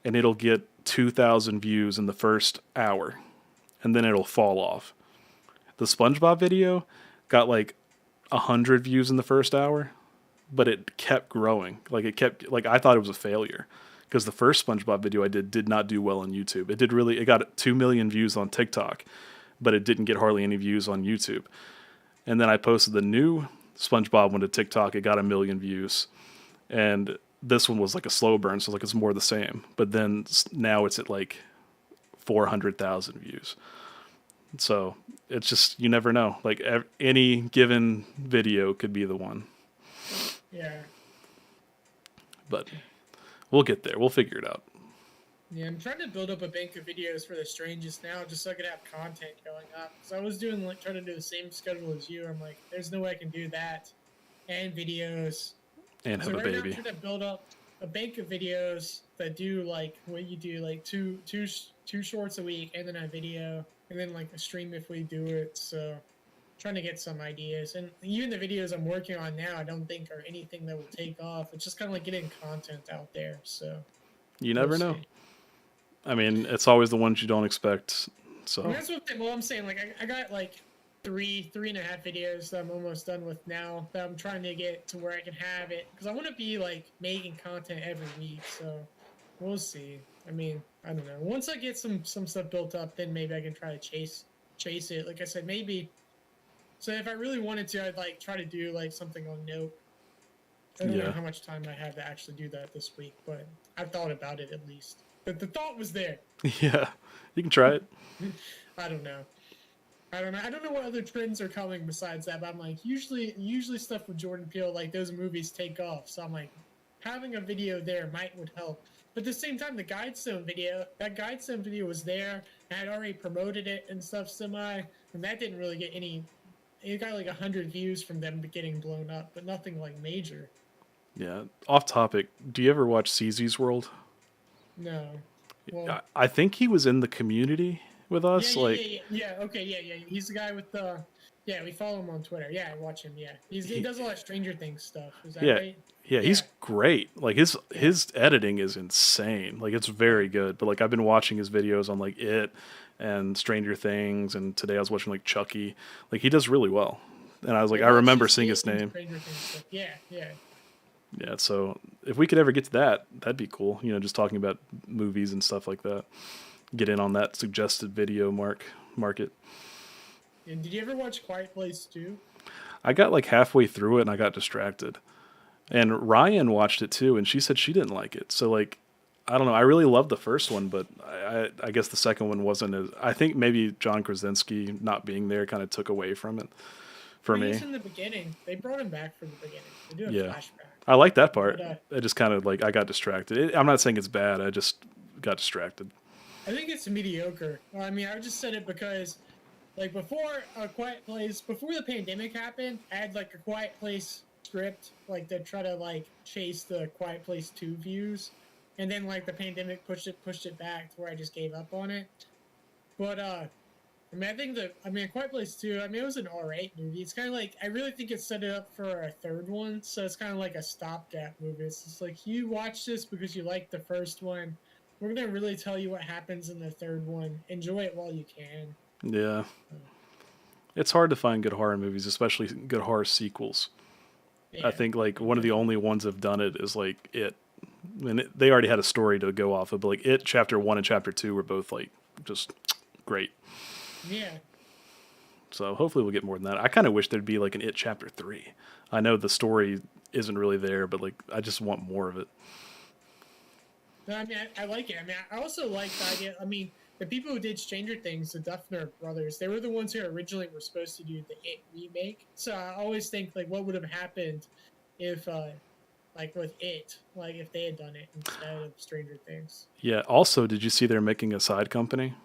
and it'll get 2,000 views in the first hour, and then it'll fall off. The SpongeBob video got like 100 views in the first hour, but it kept growing. Like I thought it was a failure, because the first SpongeBob video I did not do well on YouTube. It got 2 million views on TikTok, but it didn't get hardly any views on YouTube. And then I posted the new SpongeBob one to TikTok. It got 1 million views, and this one was like a slow burn, so like it's more the same. But then now it's at like 400,000 views. So it's just, you never know. Like any given video could be the one. Yeah. But we'll get there. We'll figure it out. Yeah, I'm trying to build up a bank of videos for The Strangest now, just so I could have content going up. So I was trying to do the same schedule as you. I'm like, there's no way I can do that, and videos, and have a baby. Now I'm trying to build up a bank of videos that do like what you do, like two shorts a week, and then a video, and then like a stream if we do it. So trying to get some ideas. And even the videos I'm working on now, I don't think are anything that will take off. It's just kind of like getting content out there. So You we'll never know. see. I mean, it's always the ones you don't expect. I mean, So that's what well, I'm saying. Like, I got like three and a half videos that I'm almost done with now that I'm trying to get to where I can have it because I want to be like making content every week. So we'll see. I mean, I don't know. Once I get some stuff built up, then maybe I can try to chase it. Like I said, maybe. So if I really wanted to, I'd like try to do like something on Note. I don't know yeah, how much time I have to actually do that this week, but I've thought about it at least. But the thought was there. yeah, you can try it. I don't know. I don't know. I don't know what other trends are coming besides that. But I'm like, usually stuff with Jordan Peele, like those movies take off. So I'm like, having a video there would help. But at the same time, the Guidestone video was there. I had already promoted it and stuff semi, and that didn't really get any. It got like 100 views from them getting blown up, but nothing like major. Yeah. Off topic. Do you ever watch CZ's World? No. Well, I think he was in the community with yeah, us. yeah, yeah, Like yeah, yeah. Okay, yeah, yeah. He's the guy with the. Yeah, we follow him on Twitter. Yeah, I watch him. Yeah, he he, does a lot of Stranger Things stuff. Is that yeah, right? yeah, Yeah, he's great. Like his yeah. his editing is insane. Like it's very good. But like I've been watching his videos on like It and Stranger Things, and today I was watching like Chucky. Like he does really well. And I was like, I I watch remember his seeing It his and name. Stranger Things stuff. Yeah, yeah. Yeah, so if we could ever get to that, that'd be cool. You know, just talking about movies and stuff like that. Get in on that suggested video market. And did you ever watch Quiet Place 2? I got like halfway through it and I got distracted. And Ryan watched it too, and she said she didn't like it. So like, I don't know. I really loved the first one, but I guess the second one wasn't as. I think maybe John Krasinski not being there kind of took away from it I for mean, me. he's in the beginning. They brought him back for the beginning. They do a Yeah, flashback. I like that part. But It just kind of like I got distracted. I'm not saying it's bad. I just got distracted. I think it's mediocre. I mean, I just said it because, like, before A Quiet Place, before the pandemic happened, I had, like, a Quiet Place script, like, to try to, like, chase the Quiet Place 2 views. And then, like, the pandemic pushed it back to where I just gave up on it. But, I mean, Quiet Place 2, I mean, it was an alright movie. It's kind of like, I really think it set it up for a third one, so it's kind of like a stopgap movie. It's just like, you watch this because you like the first one. We're going to really tell you what happens in the third one. Enjoy it while you can. Yeah, it's hard to find good horror movies, especially good horror sequels. I Yeah. think like one of the only ones that have done it is like It. They already had a story to go off of, but like It Chapter 1 and Chapter 2 were both like just great. Yeah. So hopefully we'll get more than that. I kind of wish there'd be like an It Chapter 3. I know the story isn't really there, but like I just want more of it. No, I mean, I like it. I mean, I also like the idea. I mean, the people who did Stranger Things, the Duffner brothers, they were the ones who originally were supposed to do the It remake. So I always think, like, what would have happened if, like, with It, like, if they had done it instead of Stranger Things? Yeah. Also, did you see they're making a side company?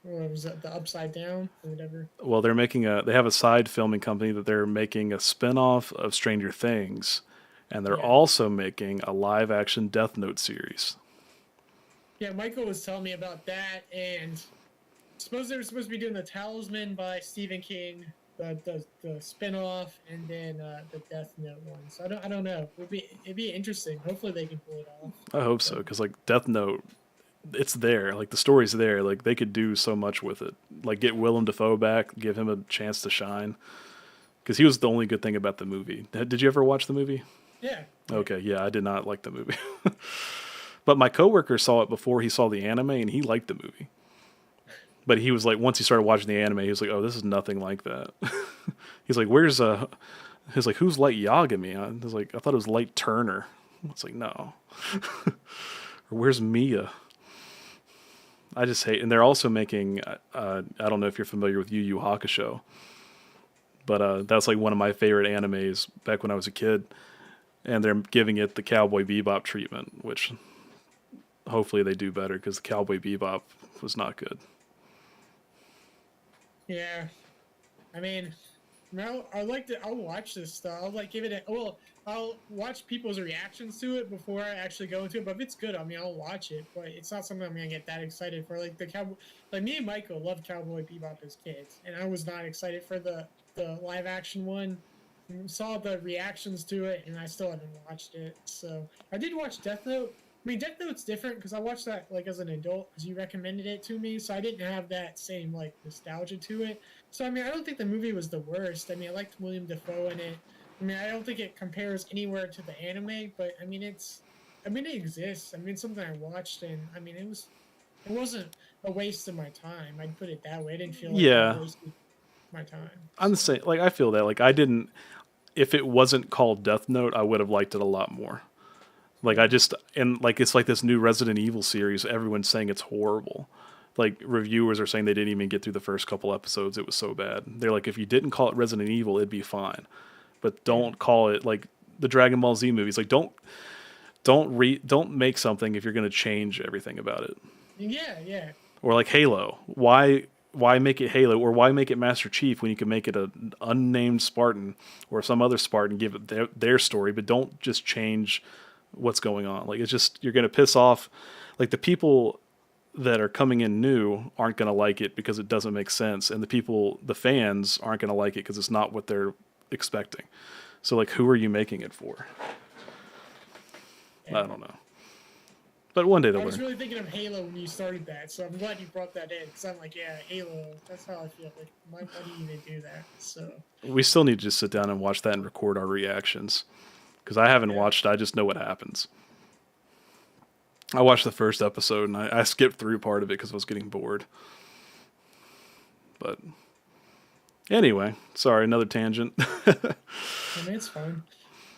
Or was that the Upside Down or whatever? Well, they have a side filming company that they're making a spin-off of Stranger Things, and they're Yeah. also making a live action Death Note series. Yeah, Michael was telling me about that, and suppose they were supposed to be doing the Talisman by Stephen King, the spin-off, and then the Death Note one. So I don't know. It'd be interesting. Hopefully they can pull it off. I hope so, because like Death Note, it's there. Like the story's there. Like they could do so much with it. Like get Willem Dafoe back, give him a chance to shine, because he was the only good thing about the movie. Did you ever watch the movie? Yeah. Okay, yeah, I did not like the movie. But my coworker saw it before he saw the anime, and he liked the movie. But he was like, once he started watching the anime, he was like, "Oh, this is nothing like that." He's like, "Where's He's like, "Who's Light Yagami?" I was like, "I thought it was Light Turner." It's like, no. Or where's Mia? I just hate, and they're also making. I don't know if you're familiar with Yu Yu Hakusho, but that's like one of my favorite animes back when I was a kid, and they're giving it the Cowboy Bebop treatment, which hopefully they do better because the Cowboy Bebop was not good. Yeah. I mean, No, I like to. I'll watch this stuff. I'll like give it a. Well, I'll watch people's reactions to it before I actually go into it. But if it's good, I mean, I'll watch it. But it's not something I'm gonna get that excited for. Like the cowboy, like me and Michael loved Cowboy Bebop as kids, and I was not excited for the live action one. Saw the reactions to it, and I still haven't watched it. So I did watch Death Note. I mean, Death Note's different because I watched that like as an adult because you recommended it to me, so I didn't have that same like nostalgia to it. So I mean, I don't think the movie was the worst. I mean, I liked William Dafoe in it. I mean, I don't think it compares anywhere to the anime, but I mean, it exists. I mean, it's something I watched, and I mean, it wasn't a waste of my time. I'd put it that way. I didn't feel like I Yeah, wasted my time. I'm the same. Like I feel that. Like I didn't. If it wasn't called Death Note, I would have liked it a lot more. Like I just and like it's like this new Resident Evil series. Everyone's saying it's horrible. Like reviewers are saying they didn't even get through the first couple episodes. It was so bad. They're like, if you didn't call it Resident Evil, it'd be fine. But don't call it like the Dragon Ball Z movies. Like don't make something if you're going to change everything about it. Yeah, yeah. Or like Halo. Why make it Halo or why make it Master Chief when you can make it an unnamed Spartan or some other Spartan, give it their story, but don't just change what's going on. Like it's just you're going to piss off like the people that are coming in new aren't going to like it because it doesn't make sense, and the fans aren't going to like it because it's not what they're expecting. So like who are you making it for? I don't know. But one day they'll I was learn. really thinking of Halo when you started that, so I'm glad you brought that in. Because I'm like, yeah, Halo. That's how I feel. Like, why do you even do that? So We still need to just sit down and watch that and record our reactions. Because I haven't watched it, I just know what happens. I watched the first episode and I skipped through part of it because I was getting bored. But anyway, sorry, another tangent. I mean, it's fine.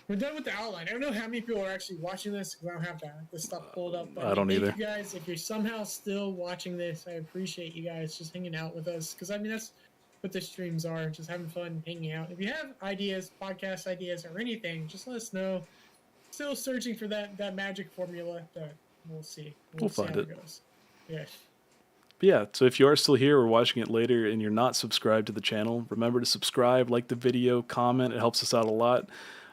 We're done with the outline. I don't know how many people are actually watching this because I don't have the stuff pulled up. But I don't either. Thank you guys. If you're somehow still watching this, I appreciate you guys just hanging out with us. Because I mean, that's what the streams are, just having fun, hanging out. If you have ideas, podcast ideas, or anything, just let us know. Still searching for that magic formula, but we'll see. We'll see find how it. goes. Yeah. But yeah, so if you are still here or watching it later and you're not subscribed to the channel, remember to subscribe, like the video, comment. It helps us out a lot.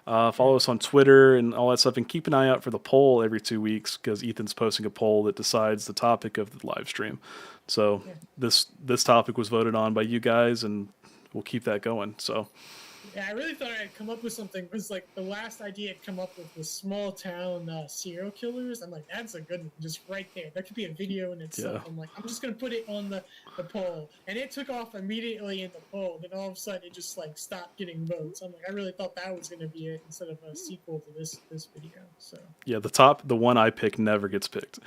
Follow us on Twitter and all that stuff, and keep an eye out for the poll every 2 weeks because Ethan's posting a poll that decides the topic of the live stream. So this topic was voted on by you guys, and we'll keep that going. So Yeah, I really thought I'd come up with something. It was like the last idea I'd come up with was small town serial killers. I'm like, that's a good one, just right there. That could be a video in itself. Yeah. I'm like, I'm just gonna put it on the poll, and it took off immediately in the poll. Then all of a sudden, it just like stopped getting votes. I'm like, I really thought that was gonna be it instead of a sequel to this video. So yeah, the one I pick never gets picked.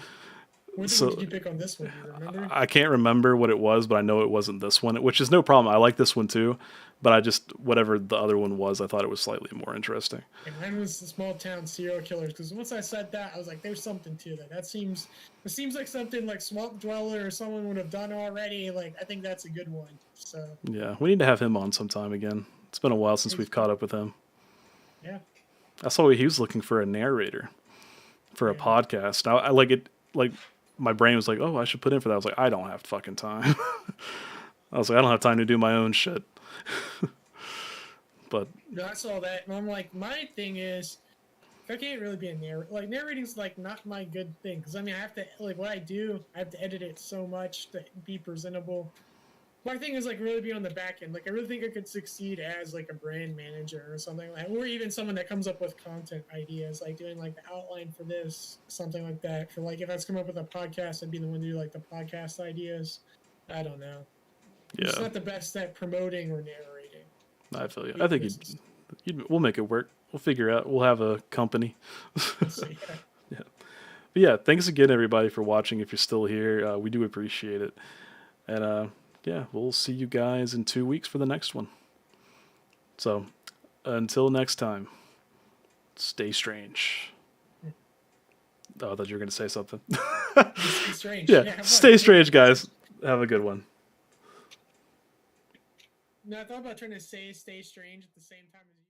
what So- did you pick on this one? Do you remember? I can't remember what it was, but I know it wasn't this one, which is no problem. I like this one too, but I just, whatever the other one was, I thought it was slightly more interesting. And mine was the small town serial killers, because once I said that, I was like, there's something to that. It seems like something like Swamp Dweller or someone would have done already. Like, I think that's a good one. So Yeah, we need to have him on sometime again. It's been a while since we've caught up with him. yeah. I saw he was looking for a narrator for a podcast. I like it, like, my brain was like, oh, I should put in for that. I was like, I don't have fucking time. I was like, I don't have time to do my own shit. But No, I saw that, and I'm like, my thing is, I can't really be a narrator. Like, narrating's like not my good thing, because I mean, I have to like what I do. I have to edit it so much to be presentable. My thing is like really be on the back end. Like, I really think I could succeed as like a brand manager or something like, or even someone that comes up with content ideas, like doing like the outline for this, something like that. For like, if I was coming up with a podcast, I'd be the one to do like the podcast ideas. I don't know. yeah, It's not the best at promoting or narrating. I feel you. I think we'll make it work. We'll figure out. We'll have a company. So, yeah. Yeah. But yeah, thanks again, everybody, for watching. If you're still here, we do appreciate it. And yeah, we'll see you guys in 2 weeks for the next one. So until next time, stay strange. Oh, I thought you were going to say something. Stay strange. Yeah, have fun. stay strange, guys. Have a good one. No, I thought about trying to say stay strange at the same time as